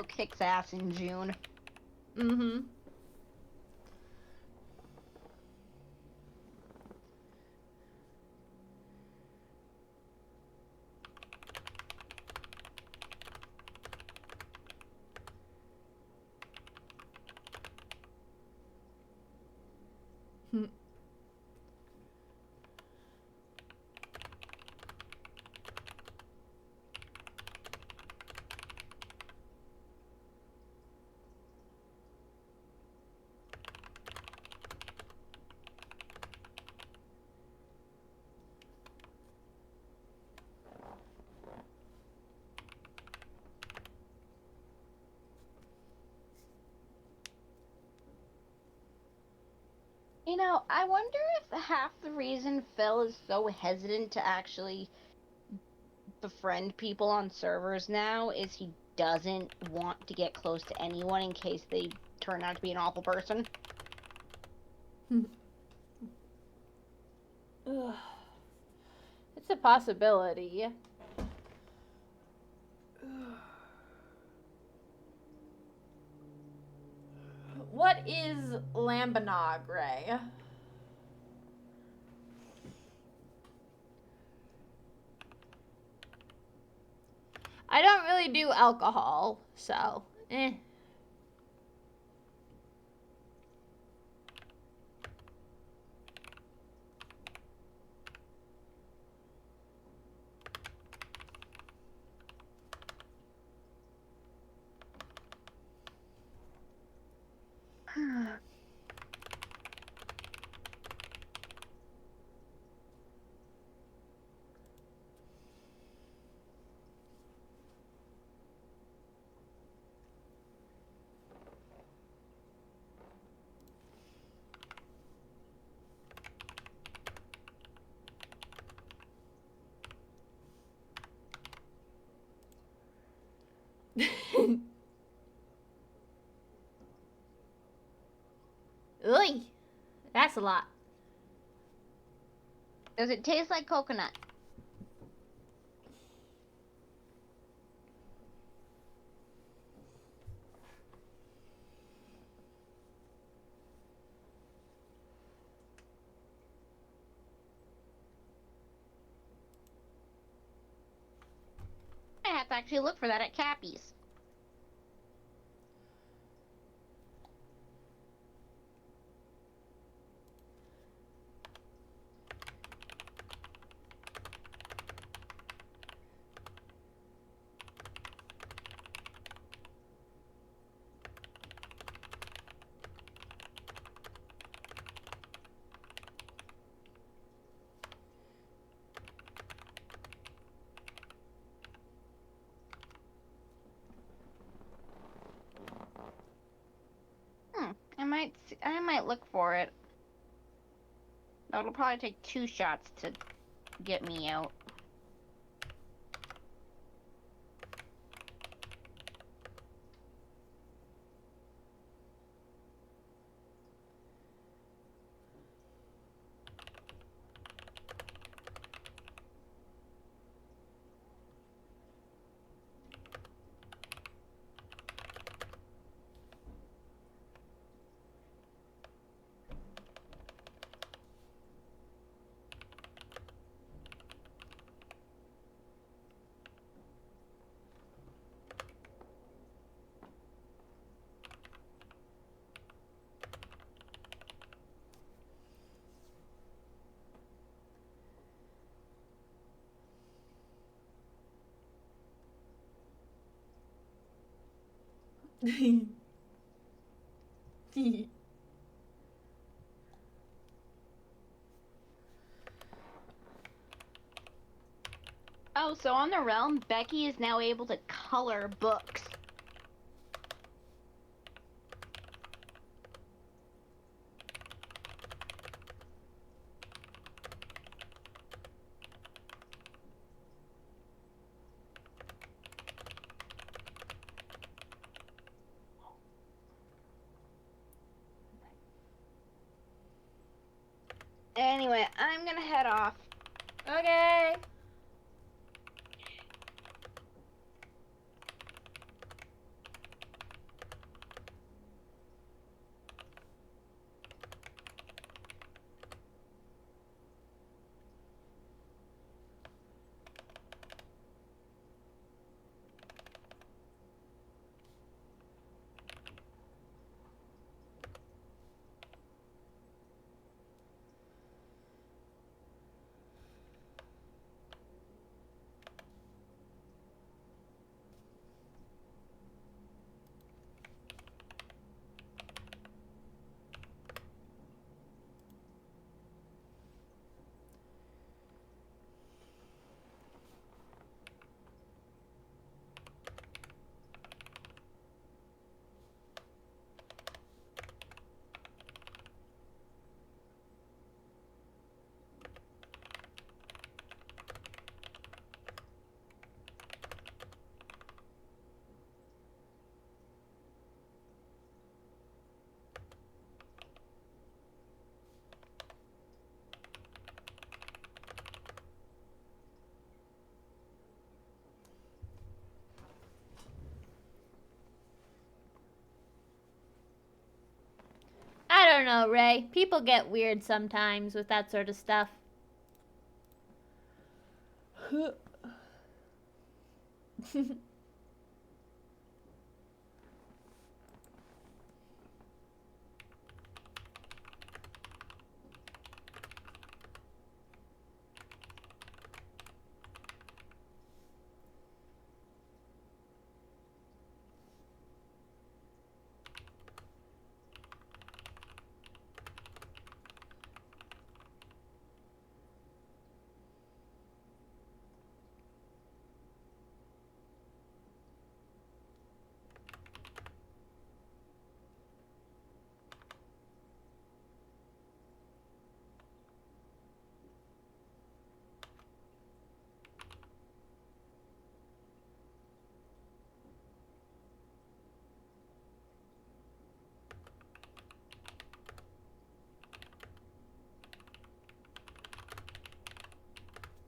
kicks ass in June. Mm-hmm. You know, I wonder if half the reason Phil is so hesitant to actually befriend people on servers now is he doesn't want to get close to anyone in case they turn out to be an awful person. It's a possibility. What is Lambanog, Ray? I don't really do alcohol, so eh. Oy, that's a lot. Does it taste like coconut? I have to actually look for that at Cappy's. I might look for it. It'll probably take 2 shots to get me out. Oh, so on the realm, Becky is now able to color books. Anyway, I'm gonna head off. Okay. I don't know, Ray. People get weird sometimes with that sort of stuff.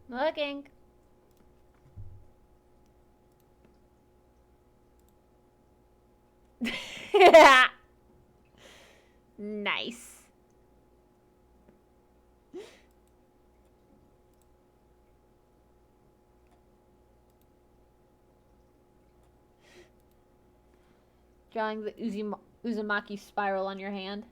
Looking. Nice. Drawing the Uzumaki spiral on your hand.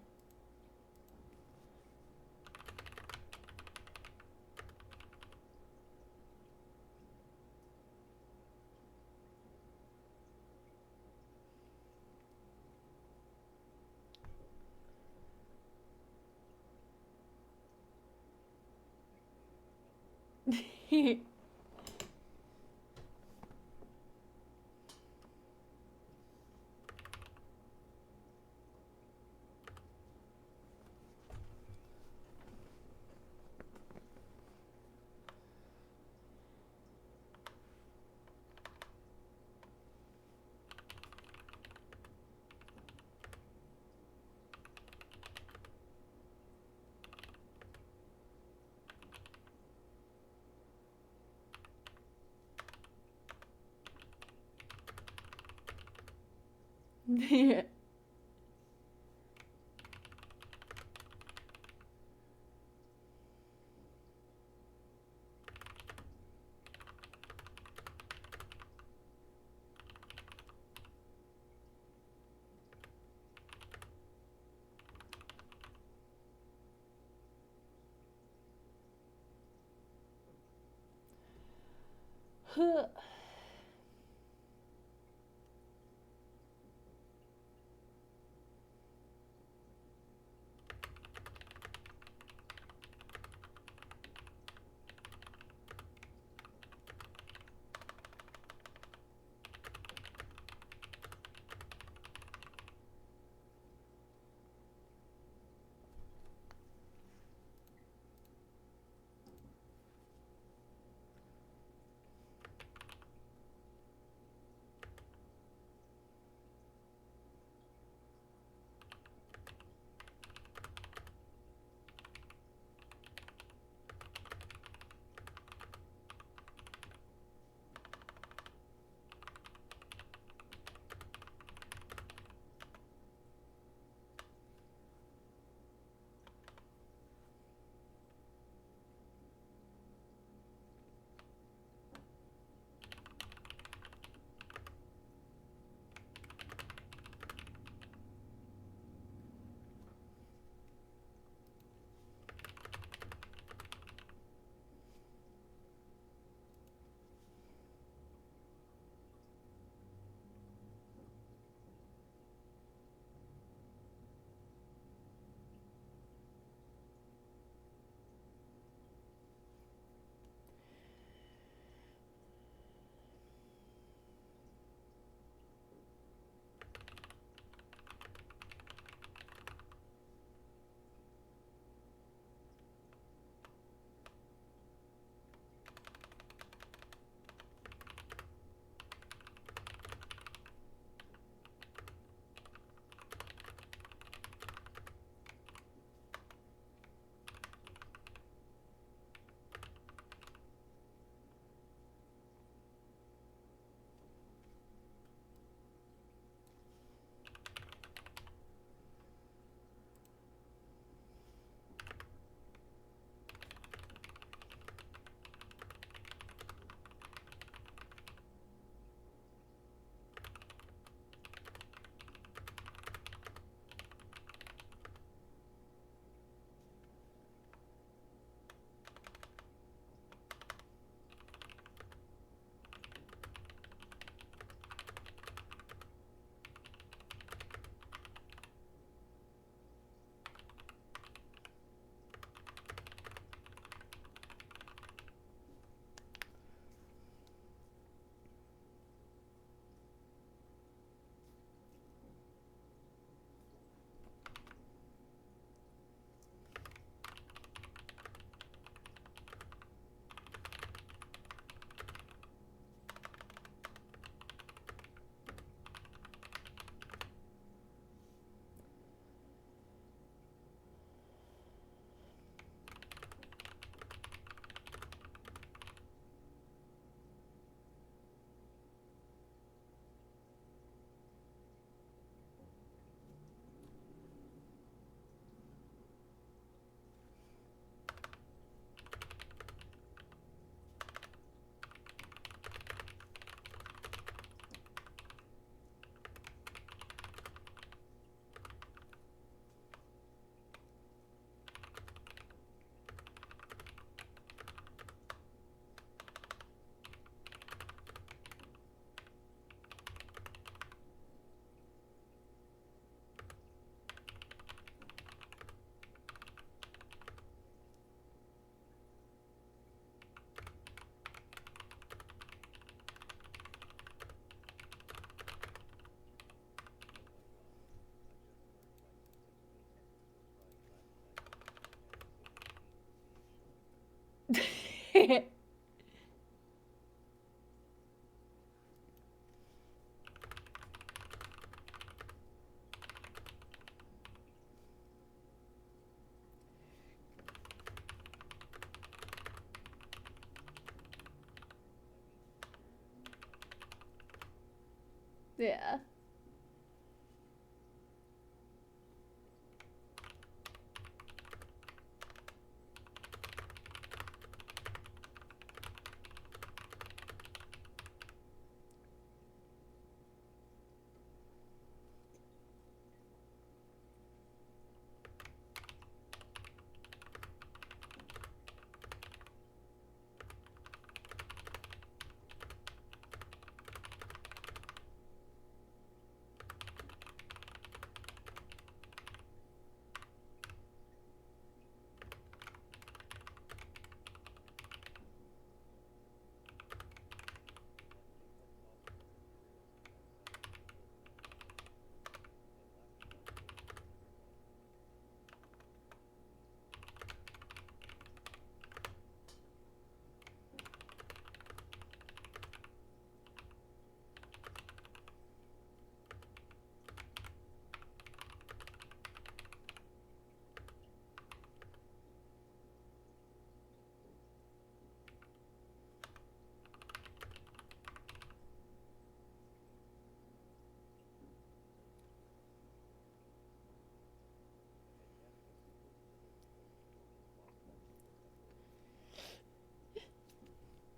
Yeah.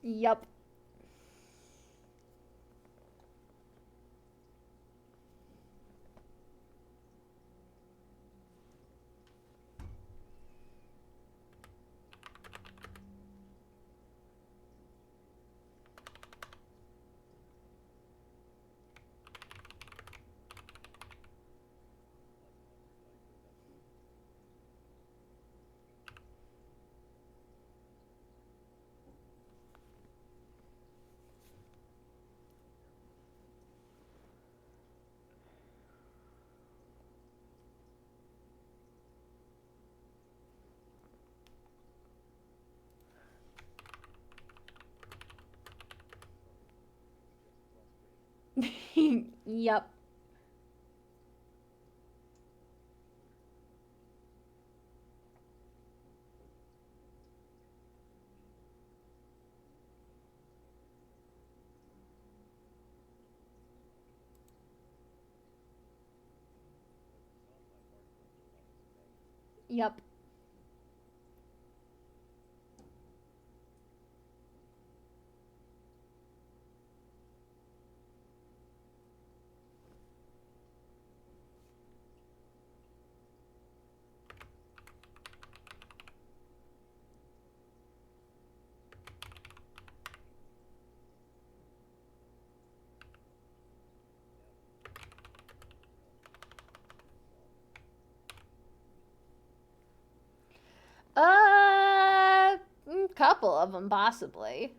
Yup. Yup. Yup. Couple of them, possibly.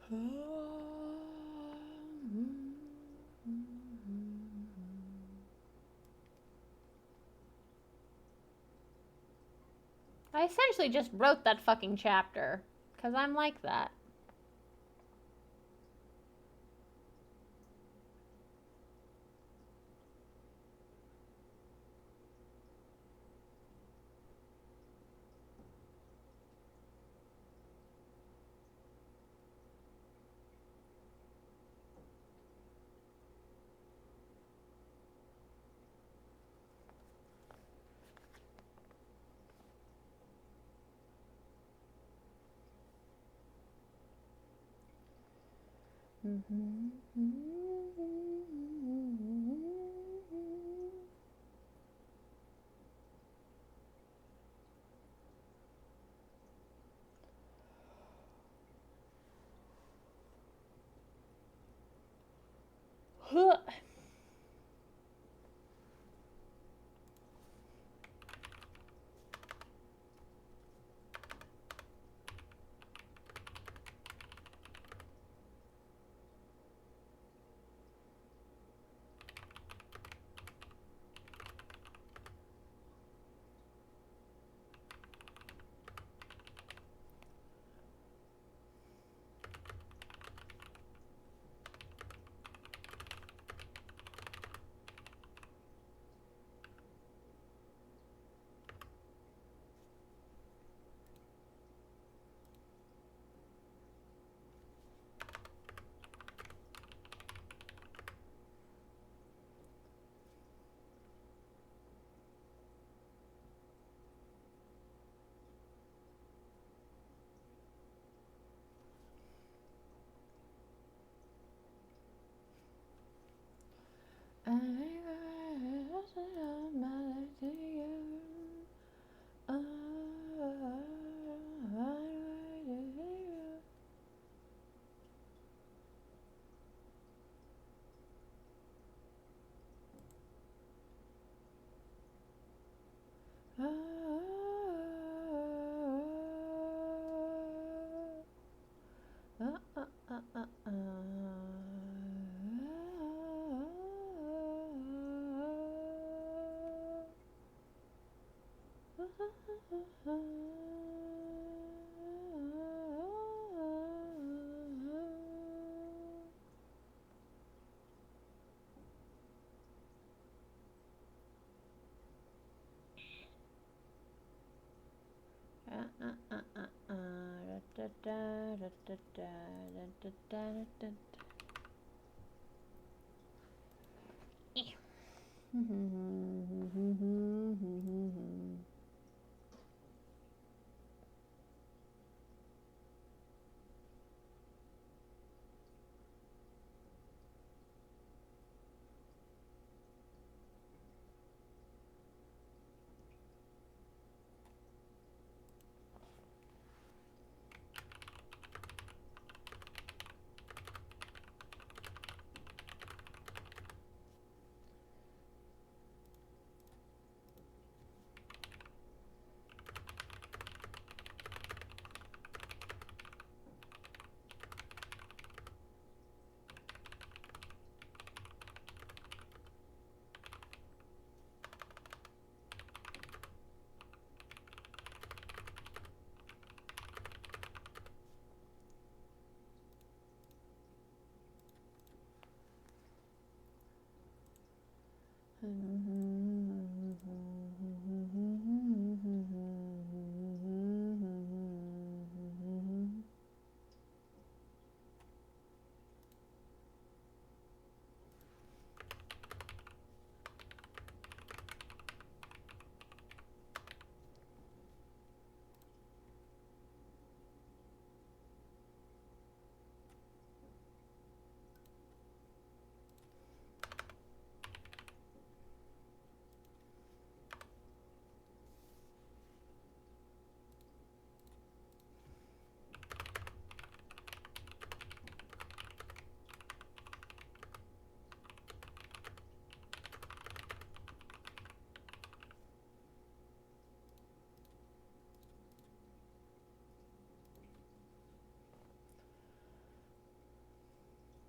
I essentially just wrote that fucking chapter, because I'm like that. Huh.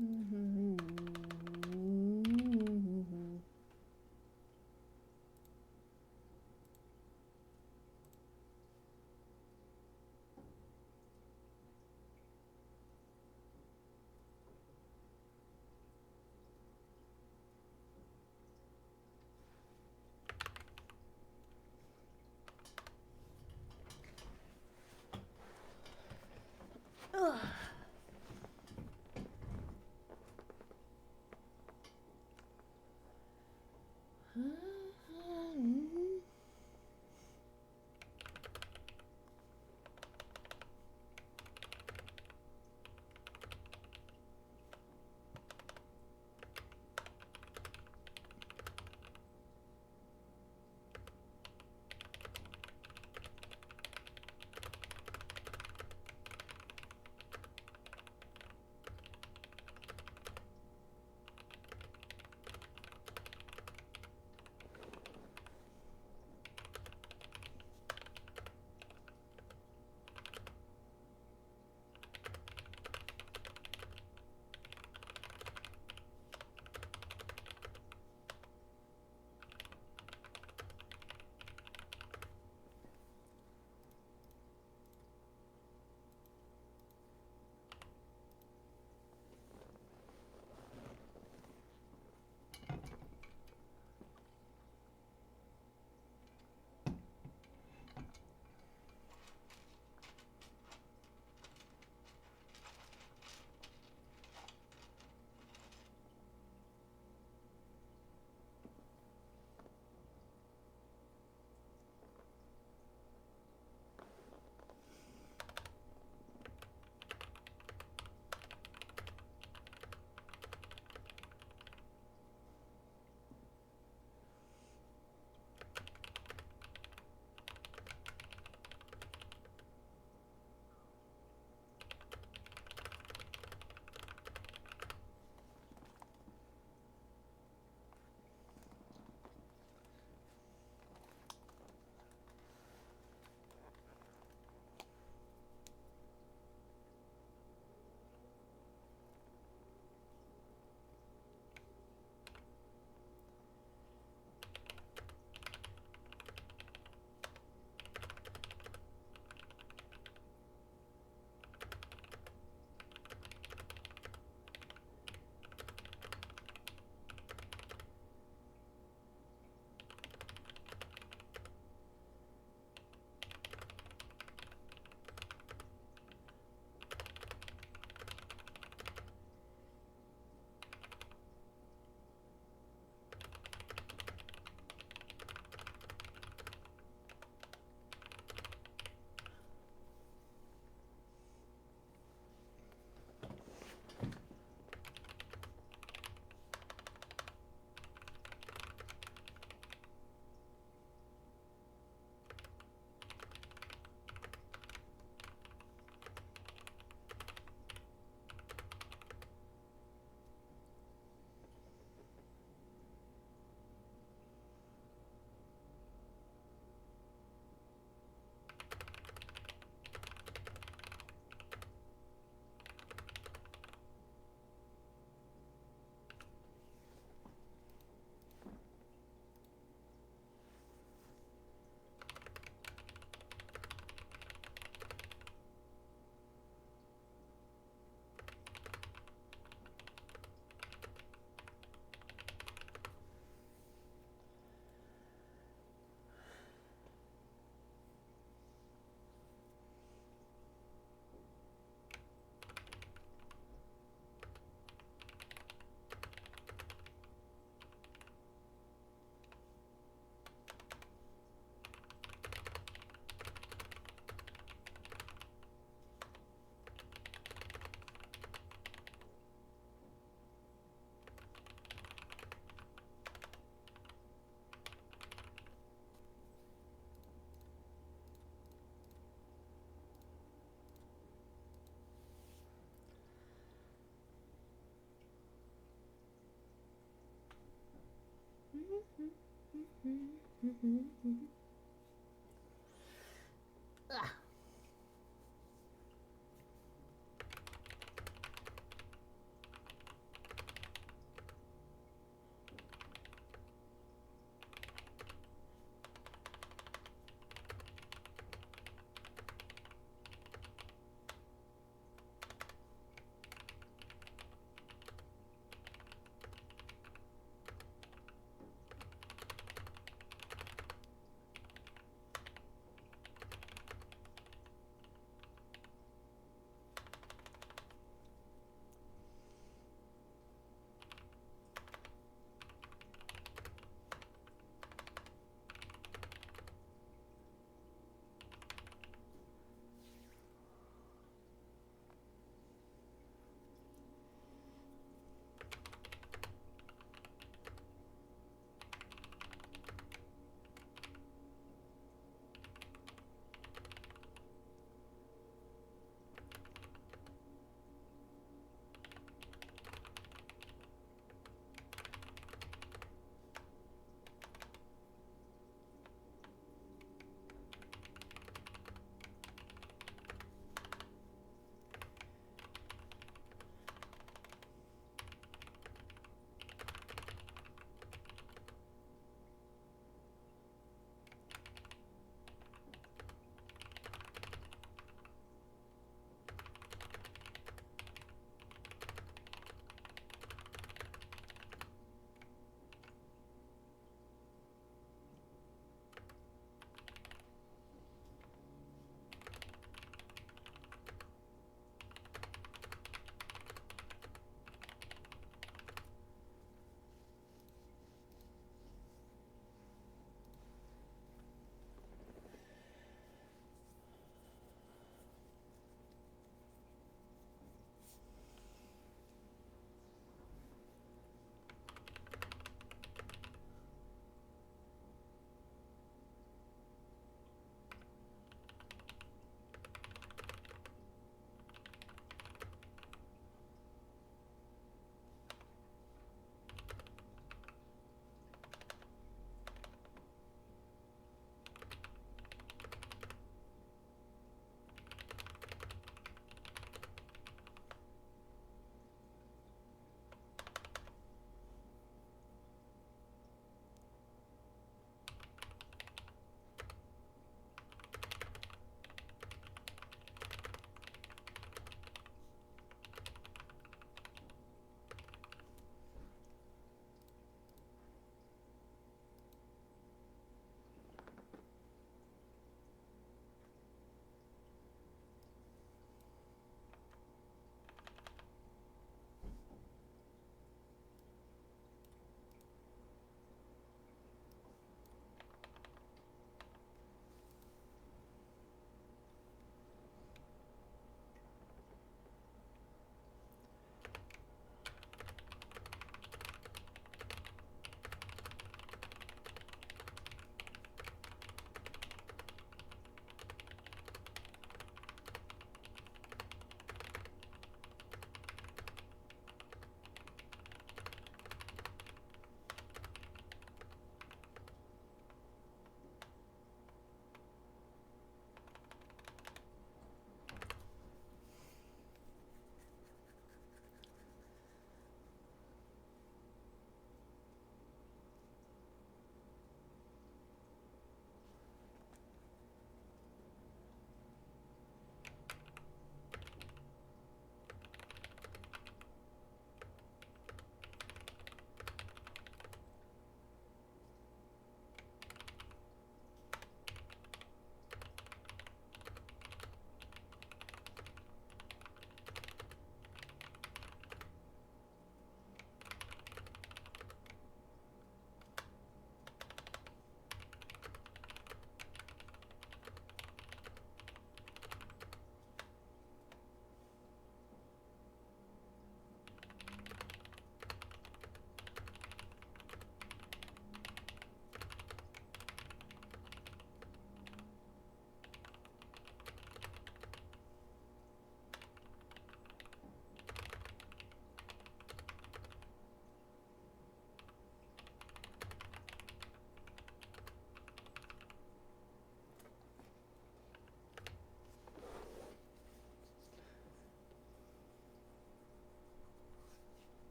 Ugh.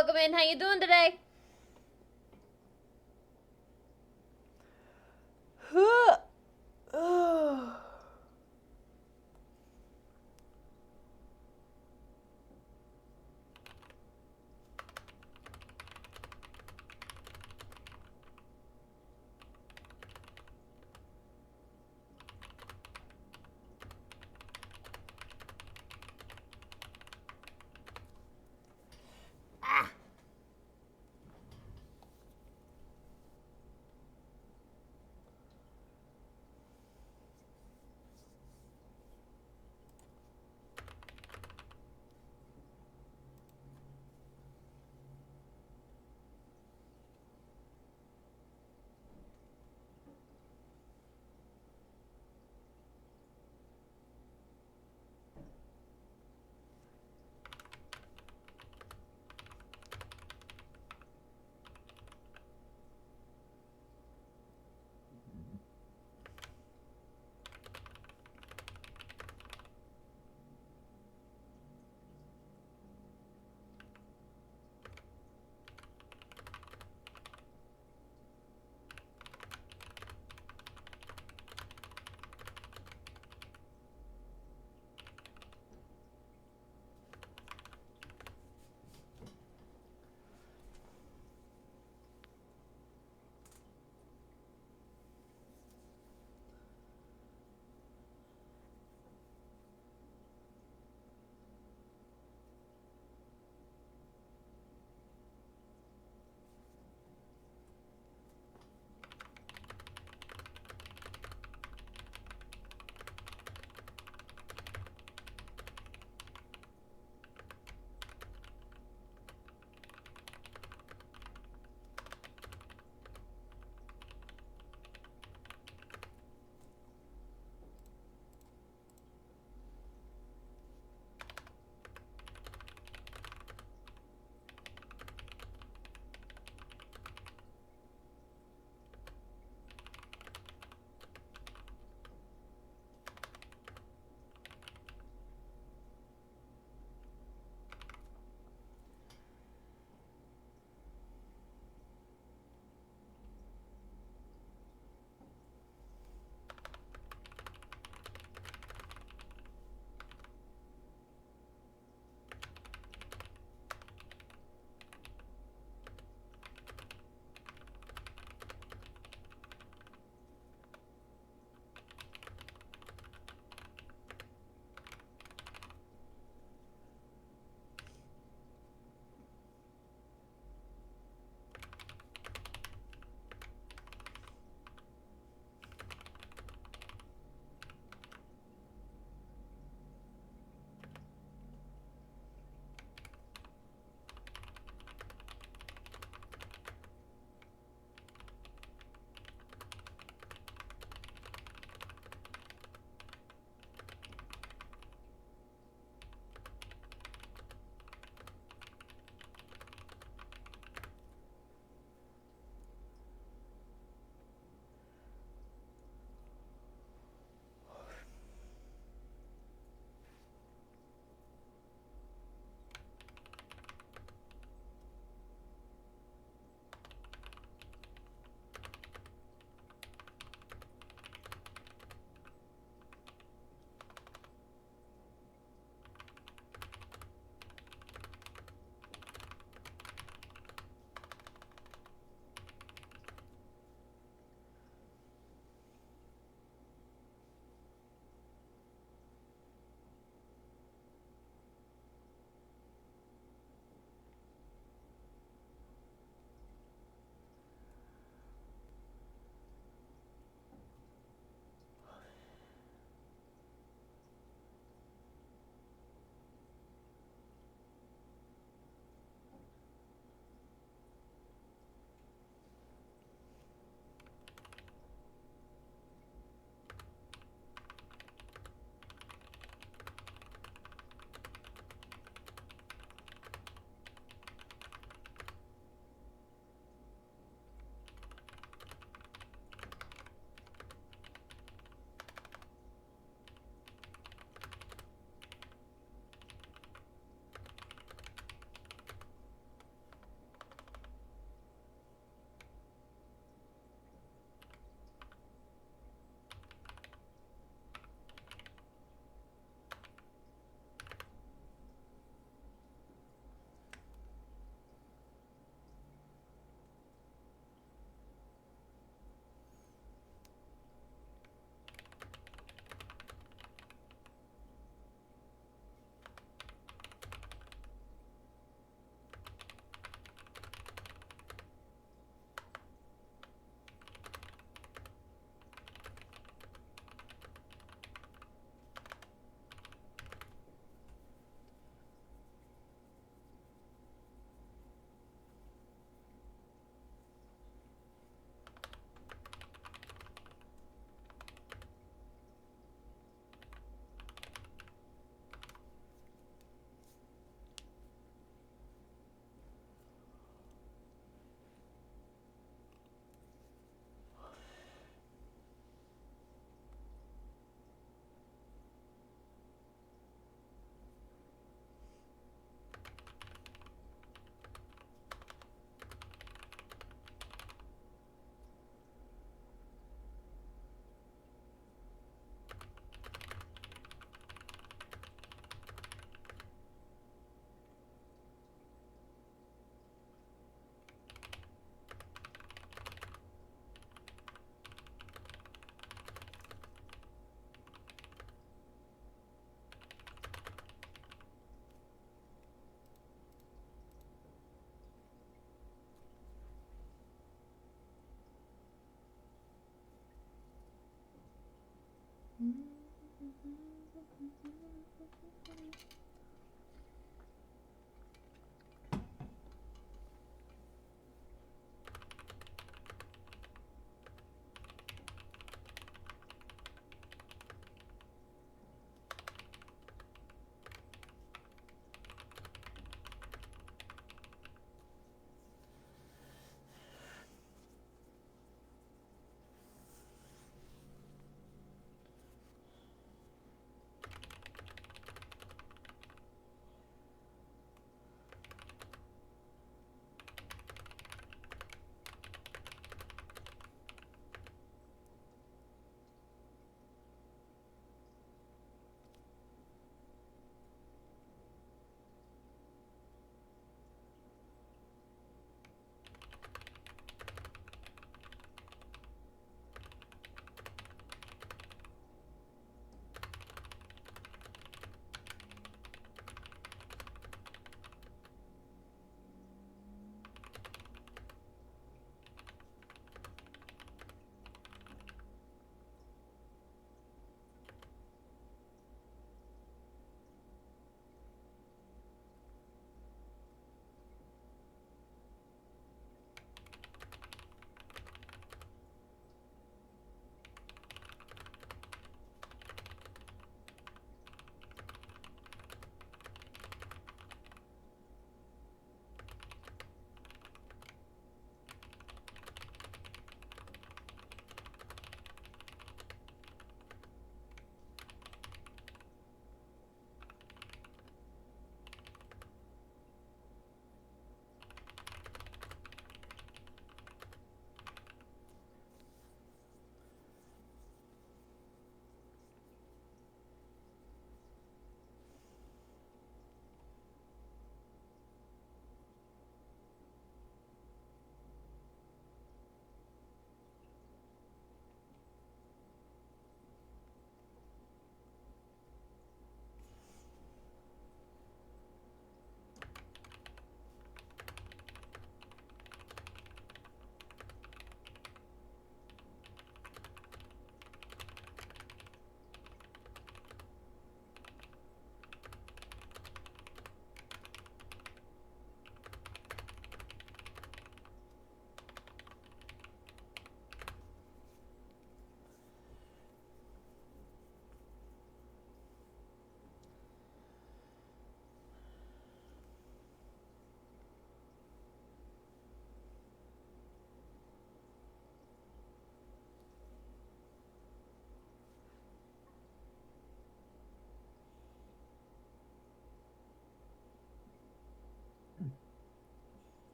welcome in. How you doing today?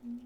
Okay.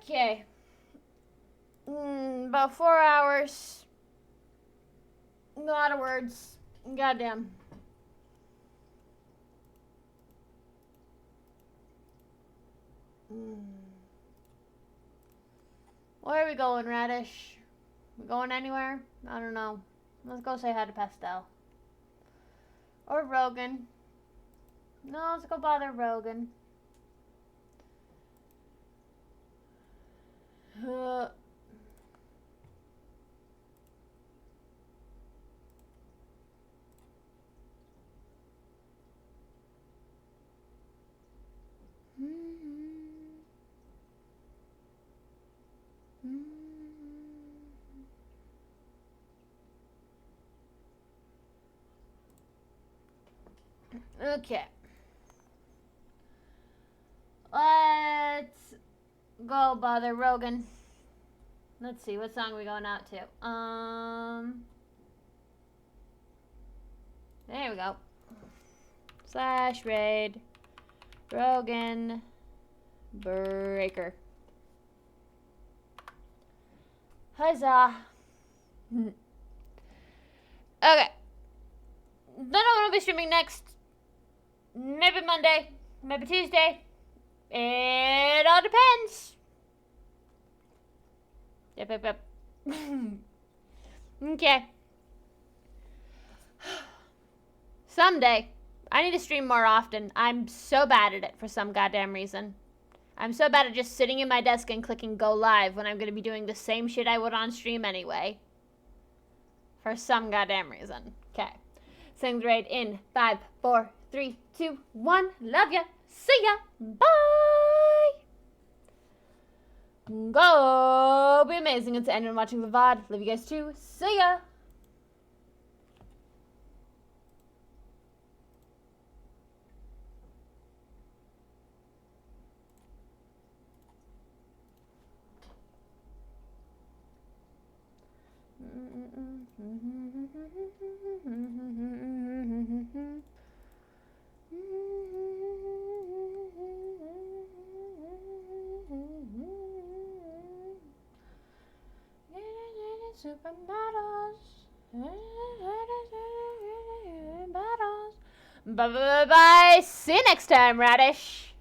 Okay. About 4 hours. A lot of words. Goddamn. Where are we going, Radish? We going anywhere? I don't know. Let's go say hi to Pastel. Or Rogan. No, let's go bother Rogan. Okay. Let's go bother Rogan. Let's see, what song are we going out to? There we go. / raid. Brogan. Breaker. Huzzah. Okay. Don't know when I'll be streaming next. Maybe Monday. Maybe Tuesday. It all depends. Yep. Okay. Someday. I need to stream more often. I'm so bad at it for some goddamn reason. I'm so bad at just sitting in my desk and clicking go live when I'm going to be doing the same shit I would on stream anyway. For some goddamn reason. Okay. Sing the raid in 5, 4, 3, 2, 1. Love ya. See ya. Bye. Go be amazing. And to anyone watching the VOD, love you guys too. See ya. Super battles. Bye. See you next time, Radish.